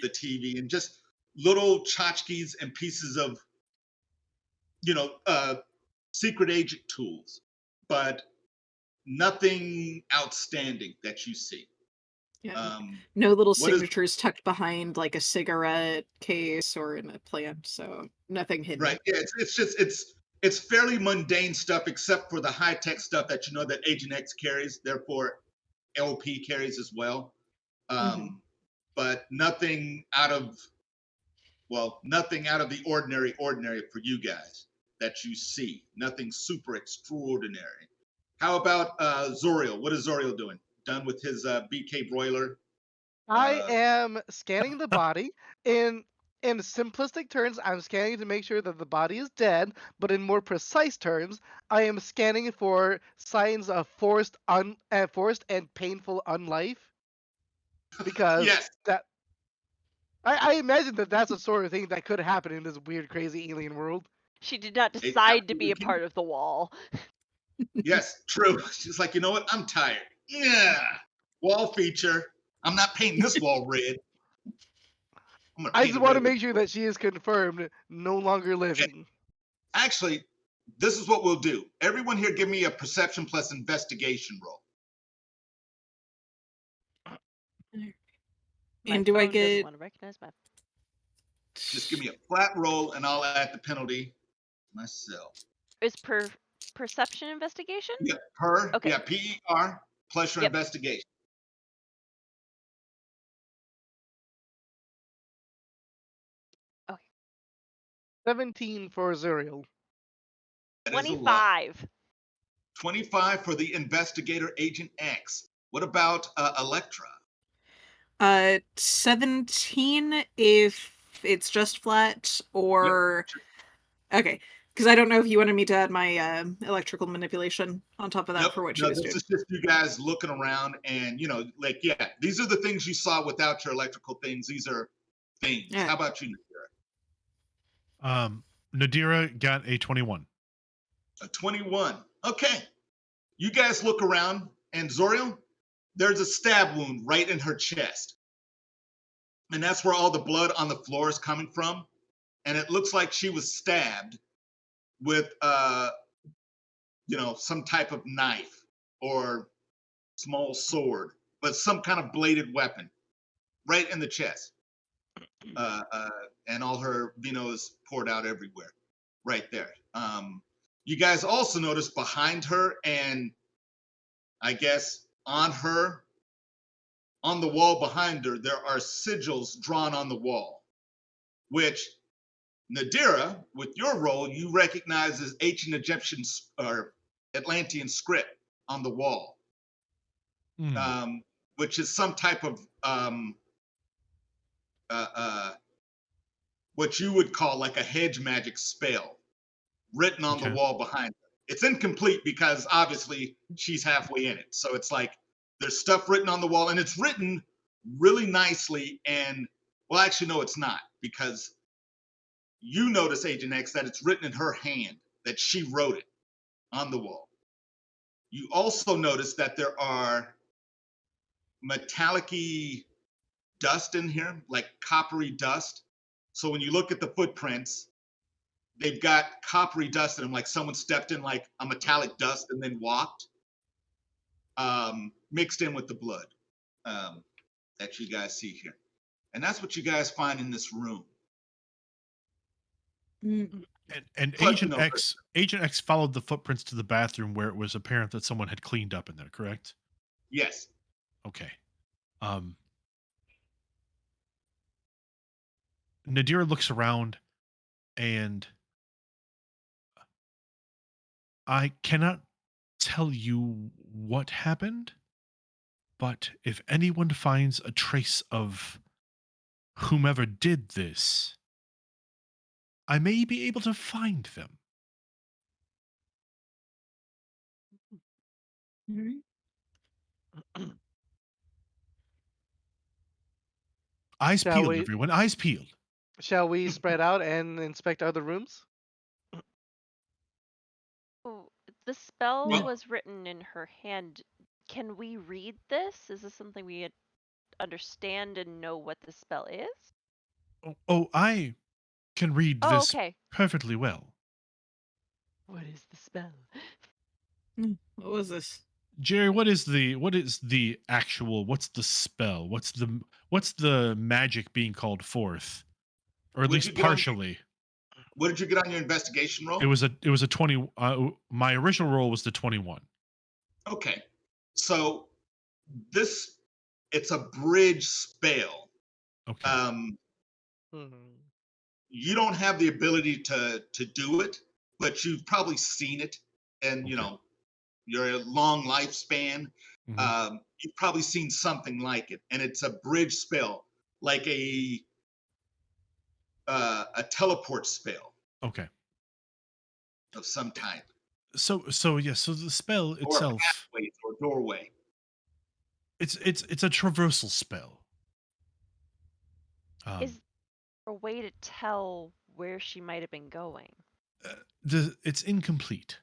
TV, and just little tchotchkes and pieces of secret agent tools, but nothing outstanding that you see. Yeah. No little signatures tucked behind like a cigarette case or in a plant, so nothing hidden. Right. Yeah, it's fairly mundane stuff, except for the high-tech stuff that that Agent X carries, therefore LP carries as well. But nothing out of the ordinary for you guys that you see. Nothing super extraordinary. How about Zoriel? What is Zoriel doing? Done with his BK broiler? I am scanning the body. In simplistic terms, I'm scanning to make sure that the body is dead, but in more precise terms, I am scanning for signs of forced and painful unlife. Because yes. I imagine that's the sort of thing that could happen in this weird, crazy alien world. She did not decide to be a part of the wall. Yes, true. She's like, you know what? I'm tired. Yeah. Wall feature. I'm not painting this wall red. I just want to make sure that she is confirmed no longer living. Okay. Actually, this is what we'll do. Everyone here give me a perception plus investigation roll. And do I get... want to recognize my... Just give me a flat roll, and I'll add the penalty myself. Is perception investigation? Yeah, Okay. Yeah, PER plus your investigation. Okay. 17 for Zuriel. 25. 25 for the investigator, Agent X. What about Electra? 17 if it's just flat, or... Yep. Okay, Because I don't know if you wanted me to add my electrical manipulation on top of that Nope. for what she No, was this doing. is just you guys looking around, and yeah, these are the things you saw without your electrical things. These are things. Yeah. How about you, Nadira? Nadira got a 21. A 21. Okay. You guys look around, and Zoriel, there's a stab wound right in her chest. And that's where all the blood on the floor is coming from. And it looks like she was stabbed with, some type of knife or small sword, but some kind of bladed weapon right in the chest. And all her vino is poured out everywhere right there. You guys also notice behind her, and I guess on the wall behind her, there are sigils drawn on the wall, which Nadira, with your role, you recognize as ancient Egyptian or Atlantean script on the wall, which is some type of what you would call like a hedge magic spell written on the wall behind her. It's incomplete because obviously she's halfway in it. So it's like there's stuff written on the wall, and it's written really nicely. And well, actually, no, it's not, because you notice, Agent X, that it's written in her hand, that she wrote it on the wall. You also notice that there are metallic-y dust in here, like coppery dust. So when you look at the footprints, they've got coppery dust in them, like someone stepped in like a metallic dust and then walked, mixed in with the blood that you guys see here. And that's what you guys find in this room. And Agent X followed the footprints to the bathroom, where it was apparent that someone had cleaned up in there, correct? Yes. Okay. Nadira looks around, and I cannot tell you what happened, but if anyone finds a trace of whomever did this, I may be able to find them. Eyes peeled, everyone. Eyes peeled. Shall we spread out and inspect other rooms? Oh, the spell Well- was written in her hand. Can we read this? Is this something we understand and know what the spell is? Oh, I can read Oh, this okay. perfectly well. What is the spell? What was this? Jerry, what's the spell? What's the magic being called forth? Or at least partially. What did you get on your investigation roll? It was a 20. My original roll was the 21. Okay. So it's a bridge spell. Okay. You don't have the ability to do it, but you've probably seen it, and your long lifespan. You've probably seen something like it, and it's a bridge spell, like a teleport spell. Okay. Of some type. So the spell itself, or pathways or doorway. It's a traversal spell. Is there a way to tell where she might have been going? It's incomplete.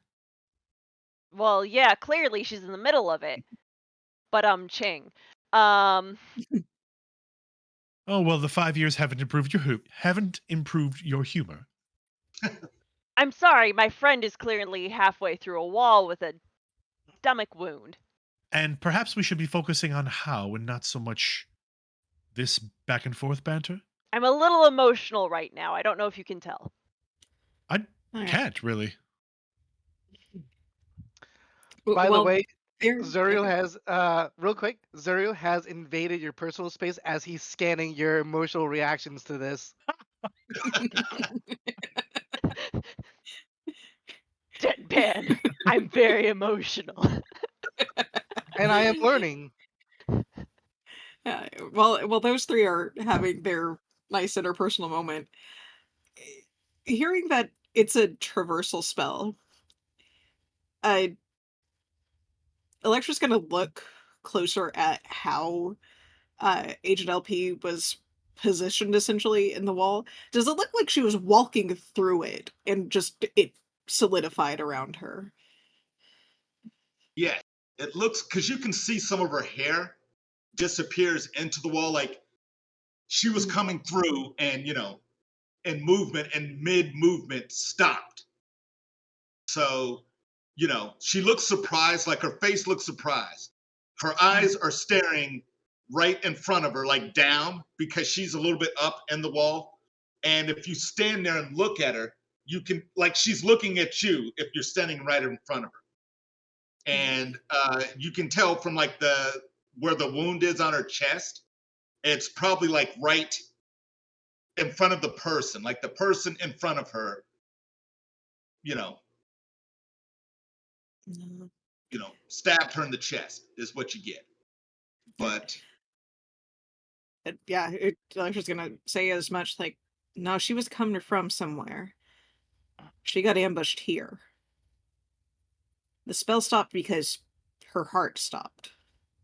Well, yeah, clearly she's in the middle of it. But Ching. Oh well, the 5 years haven't improved your humor. I'm sorry, my friend is clearly halfway through a wall with a stomach wound. And perhaps we should be focusing on how and not so much this back and forth banter. I'm a little emotional right now. I don't know if you can tell. I can't really. By the way, Zuriel has real quick. Zuriel has invaded your personal space as he's scanning your emotional reactions to this. Deadpan. I'm very emotional. And I am learning. Well, those three are having their nice interpersonal moment. Hearing that It's a traversal spell. Electra's gonna look closer at how Agent LP was positioned essentially in the wall. Does it look like she was walking through it and just it solidified around her? Yeah, it looks, because you can see some of her hair disappears into the wall, like she was coming through and, in movement, and mid movement stopped. So, she looks surprised, like her face looks surprised. Her eyes are staring right in front of her, like down, because she's a little bit up in the wall. And if you stand there and look at her, you can, like, she's looking at you if you're standing right in front of her. And you can tell from like where the wound is on her chest, it's probably like right in front of the person, like the person in front of her, you know, No. stabbed her in the chest is what you get. But Yeah, Electra's gonna say as much, like, no, she was coming from somewhere. She got ambushed here. The spell stopped because her heart stopped,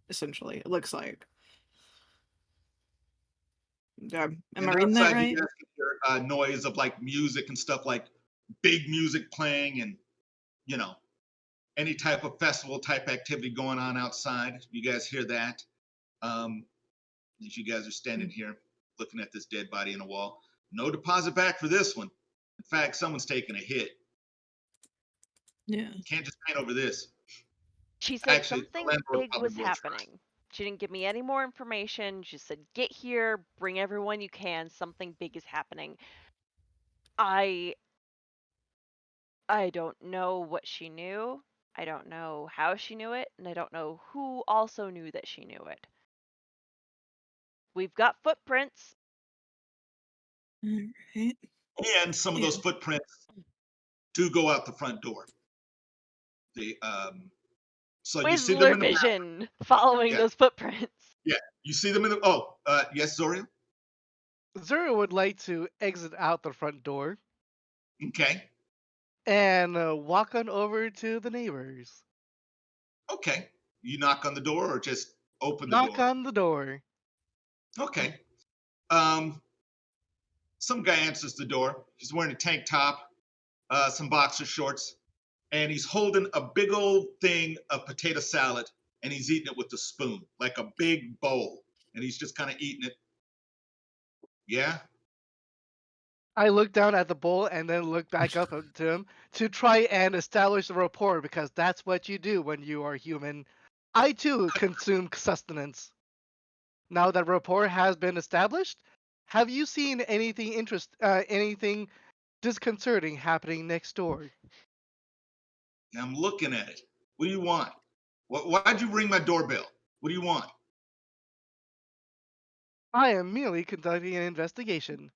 essentially, it looks like. Am I and reading that outside, you right? guys can hear noise of like music and stuff, like big music playing, and you know any type of festival type activity going on outside. You guys hear that? As you guys are standing here looking at this dead body in a wall. No deposit back for this one. In fact, someone's taking a hit. Yeah. Can't just paint over this. She said Actually, the something landlord big probably was will try. happening. She didn't give me any more information. She said, "Get here, bring everyone you can. Something big is happening." I I don't know what she knew. I don't know how she knew it, and I don't know who also knew that she knew it. We've got footprints. Alright. And some of Yeah. those footprints do go out the front door. They so you see them Whistler in the back. vision following Yeah, those footprints. yeah. You see them in the yes, Zorian? Zero would like to exit out the front door Okay. and walk on over to the neighbors. Okay. You knock on the door or just open the Knock door? on the door. Okay. Um some guy answers the door. He's wearing a tank top, some boxer shorts, and he's holding a big old thing of potato salad, and he's eating it with a spoon, like a big bowl, and he's just kind of eating it. Yeah. I look down at the bowl and then look back up to him to try and establish a rapport because that's what you do when you are human. I too consume sustenance. Now that rapport has been established, have you seen anything disconcerting happening next door? I'm looking at it. What do you want? Why'd you ring my doorbell? What do you want? I am merely conducting an investigation.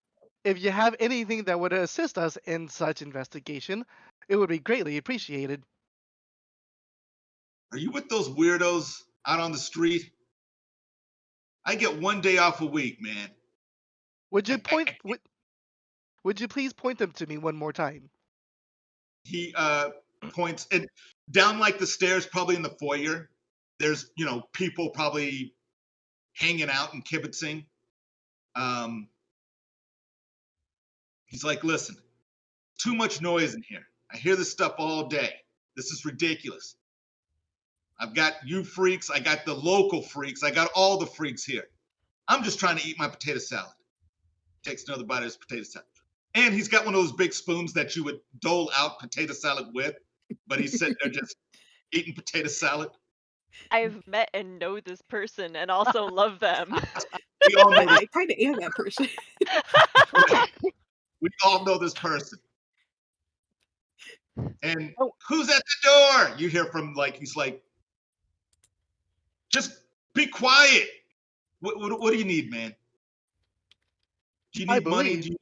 If you have anything that would assist us in such investigation, it would be greatly appreciated. Are you with those weirdos out on the street? I get 1 day off a week, man. Would you point? Would you please point them to me one more time? He points and down like the stairs, probably in the foyer. There's people probably hanging out and kibitzing. He's like, listen, too much noise in here. I hear this stuff all day. This is ridiculous. I've got you freaks. I got the local freaks. I got all the freaks here. I'm just trying to eat my potato salad. Takes another bite of his potato salad. And he's got one of those big spoons that you would dole out potato salad with, but he's sitting there just eating potato salad. I've met and know this person and also love them. We all know this. I kind of am that person. We all know this person. And Oh. who's at the door? You hear from he's like, just be quiet. What do you need, man? Do you I need money? believe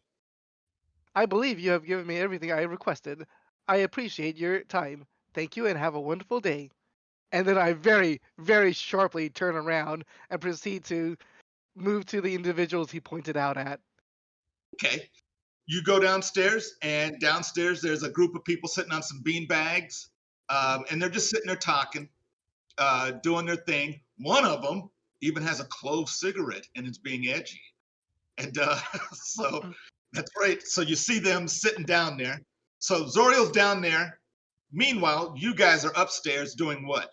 I believe you have given me everything I requested. I appreciate your time. Thank you and have a wonderful day. And then I very, very sharply turn around and proceed to move to the individuals he pointed out at. Okay. you go downstairs, and downstairs there's a group of people sitting on some bean bags, and they're just sitting there talking, doing their thing. One of them even has a clove cigarette and is being edgy. And so that's right. So you see them sitting down there. So Zoriel's down there. Meanwhile, you guys are upstairs doing what?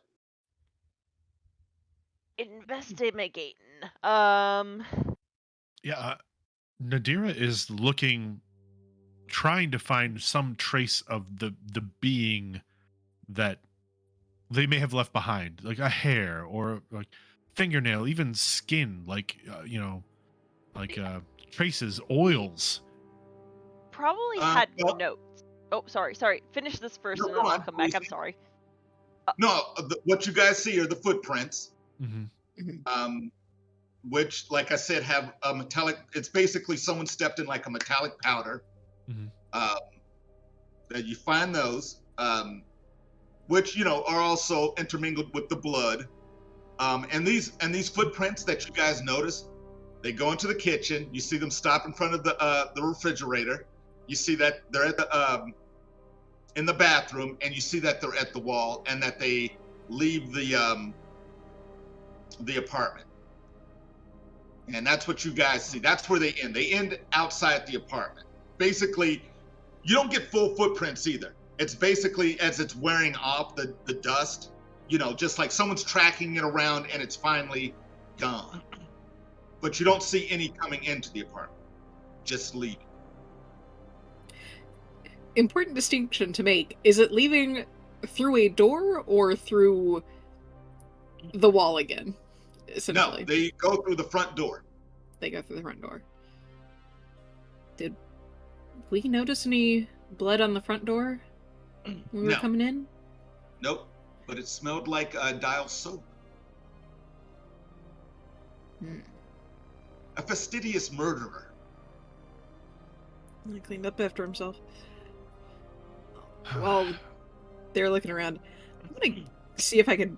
Investigating. Yeah, Nadira is looking, trying to find some trace of the being that they may have left behind, like a hair or like fingernail, even skin, like traces, oils. Probably had well- notes. Oh, sorry. Finish this first, No, and then go I'll on, come back. I'm please. sorry. No, what you guys see are the footprints, Mm-hmm. which, like I said, have a metallic. It's basically someone stepped in like a metallic powder. Mhm. That you find those, which are also intermingled with the blood. And these footprints that you guys notice, they go into the kitchen. You see them stop in front of the refrigerator. You see that they're at the in the bathroom, and you see that they're at the wall, and that they leave the apartment. And that's what you guys see. That's where they end. They end outside the apartment. Basically, you don't get full footprints either. It's basically as it's wearing off the dust, just like someone's tracking it around and it's finally gone. But you don't see any coming into the apartment, just leaving. Important distinction to make. Is it leaving through a door or through the wall again? No, Essentially. they go through the front door. They go through the front door. Did we notice any blood on the front door when we were No. coming in? Nope, but it smelled like dial soap. A fastidious murderer. He cleaned up after himself. While they're looking around, I'm gonna see if I can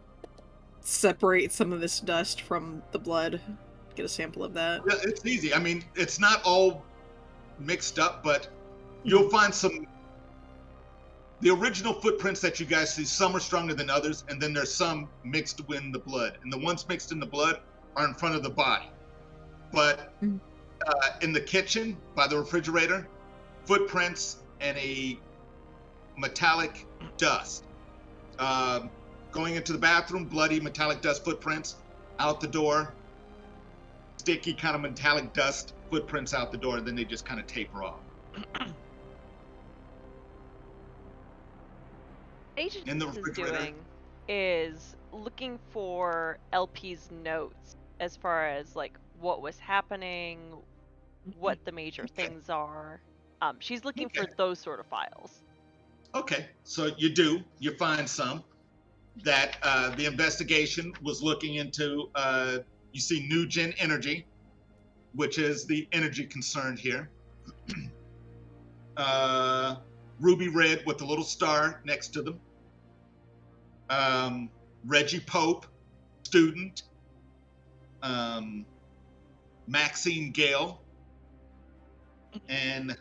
separate some of this dust from the blood. Get a sample of that. Yeah, it's easy. I mean, it's not all mixed up, but you'll find some. The original footprints that you guys see, some are stronger than others, and then there's some mixed in the blood. And the ones mixed in the blood are in front of the body. But in the kitchen, by the refrigerator, footprints and a metallic dust. Going into the bathroom, bloody metallic dust footprints out the door. Sticky kind of metallic dust footprints out the door, and then they just kind of taper off. Agent In the is refrigerator. doing is looking for LP's notes as far as like what was happening, what the major things are. She's looking for those sort of files. Okay, so you find some that the investigation was looking into. You see New Gen Energy, which is the energy concerned here. Ruby Red with the little star next to them. Reggie Pope, student. Maxine Gale. And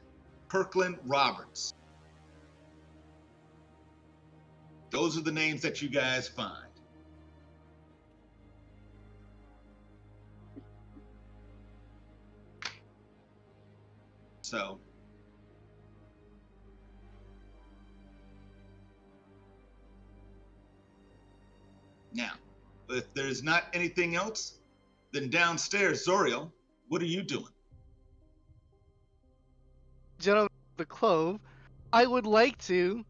Kirkland Roberts. Those are the names that you guys find. So, now, if there's not anything else, then downstairs, Zoriel, what are you doing? Gentleman of the Clove, I would like to.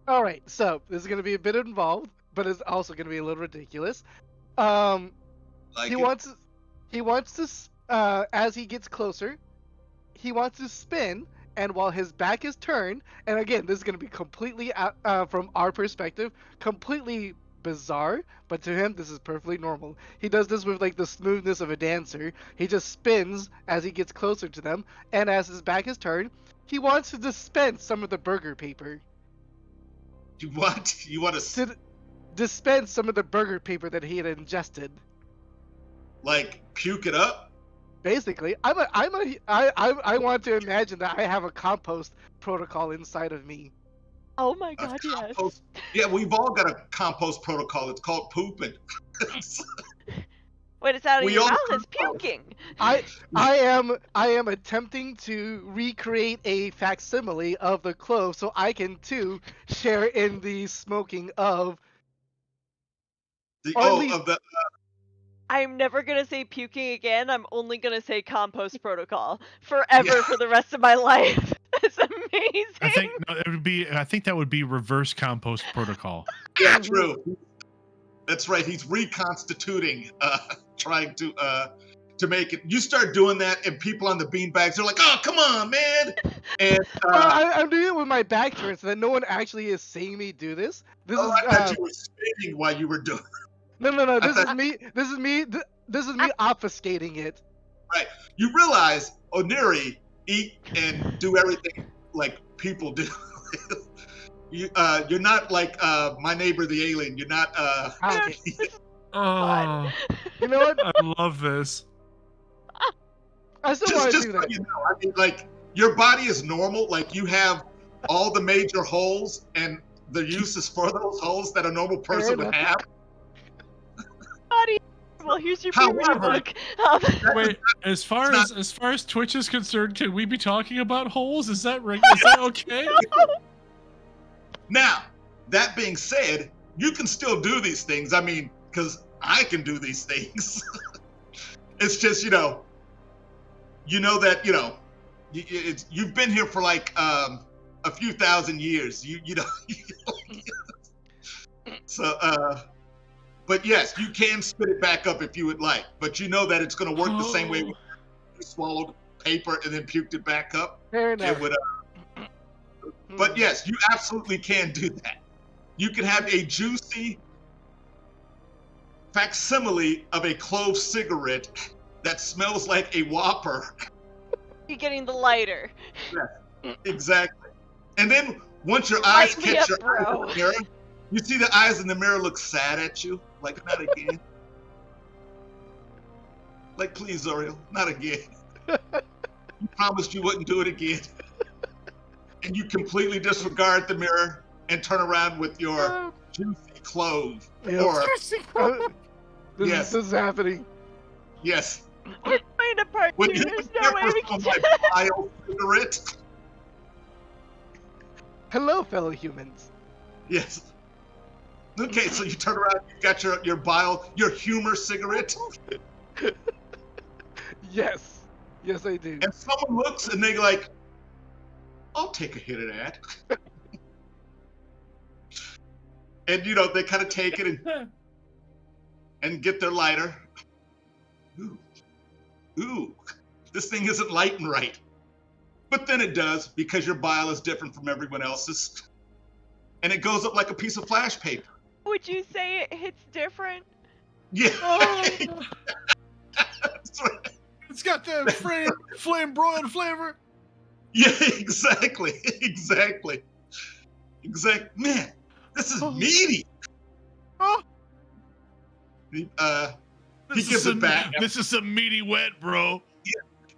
All right, so this is going to be a bit involved, but it's also going to be a little ridiculous. Like He it? wants to, as he gets closer, he wants to spin, and while his back is turned, and again, this is going to be completely from our perspective, completely bizarre, but to him, this is perfectly normal. He does this with like the smoothness of a dancer. He just spins as he gets closer to them, and as his back is turned, he wants to dispense some of the burger paper. You what? You want to Dispense some of the burger paper that he had ingested. like puke it up? Basically, I want to imagine that I have a compost protocol inside of me. Oh my A god, yes. compost. Yeah, we've all got a compost protocol. It's called pooping. When it's out of We your all mouth, it's compost. puking. I am attempting to recreate a facsimile of the clove so I can too share in the smoking of, or at least Of the I'm never gonna say puking again. I'm only gonna say compost protocol forever for the rest of my life. That's amazing. I think no, it would be. I think that would be reverse compost protocol. yeah, true. That's right. He's reconstituting, trying to make it. You start doing that, and people on the beanbags are like, "Oh, come on, man!" And I'm doing it with my back turned so that no one actually is seeing me do this. This is I thought you were spinning while you were doing. no. This thought- is me. This is me obfuscating it. Right. You realize Oniri eat and do everything like people do. You're not like my neighbor the alien. You're not. Okay. Oh, You know what? I love this. I still want to just do so that. you know, I mean, like your body is normal. Like you have all the major holes and the uses for those holes that a normal person would have. Buddy. Well, here's your puberty However, book. Wait, as far not- as Twitch is concerned, can we be talking about holes? Is that right? Is that okay? Now, that being said, you can still do these things. I mean, because I can do these things. It's just, you know that, you've been here for like a few thousand years. You know. So, but yes, you can spit it back up if you would like. But you know that it's going to work the same way. Oh. You swallowed paper and then puked it back up. Fair It enough. would. But yes, you absolutely can do that. You can have a juicy facsimile of a clove cigarette that smells like a Whopper. You're getting the lighter. Exactly. And then once your eyes Light me catch up, your eyes bro. in the mirror, you see the eyes in the mirror look sad at you. Like, not again. Like, please, Zoriel, not again. You promised you wouldn't do it again. And you completely disregard the mirror and turn around with your juicy clove. Yep. Or, This is happening. yes. We're going apart When here. you There's no way never we smell can my vile cigarette. Hello, fellow humans. Yes. Okay, so you turn around, you got your bile, your humor cigarette, Yes. Yes, I do. and someone looks and they're like, I'll take a hit of that. And they kind of take it and get their lighter. Ooh, this thing isn't lighting right. But then it does, because your bile is different from everyone else's. And it goes up like a piece of flash paper. Would you say it hits different? Yeah. Oh. That's right. It's got that flame broiled flavor. Yeah, exactly. Man, this is meaty. Oh. He This gives is it back. This is some meaty wet, bro.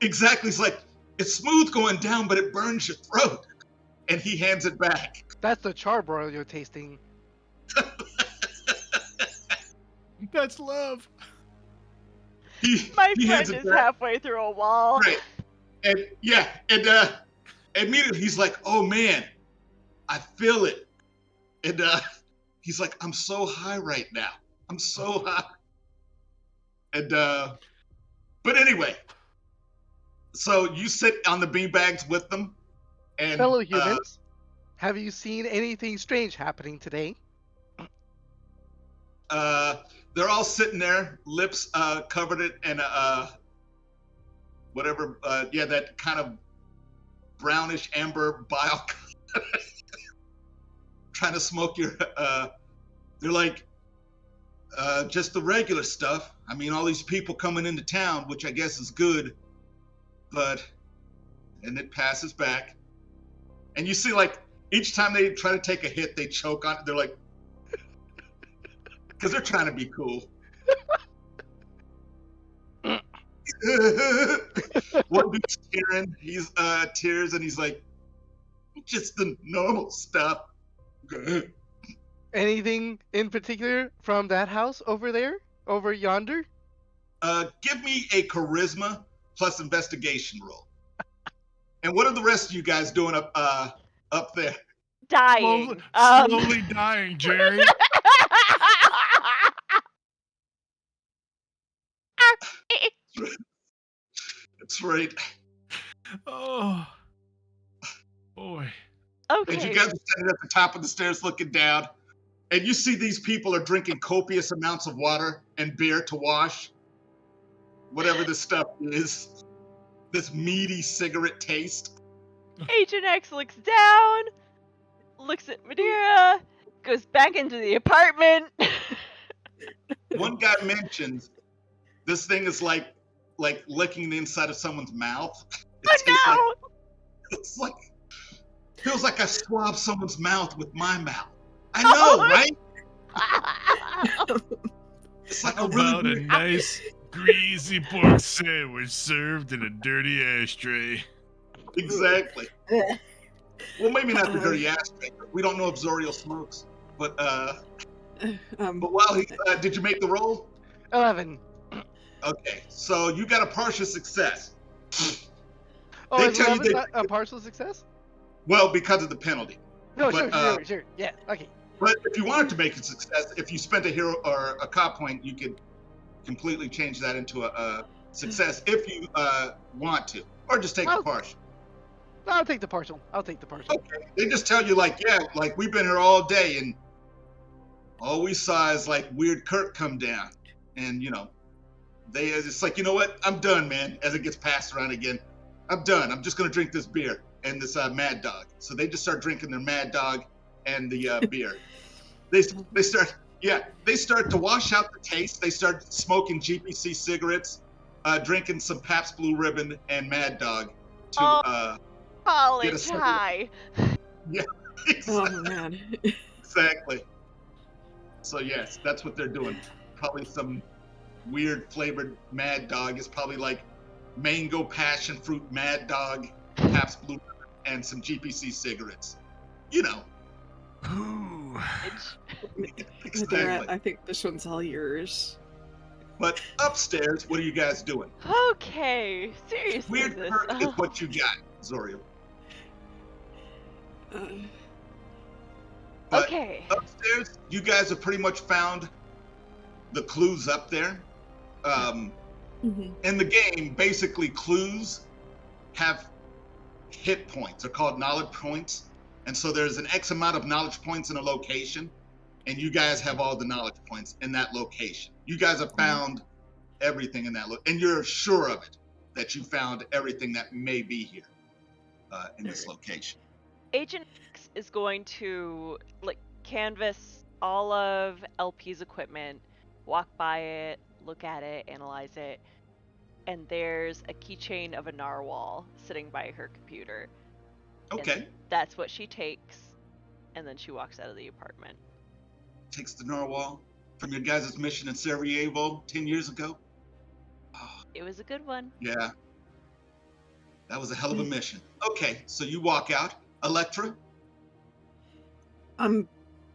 Exactly. It's like, it's smooth going down, but it burns your throat. And he hands it back. That's the charbroil you're tasting. That's love. My he friend hands it is back. halfway through a wall. Right. And immediately he's like, oh man, I feel it. And he's like, I'm so high right now. I'm so high. And but anyway, so you sit on the beanbags with them, and Fellow humans, have you seen anything strange happening today? they're all sitting there, lips covered in whatever, that kind of brownish amber bile, trying to smoke your. They're like, just the regular stuff. I mean, all these people coming into town, which I guess is good, and it passes back. And you see, like, each time they try to take a hit, they choke on it. They're like, because they're trying to be cool. He's One dude's tearing. He's tears, and he's like, just the normal stuff. Anything in particular from that house over there, over yonder? Give me a charisma plus investigation roll. And what are the rest of you guys doing up there? Dying. Slowly dying, Jerry. That's right. Oh, boy. Okay. And you guys are standing at the top of the stairs looking down, and you see these people are drinking copious amounts of water and beer to wash whatever this stuff is. This meaty cigarette taste. Agent X looks down, looks at Madeira, goes back into the apartment. One guy mentions this thing is like licking the inside of someone's mouth. Oh no! It's like feels like I swabbed someone's mouth with my mouth. I know, right? It's like How a really about a weird- nice greasy pork sandwich served in a dirty ashtray? Exactly. Well, maybe not the dirty ashtray. We don't know if Zoriel smokes, but while he did you make the roll? 11. Okay, so you got a partial success. Oh, They is tell you 11 not a partial success? Well, because of the penalty. No, But, sure. Yeah, okay. But if you wanted to make it a success, if you spent a hero or a cop point, you could completely change that into a success if you want to, or just take the Oh. partial. No, I'll take the partial. Okay. They just tell you like, yeah, like we've been here all day and all we saw is like weird Kirk come down, and it's like, you know what? I'm done, man. As it gets passed around again, I'm done. I'm just gonna drink this beer and this Mad Dog. So they just start drinking their Mad Dog and the beer. They start to wash out the taste. They start smoking GPC cigarettes, drinking some Pabst Blue Ribbon and Mad Dog to College second- high. Oh man. Exactly. So yes, that's what they're doing. Probably some weird flavored Mad Dog. It's probably like mango passion fruit Mad Dog, Pabst Blue Ribbon, and some GPC cigarettes. Ooh. Exactly. Madeira, I think this one's all yours. But upstairs, what are you guys doing? Okay, seriously. Weird this. Kirk is what you got, Zoriel. Uh, But Okay. upstairs, you guys have pretty much found the clues up there. mhm. In the game, basically, clues have hit points. They're called knowledge points. And so there's an X amount of knowledge points in a location, and you guys have all the knowledge points in that location. You guys have found everything in that and you're sure of it, that you found everything that may be here in this location. Agent X is going to canvass all of LP's equipment, walk by it, look at it, analyze it, and there's a keychain of a narwhal sitting by her computer. Okay. And that's what she takes, and then she walks out of the apartment. Takes the narwhal from your guys' mission in Sarajevo 10 years ago. It was a good one. Yeah. That was a hell of a mission. Okay, so you walk out. Electra? I'm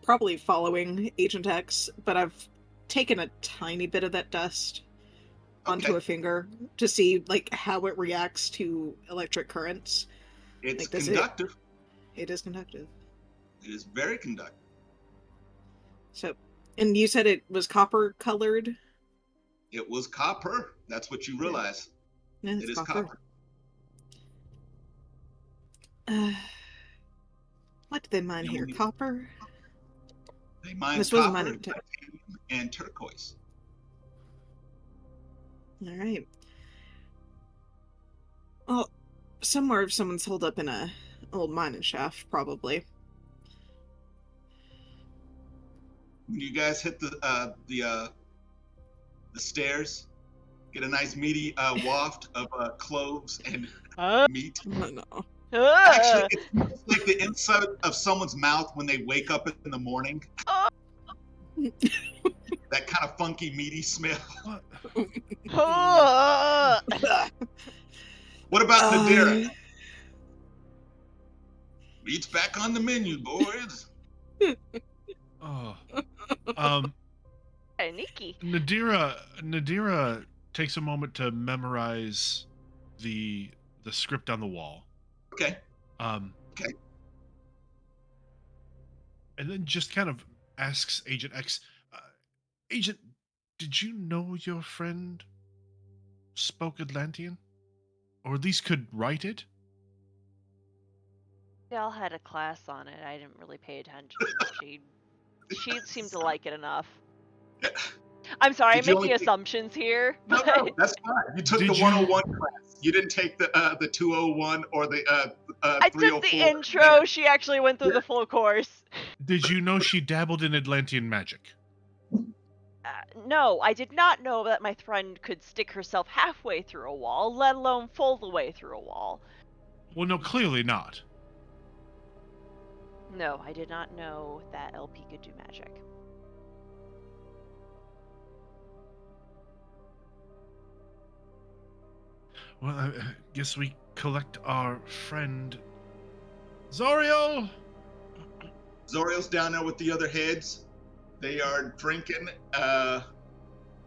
probably following Agent X, but I've taken a tiny bit of that dust onto Okay. a finger to see how it reacts to electric currents. It's does conductive. It is conductive. It is very conductive. So, and you said it was copper colored? It was copper. That's what you realize. Yeah, It it's is copper. What did they mine Yeah, here? we- Copper? They mine This was copper, mining too. titanium, and turquoise. All right. Well, somewhere someone's holed up in a old mining shaft, probably. When you guys hit the stairs, get a nice meaty waft of cloves and meat. Oh, no. Actually, it smells like the inside of someone's mouth when they wake up in the morning. That kind of funky, meaty smell. What? What about Nadira? Meat's back on the menu, boys. Oh. Hey, Nikki. Nadira takes a moment to memorize the script on the wall. Okay. Okay. And then just kind of asks Agent X, Agent, did you know your friend spoke Atlantean? Or at least could write it? We all had a class on it. I didn't really pay attention. She seemed to like it enough. I'm sorry, Did I'm you making only- assumptions here. No, but- that's fine. You took Did the you- 101 class. You didn't take the 201 or the I 304. took the intro. She actually went through Yeah. the full course. Did you know she dabbled in Atlantean magic? No, I did not know that my friend could stick herself halfway through a wall, let alone full the way through a wall. Well, no, clearly not. No, I did not know that LP could do magic. Well, I guess we collect our friend Zoriel. Zoriel's down there with the other heads. They are drinking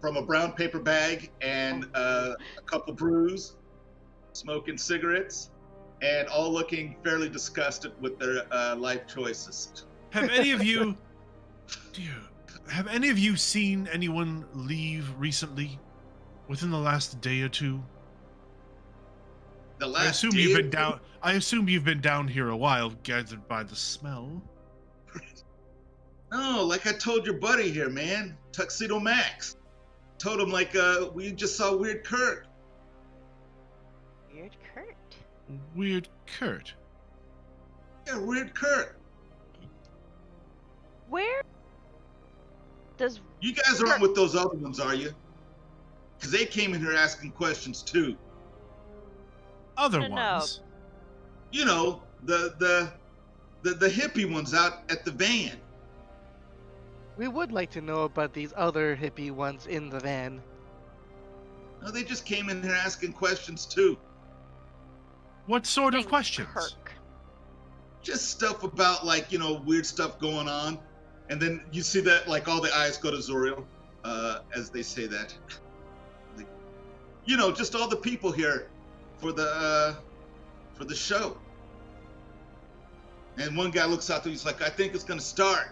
from a brown paper bag and a couple brews, smoking cigarettes, and all looking fairly disgusted with their life choices. Have any of you, have any of you seen anyone leave recently, within the last day or two? The I last assume day- you've been down. I assume you've been down here a while, gathered by the smell. No, like I told your buddy here, man, Tuxedo Max. Told him like we just saw Weird Kurt. Weird Kurt. Weird Kurt. Yeah, Weird Kurt. Where does You guys aren't with those other ones, are you? Because they came in here asking questions too. Other No. ones. You know, the hippie ones out at the van. We would like to know about these other hippie ones in the van. No, they just came in here asking questions too. What sort of Think questions? Kirk? Just stuff about like, you know, weird stuff going on. And then you see that like all the eyes go to Zoriel, as they say that. Like, you know, just all the people here for the show. And one guy looks out there, he's like, I think it's gonna start.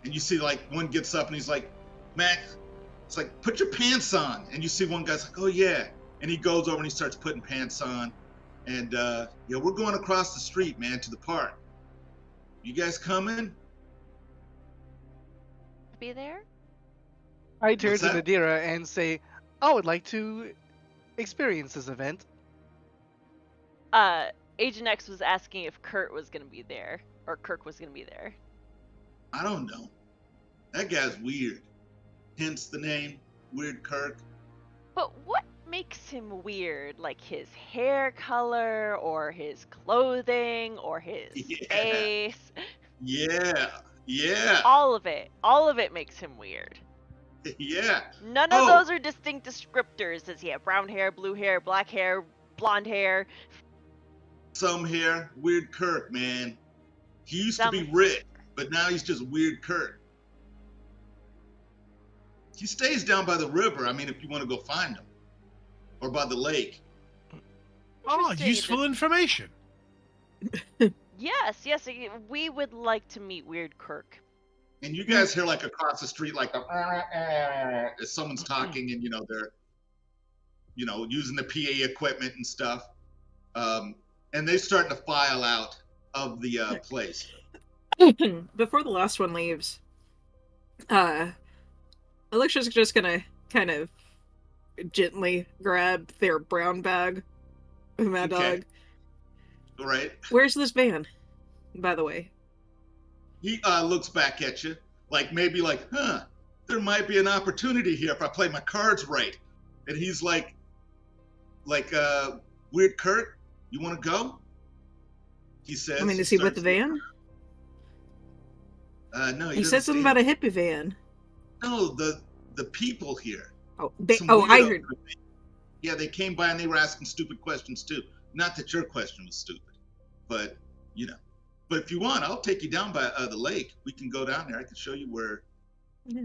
And you see like one gets up and he's like, Max, it's like, put your pants on. And you see one guy's like, oh yeah. And he goes over and he starts putting pants on. And yeah, we're going across the street, man, to the park. You guys coming? Be there? I turn What's to that? Nadira and say, I would like to experience this event. Agent X was asking if Kurt was gonna be there, or Kirk was gonna be there. I don't know. That guy's weird. Hence the name, Weird Kirk. But what makes him weird? Like his hair color, or his clothing, or his Yeah. face? Yeah. All of it. All of it makes him weird. Yeah. None of Oh. those are distinct descriptors. Does he have brown hair, blue hair, black hair, blonde hair? Some hair, Weird Kirk, man. He used to Some- be rich, but now he's just Weird Kirk. He stays down by the river, I mean, if you want to go find him. Or by the lake. Oh, Interesting. useful information. Yes, we would like to meet Weird Kirk. And you guys hear like across the street like as someone's talking and you know they're using the PA equipment and stuff. And they're starting to file out of the place. Before the last one leaves, Alicia's just gonna kind of gently grab their brown bag of Mad Okay. Dog. All right. Where's this van, by the way? He looks back at you like maybe like, there might be an opportunity here if I play my cards right. And he's like, Weird Kurt, you want to go? He says. I mean, is he with the van? No, He said something about a hippie van. No, the people here. Oh, Some I weirdos. heard. Yeah, they came by and they were asking stupid questions too. Not that your question was stupid, but you know. But if you want, I'll take you down by the lake. We can go down there. I can show you where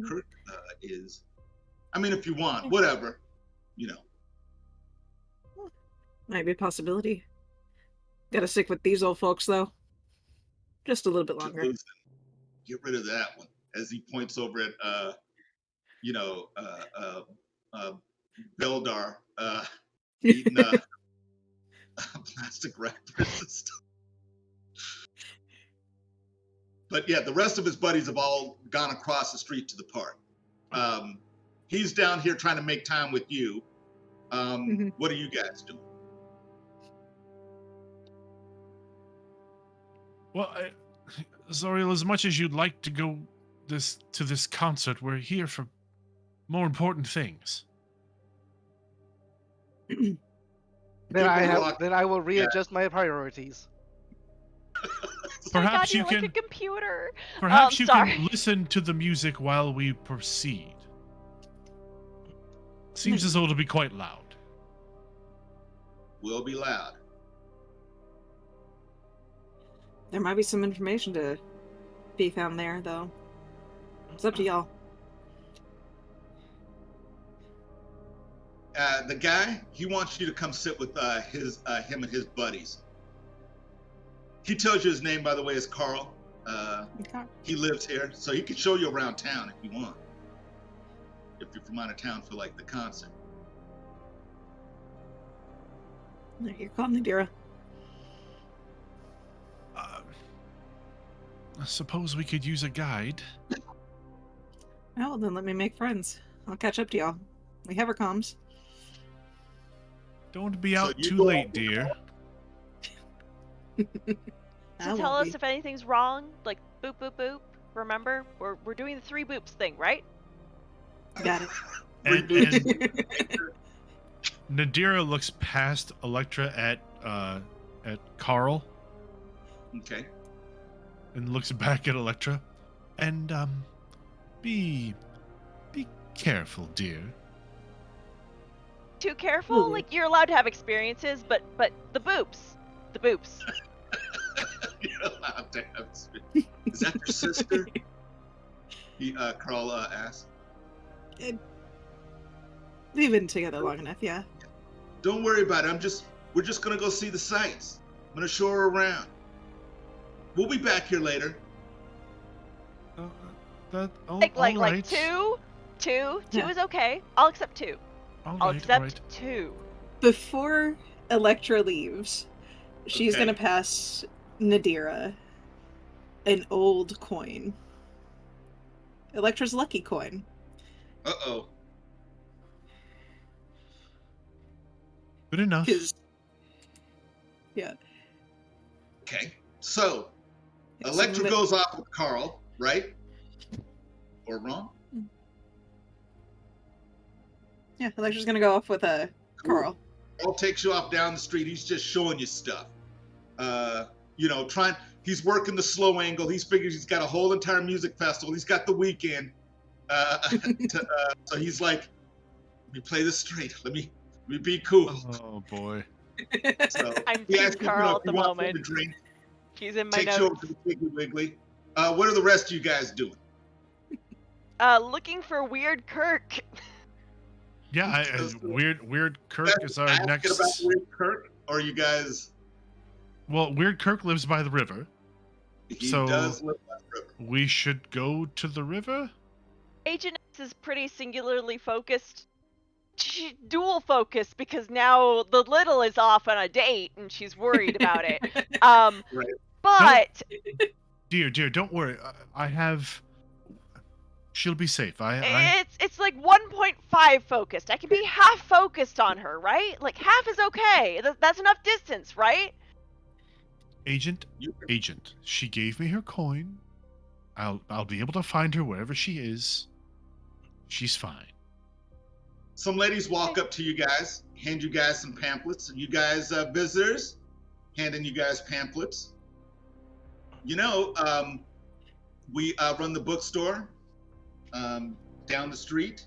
Kirk is. I mean, if you want, whatever. You know. Might be a possibility. Gotta stick with these old folks, though. Just a little bit longer. Get rid of that one. As he points over at, Beldar, eating plastic wrappers and stuff. But yeah, the rest of his buddies have all gone across the street to the park. He's down here trying to make time with you. What are you guys doing? Well, Zoriel, as much as you'd like to go to this concert, we're here for more important things. Then I will readjust my priorities. Perhaps you you can. like a computer. Perhaps you sorry. can listen to the music while we proceed. Seems as though it'll be quite loud. Will be loud. There might be some information to be found there, though. It's up to y'all. The guy, he wants you to come sit with him and his buddies. He tells you his name, by the way, is Carl. Okay. He lives here, so he can show you around town if you want. If you're from out of town for like the concert. You're calling Nadira. I suppose we could use a guide. Oh, then let me make friends. I'll catch up to y'all. We have our comms. Don't be out you too go late, out. dear. So tell us if anything's wrong. Like boop boop boop. Remember, we're doing the 3 boops thing, right? Got it. And Nadira looks past Electra at Carl Okay. and looks back at Electra. And be careful, dear. Too careful? Ooh. Like you're allowed to have experiences, but the boops. You're allowed to have. Is that your sister? Carl asked. We've been together long enough, yeah. Don't worry about it. We're just gonna go see the sights. I'm gonna show her around. We'll be back here later. Like all right. 2? 2 Yeah. is okay. I'll accept 2. All I'll right, accept all right. 2. Before Electra leaves, she's Okay. gonna pass Nadira an old coin. Electra's lucky coin. Uh-oh. Good enough. 'Cause- yeah. Okay. So, Yeah, Electra so goes off with Carl, right? Or wrong? Yeah, Electra's gonna go off with Carl. Carl takes you off down the street. He's just showing you stuff. He's working the slow angle. He figures he's got a whole entire music festival. He's got the weekend. So he's like, let me play this straight. Let me be cool. Oh boy. So I'm he Team asks you, Carl if at the you want something moment. to drink, She's in my takes you over notes. to the Piggly Wiggly. What are the rest of you guys doing? Looking for Weird Kirk. Yeah, Weird Kirk is our Asking next. about Weird Kirk, or you guys? Well, Weird Kirk lives by the river. He So- does live by the river. We should go to the river? Agent X is pretty singularly focused. She's dual focused because now the little is off on a date and she's worried about it. Right. But Dear, don't worry. I have. She'll be safe. I it's like 1.5 focused. I can be half focused on her, right? Like half is okay. That's enough distance, right? Agent. She gave me her coin. I'll be able to find her wherever she is. She's fine. Some ladies walk up to you guys, hand you guys some pamphlets, and you guys, visitors, handing you guys pamphlets. You know, we run the bookstore. down the street.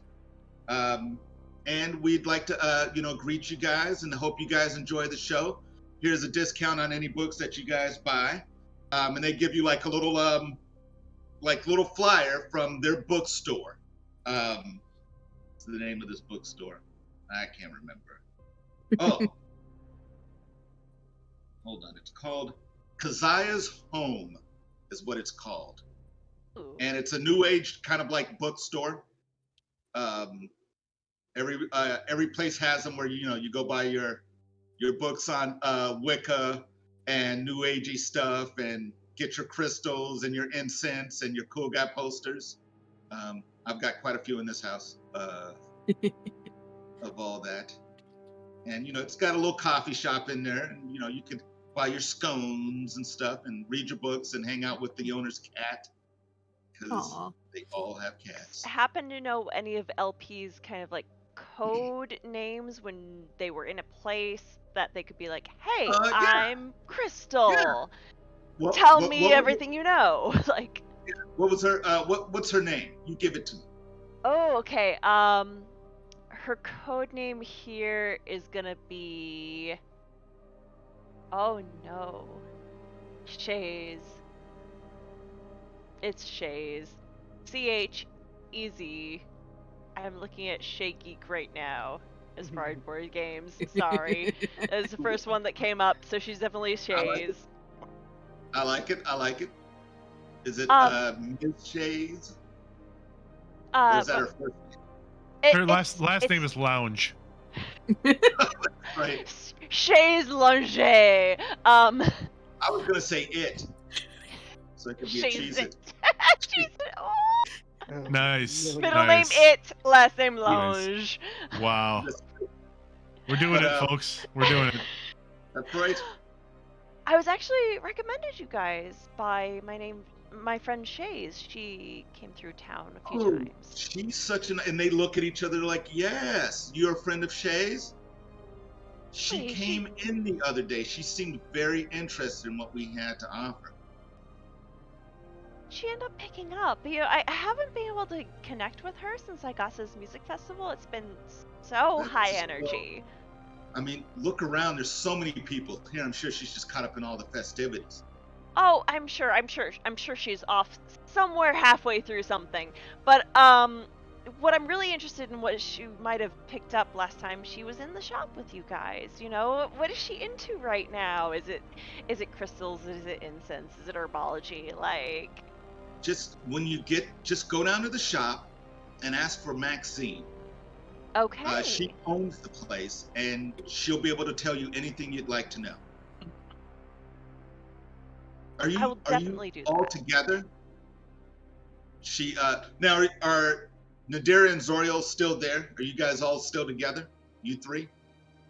And we'd like to, greet you guys and hope you guys enjoy the show. Here's a discount on any books that you guys buy. And they give you like a little, little flyer from their bookstore. What's the name of this bookstore? I can't remember. Oh, hold on. It's called Keziah's Home is what it's called. Ooh. And it's a new age kind of like bookstore. Every place has them where you go buy your books on Wicca and new agey stuff and get your crystals and your incense and your cool guy posters. I've got quite a few in this house of all that. And it's got a little coffee shop in there, and you could buy your scones and stuff and read your books and hang out with the owner's cat, because Aw. they all have cats. Happen to know any of LP's kind of like code names when they were in a place that they could be like, hey, Yeah. I'm Crystal. Yeah. Tell me everything you know. Like, what was her what's her name? You give it to me. oh, okay. Her code name here is gonna be, oh no, Shays. It's Shays. CHEZ. I'm looking at Shay Geek right now as far as board games. Sorry. That was the first one that came up, so she's definitely Shays. I like it. Is it Ms. Shays? Or is that her first name? Her last name is Lounge. Right. Shays Longe. I was gonna say it. So it could be a Shays cheese it. it. Cheese it. Oh. Nice. Middle nice. name it, last name Longe. Wow. We're doing it, folks. We're doing it. That's right. I was actually recommended you guys by my friend Shays. She came through town a few times. She's such an, and they look at each other like, yes, you're a friend of Shay's? She Wait, came in the other day. She seemed very interested in what we had to offer. She ended up picking up. I haven't been able to connect with her since Igasa's music festival. It's been so high energy. I mean, look around. There's so many people here. I'm sure she's just caught up in all the festivities. Oh, I'm sure she's off somewhere halfway through something. But what I'm really interested in, what she might have picked up last time she was in the shop with you guys. What is she into right now? Is it crystals? Is it incense? Is it herbology? Like, Just go down to the shop and ask for Maxine. okay. She owns the place, and she'll be able to tell you anything you'd like to know. I will definitely do all that. together? Now are Nadira and Zoriel still there? Are you guys all still together? You three?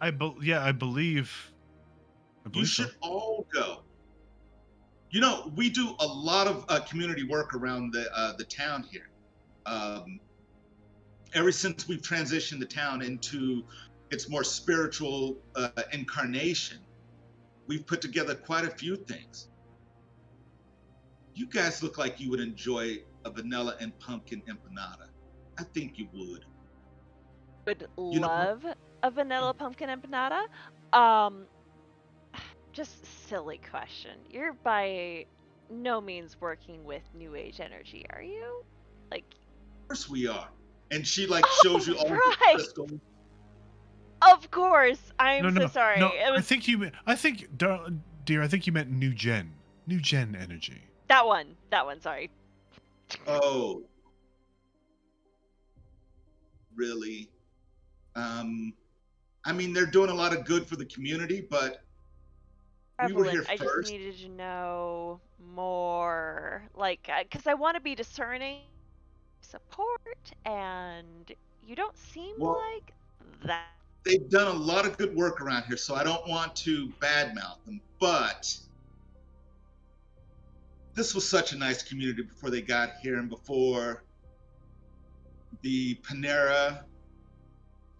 I believe. You should all go. We do a lot of community work around the town here. Ever since we've transitioned the town into its more spiritual incarnation, we've put together quite a few things. You guys look like you would enjoy a vanilla and pumpkin empanada. I think you would. Would You know- love a vanilla pumpkin empanada. Just silly question. You're by no means working with New Age energy, are you? Like, Of course we are. And she shows you all the right. crystals. of course. I'm No, so sorry. no. It was Dear, I think you meant new gen energy. that one. Sorry. Oh. Really? I mean, they're doing a lot of good for the community, but we were here I just first. needed to know more, like, because I want to be discerning, support, and you don't seem Well- like that. They've done a lot of good work around here, so I don't want to badmouth them, but this was such a nice community before they got here and before the Panera,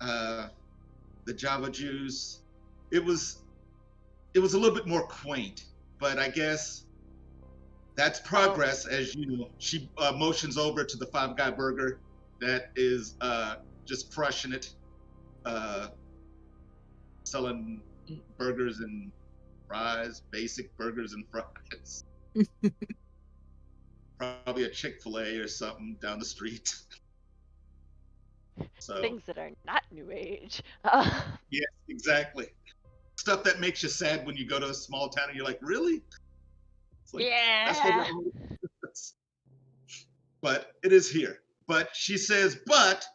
the Java Juice. It was a little bit more quaint, but I guess that's progress. As she motions over to the Five Guy Burger that is just crushing it, selling burgers and fries, basic burgers and fries. Probably a Chick-fil-A or something down the street. So Things that are not new age. yes, exactly. Stuff that makes you sad when you go to a small town and you're like, really? It's like, that's what Yeah. it is. But it is here. But she says, but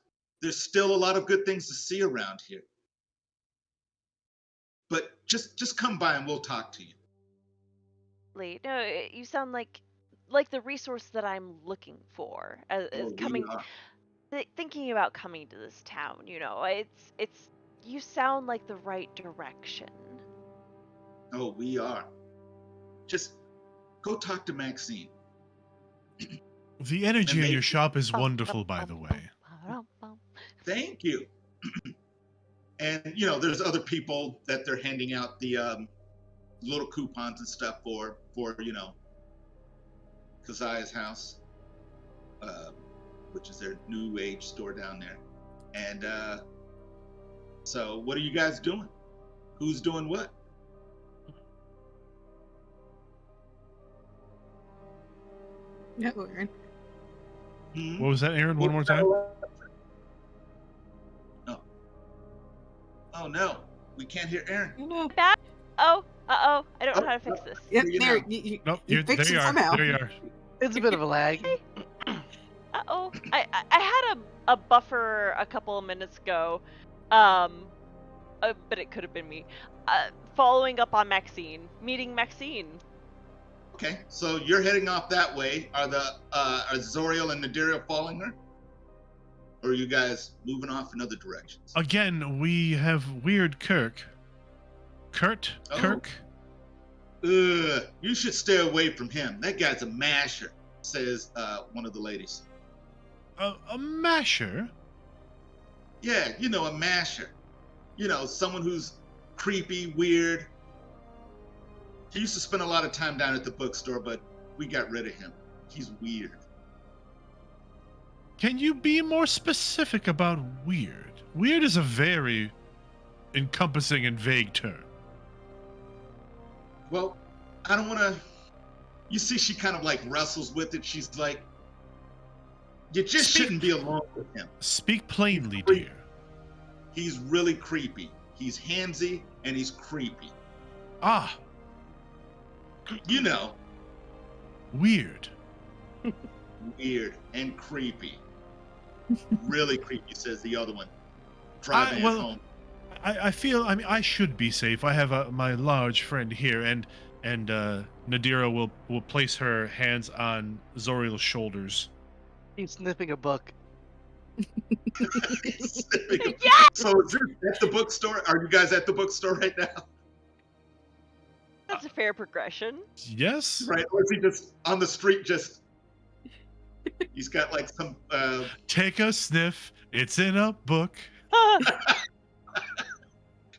there's still a lot of good things to see around here. But just come by and we'll talk to you. No, you sound like the resource that I'm looking for. As Oh, coming, we are. thinking about coming to this town. It's you sound like the right direction. Oh, we are. Just go talk to Maxine. The energy And in they- your shop is wonderful, by the way. Thank you. And there's other people that they're handing out the little coupons and stuff for Keziah's house, which is their new age store down there. And so what are you guys doing? Who's doing what? Yeah, Aaron. Hmm? What was that, Aaron? One more time? Oh no, we can't hear Aaron. No. Oh, I don't know Oh, how to fix this. Yep, You there. know. You Nope, you there fixed you it are. somehow. There you are. It's a bit of a lag. Uh-oh. I had a buffer a couple of minutes ago, but it could have been me. Following up on Maxine, meeting Maxine. Okay, so you're heading off that way. Are Zoriel and Nadira following her? Or are you guys moving off in other directions? Again, we have weird Kirk. Kurt? Oh. Kirk? You should stay away from him. That guy's a masher, says one of the ladies. A masher? Yeah, a masher. Someone who's creepy, weird. He used to spend a lot of time down at the bookstore, but we got rid of him. He's weird. Can you be more specific about weird? Weird is a very encompassing and vague term. Well, I don't want to. You see, she kind of like wrestles with it. She's like, you just shouldn't be alone with him. Speak plainly, dear. He's really creepy. He's handsy and he's creepy. Ah, weird. Weird and creepy. Really creepy, says the other one. Driving it home. I feel, I should be safe. I have my large friend here, and Nadira will place her hands on Zoriel's shoulders. He's sniffing a book. Yes! So is this at the bookstore? Are you guys at the bookstore right now? That's a fair progression. Yes? Right? Or is he just on the street just... He's got like some... Take a sniff. It's in a book.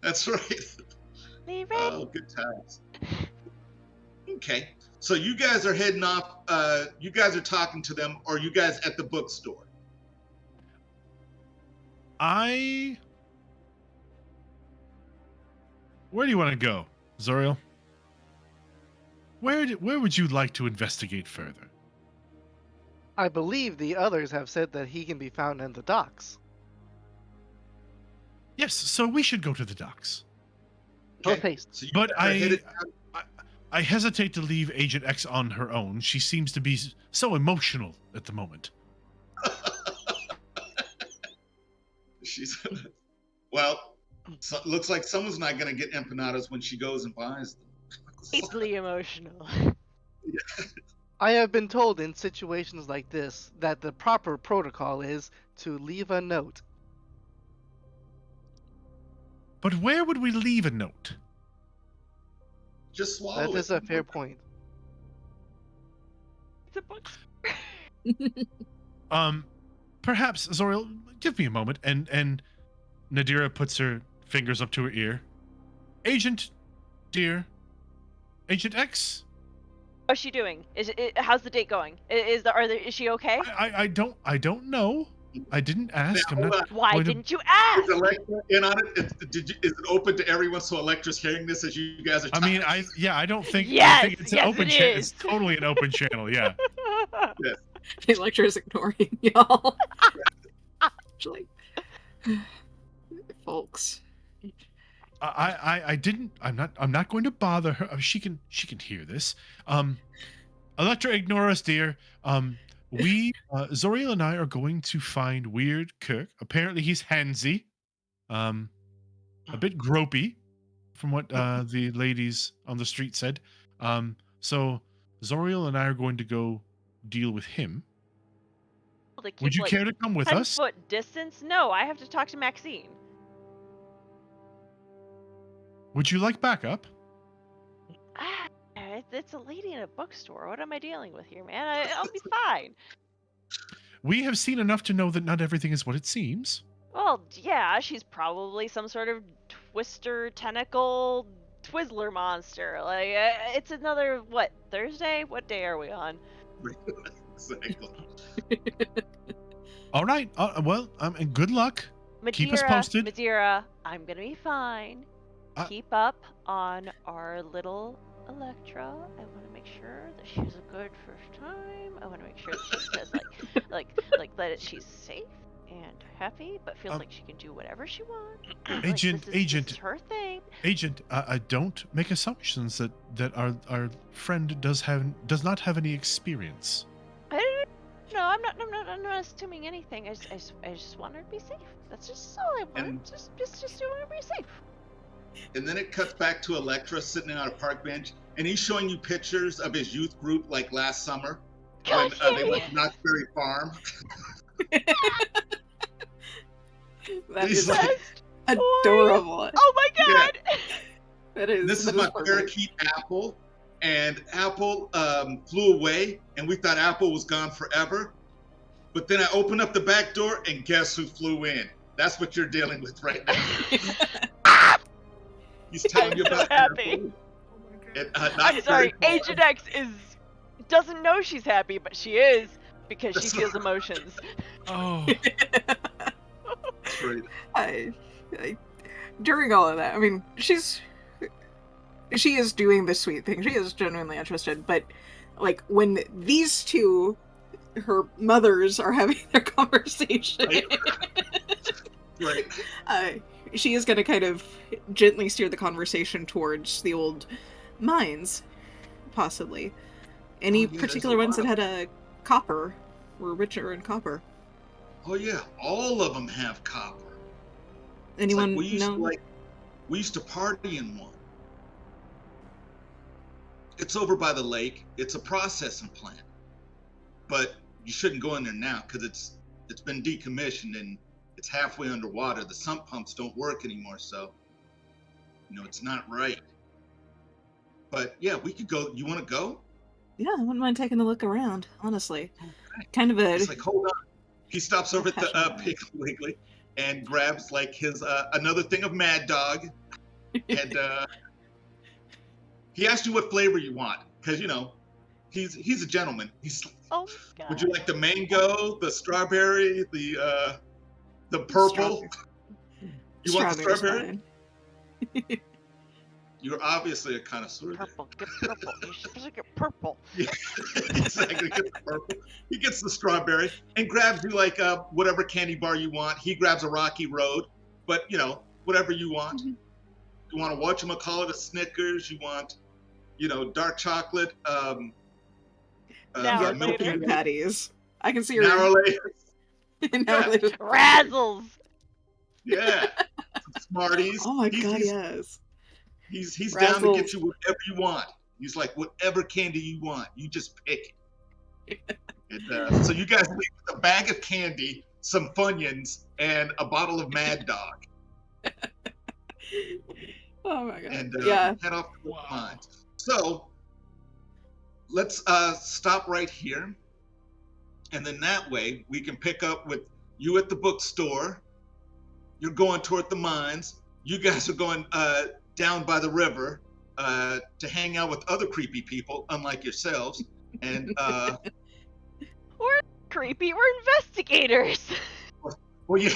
That's right. Leave Oh, good times. Okay. So you guys are heading off. You guys are talking to them, or you guys at the bookstore? Where do you want to go, Zoriel? Where would you like to investigate further? I believe the others have said that he can be found in the docks. Yes, so we should go to the docks. Post haste. So you But guys are headed I hesitate to leave Agent X on her own. She seems to be so emotional at the moment. She's well. So, looks like someone's not going to get empanadas when she goes and buys them. Deeply emotional. I have been told in situations like this that the proper protocol is to leave a note. But where would we leave a note? Just swallow That it. is a fair point. It's a book. Perhaps, Zoriel, give me a moment. And Nadira puts her fingers up to her ear. Agent, dear. Agent X? How's she doing? How's the date going? Is she okay? I don't know. I didn't ask. I'm Hold not. on. Why going to- didn't you ask? Is Electra in on it? Is it open to everyone so Electra's hearing this as you guys are I talking? mean, I don't think. I Yes, think it's an yes, open it channel. is. It's totally an open channel. Yeah. Yes. Electra's ignoring y'all. Actually, folks. I didn't. I'm not going to bother her. She can hear this. Electra, ignore us, dear. We Zoriel and I are going to find Weird Kirk. Apparently, he's handsy, a bit gropey, from what the ladies on the street said. So Zoriel and I are going to go deal with him. To keep, Would you like, care to come with us? 10-foot distance? No, I have to talk to Maxine. Would you like backup? It's a lady in a bookstore. What am I dealing with here, man? I'll be fine. We have seen enough to know that not everything is what it seems. Well, yeah, she's probably some sort of twister, tentacle, Twizzler monster. Like, it's another, what, Thursday? What day are we on? Exactly. All right. Well, and good luck. Keep us posted. Madeira, I'm gonna be fine. Keep up on our little Electra. I want to make sure that she has a good first time. I want to make sure that she says that she's safe and happy, but feels like she can do whatever she wants. Agent, this is her thing. Agent, don't make assumptions that our friend does not have any experience. No, I'm not assuming anything. I just want her to be safe. That's just all I want. And- Just want her to be safe. And then it cuts back to Electra sitting on a park bench, and he's showing you pictures of his youth group like last summer when they went to Knott's Berry Farm. That He's is like, adorable. Oh my god! That is. this is that my perfect. parakeet Apple, and Apple flew away, and we thought Apple was gone forever. But then I opened up the back door, and guess who flew in? That's what you're dealing with right now. He's telling you I'm so about happy. Apple. And, I'm sorry, Agent X doesn't know she's happy, but she is because she That's feels emotions. Oh. I during all of that, I mean, she is doing the sweet thing. She is genuinely interested, but like when these two, her mothers, are having their conversation, Right. She is going to kind of gently steer the conversation towards the old mines, possibly. Any Oh, yeah, particular there's a ones that lot had a copper were richer in copper. Oh yeah, all of them have copper. It's Anyone like, know? we used to party in one. It's over by the lake. It's a processing plant, but you shouldn't go in there now because it's been decommissioned and it's halfway underwater. The sump pumps don't work anymore, so it's not right. But yeah, we could go. You want to go? Yeah, I wouldn't mind taking a look around, honestly. Kind of a... It's like, hold on. He stops over at the Passionate. Piggly Wiggly and grabs like his another thing of Mad Dog, and he asks you what flavor you want because he's a gentleman. He's Oh god. Would you like the mango, the strawberry, the purple? You want the Strawberry's strawberry? fine. You're obviously a connoisseur. Purple, get purple. You're supposed to get purple. Yeah, exactly. Gets the purple. He gets the strawberry and grabs you like whatever candy bar you want. He grabs a Rocky Road, but whatever you want. Mhm. You want to whatchamacallit, a Snickers. You want, dark chocolate. Now Milky later. Milky Way, patties. I can see her. narrow layers. Narrow layers. Razzles. Yeah. Some Smarties. Oh my He's- god, he's- yes. He's down to get Razzles. you whatever you want. He's like, whatever candy you want, you just pick it. And, so you guys leave with a bag of candy, some Funyuns, and a bottle of Mad Dog, Oh my god. and Yeah. head off to the mines. So let's stop right here, and then that way we can pick up with you at the bookstore. You're going toward the mines. You guys are going down by the river to hang out with other creepy people, unlike yourselves. And We're creepy. We're investigators. Well, yeah,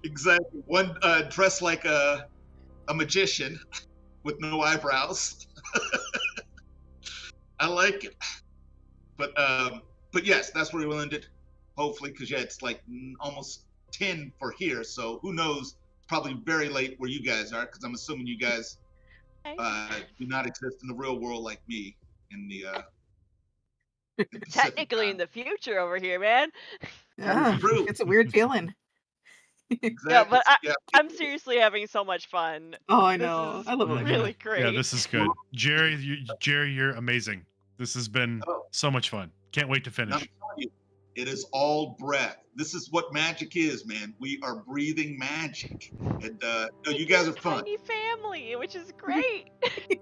exactly. One dressed like a magician with no eyebrows. I like it, but yes, that's where we'll end it. Hopefully, because yeah, it's like almost 10 for here, so who knows? Probably very late where you guys are, because I'm assuming you guys do not exist in the real world like me in the Pacific Technically time. in the future over here, man. Yeah, true. it's a weird feeling. Exactly. Yeah, but Yeah. I'm seriously having so much fun. Oh, I This know. is I love that. really Show. great. Yeah, this is good. Jerry, you're amazing. This has been Oh. so much fun. Can't wait to And I'm finish. telling you, it is all breath. This is what magic is, man. We are breathing magic, and no, you guys are fun. Tiny family, which is great.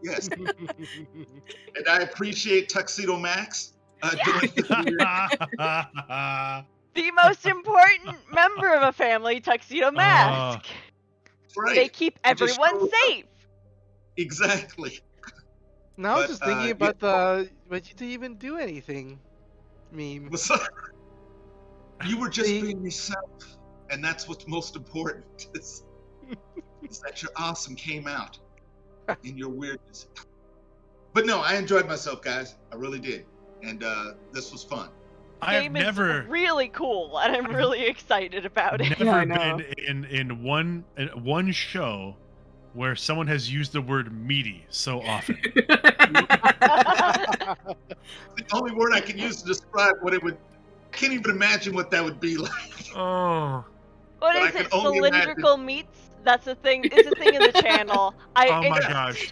Yes, and I appreciate Tuxedo Max doing The most important member of a family, Tuxedo Mask. right. They keep It just everyone shows up. safe. Exactly. Now I'm But, just thinking yeah. about the but you didn't even do anything meme. What's up? You were just See? being yourself, and that's what's most important. Is that your awesome came out in your weirdness. But no, I enjoyed myself, guys. I really did, and this was fun. I have Game never is really cool, and I'm really excited about it. Yeah, I never know. been in one show where someone has used the word meaty so often. The only word I can use to describe what it would, can't even imagine what that would be like. Oh. What But I is can it? only Cylindrical meats? That's a thing. It's a thing in the channel. Oh my gosh.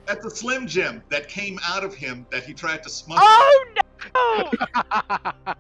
That's a Slim Jim that came out of him that he tried to smuggle. Oh no!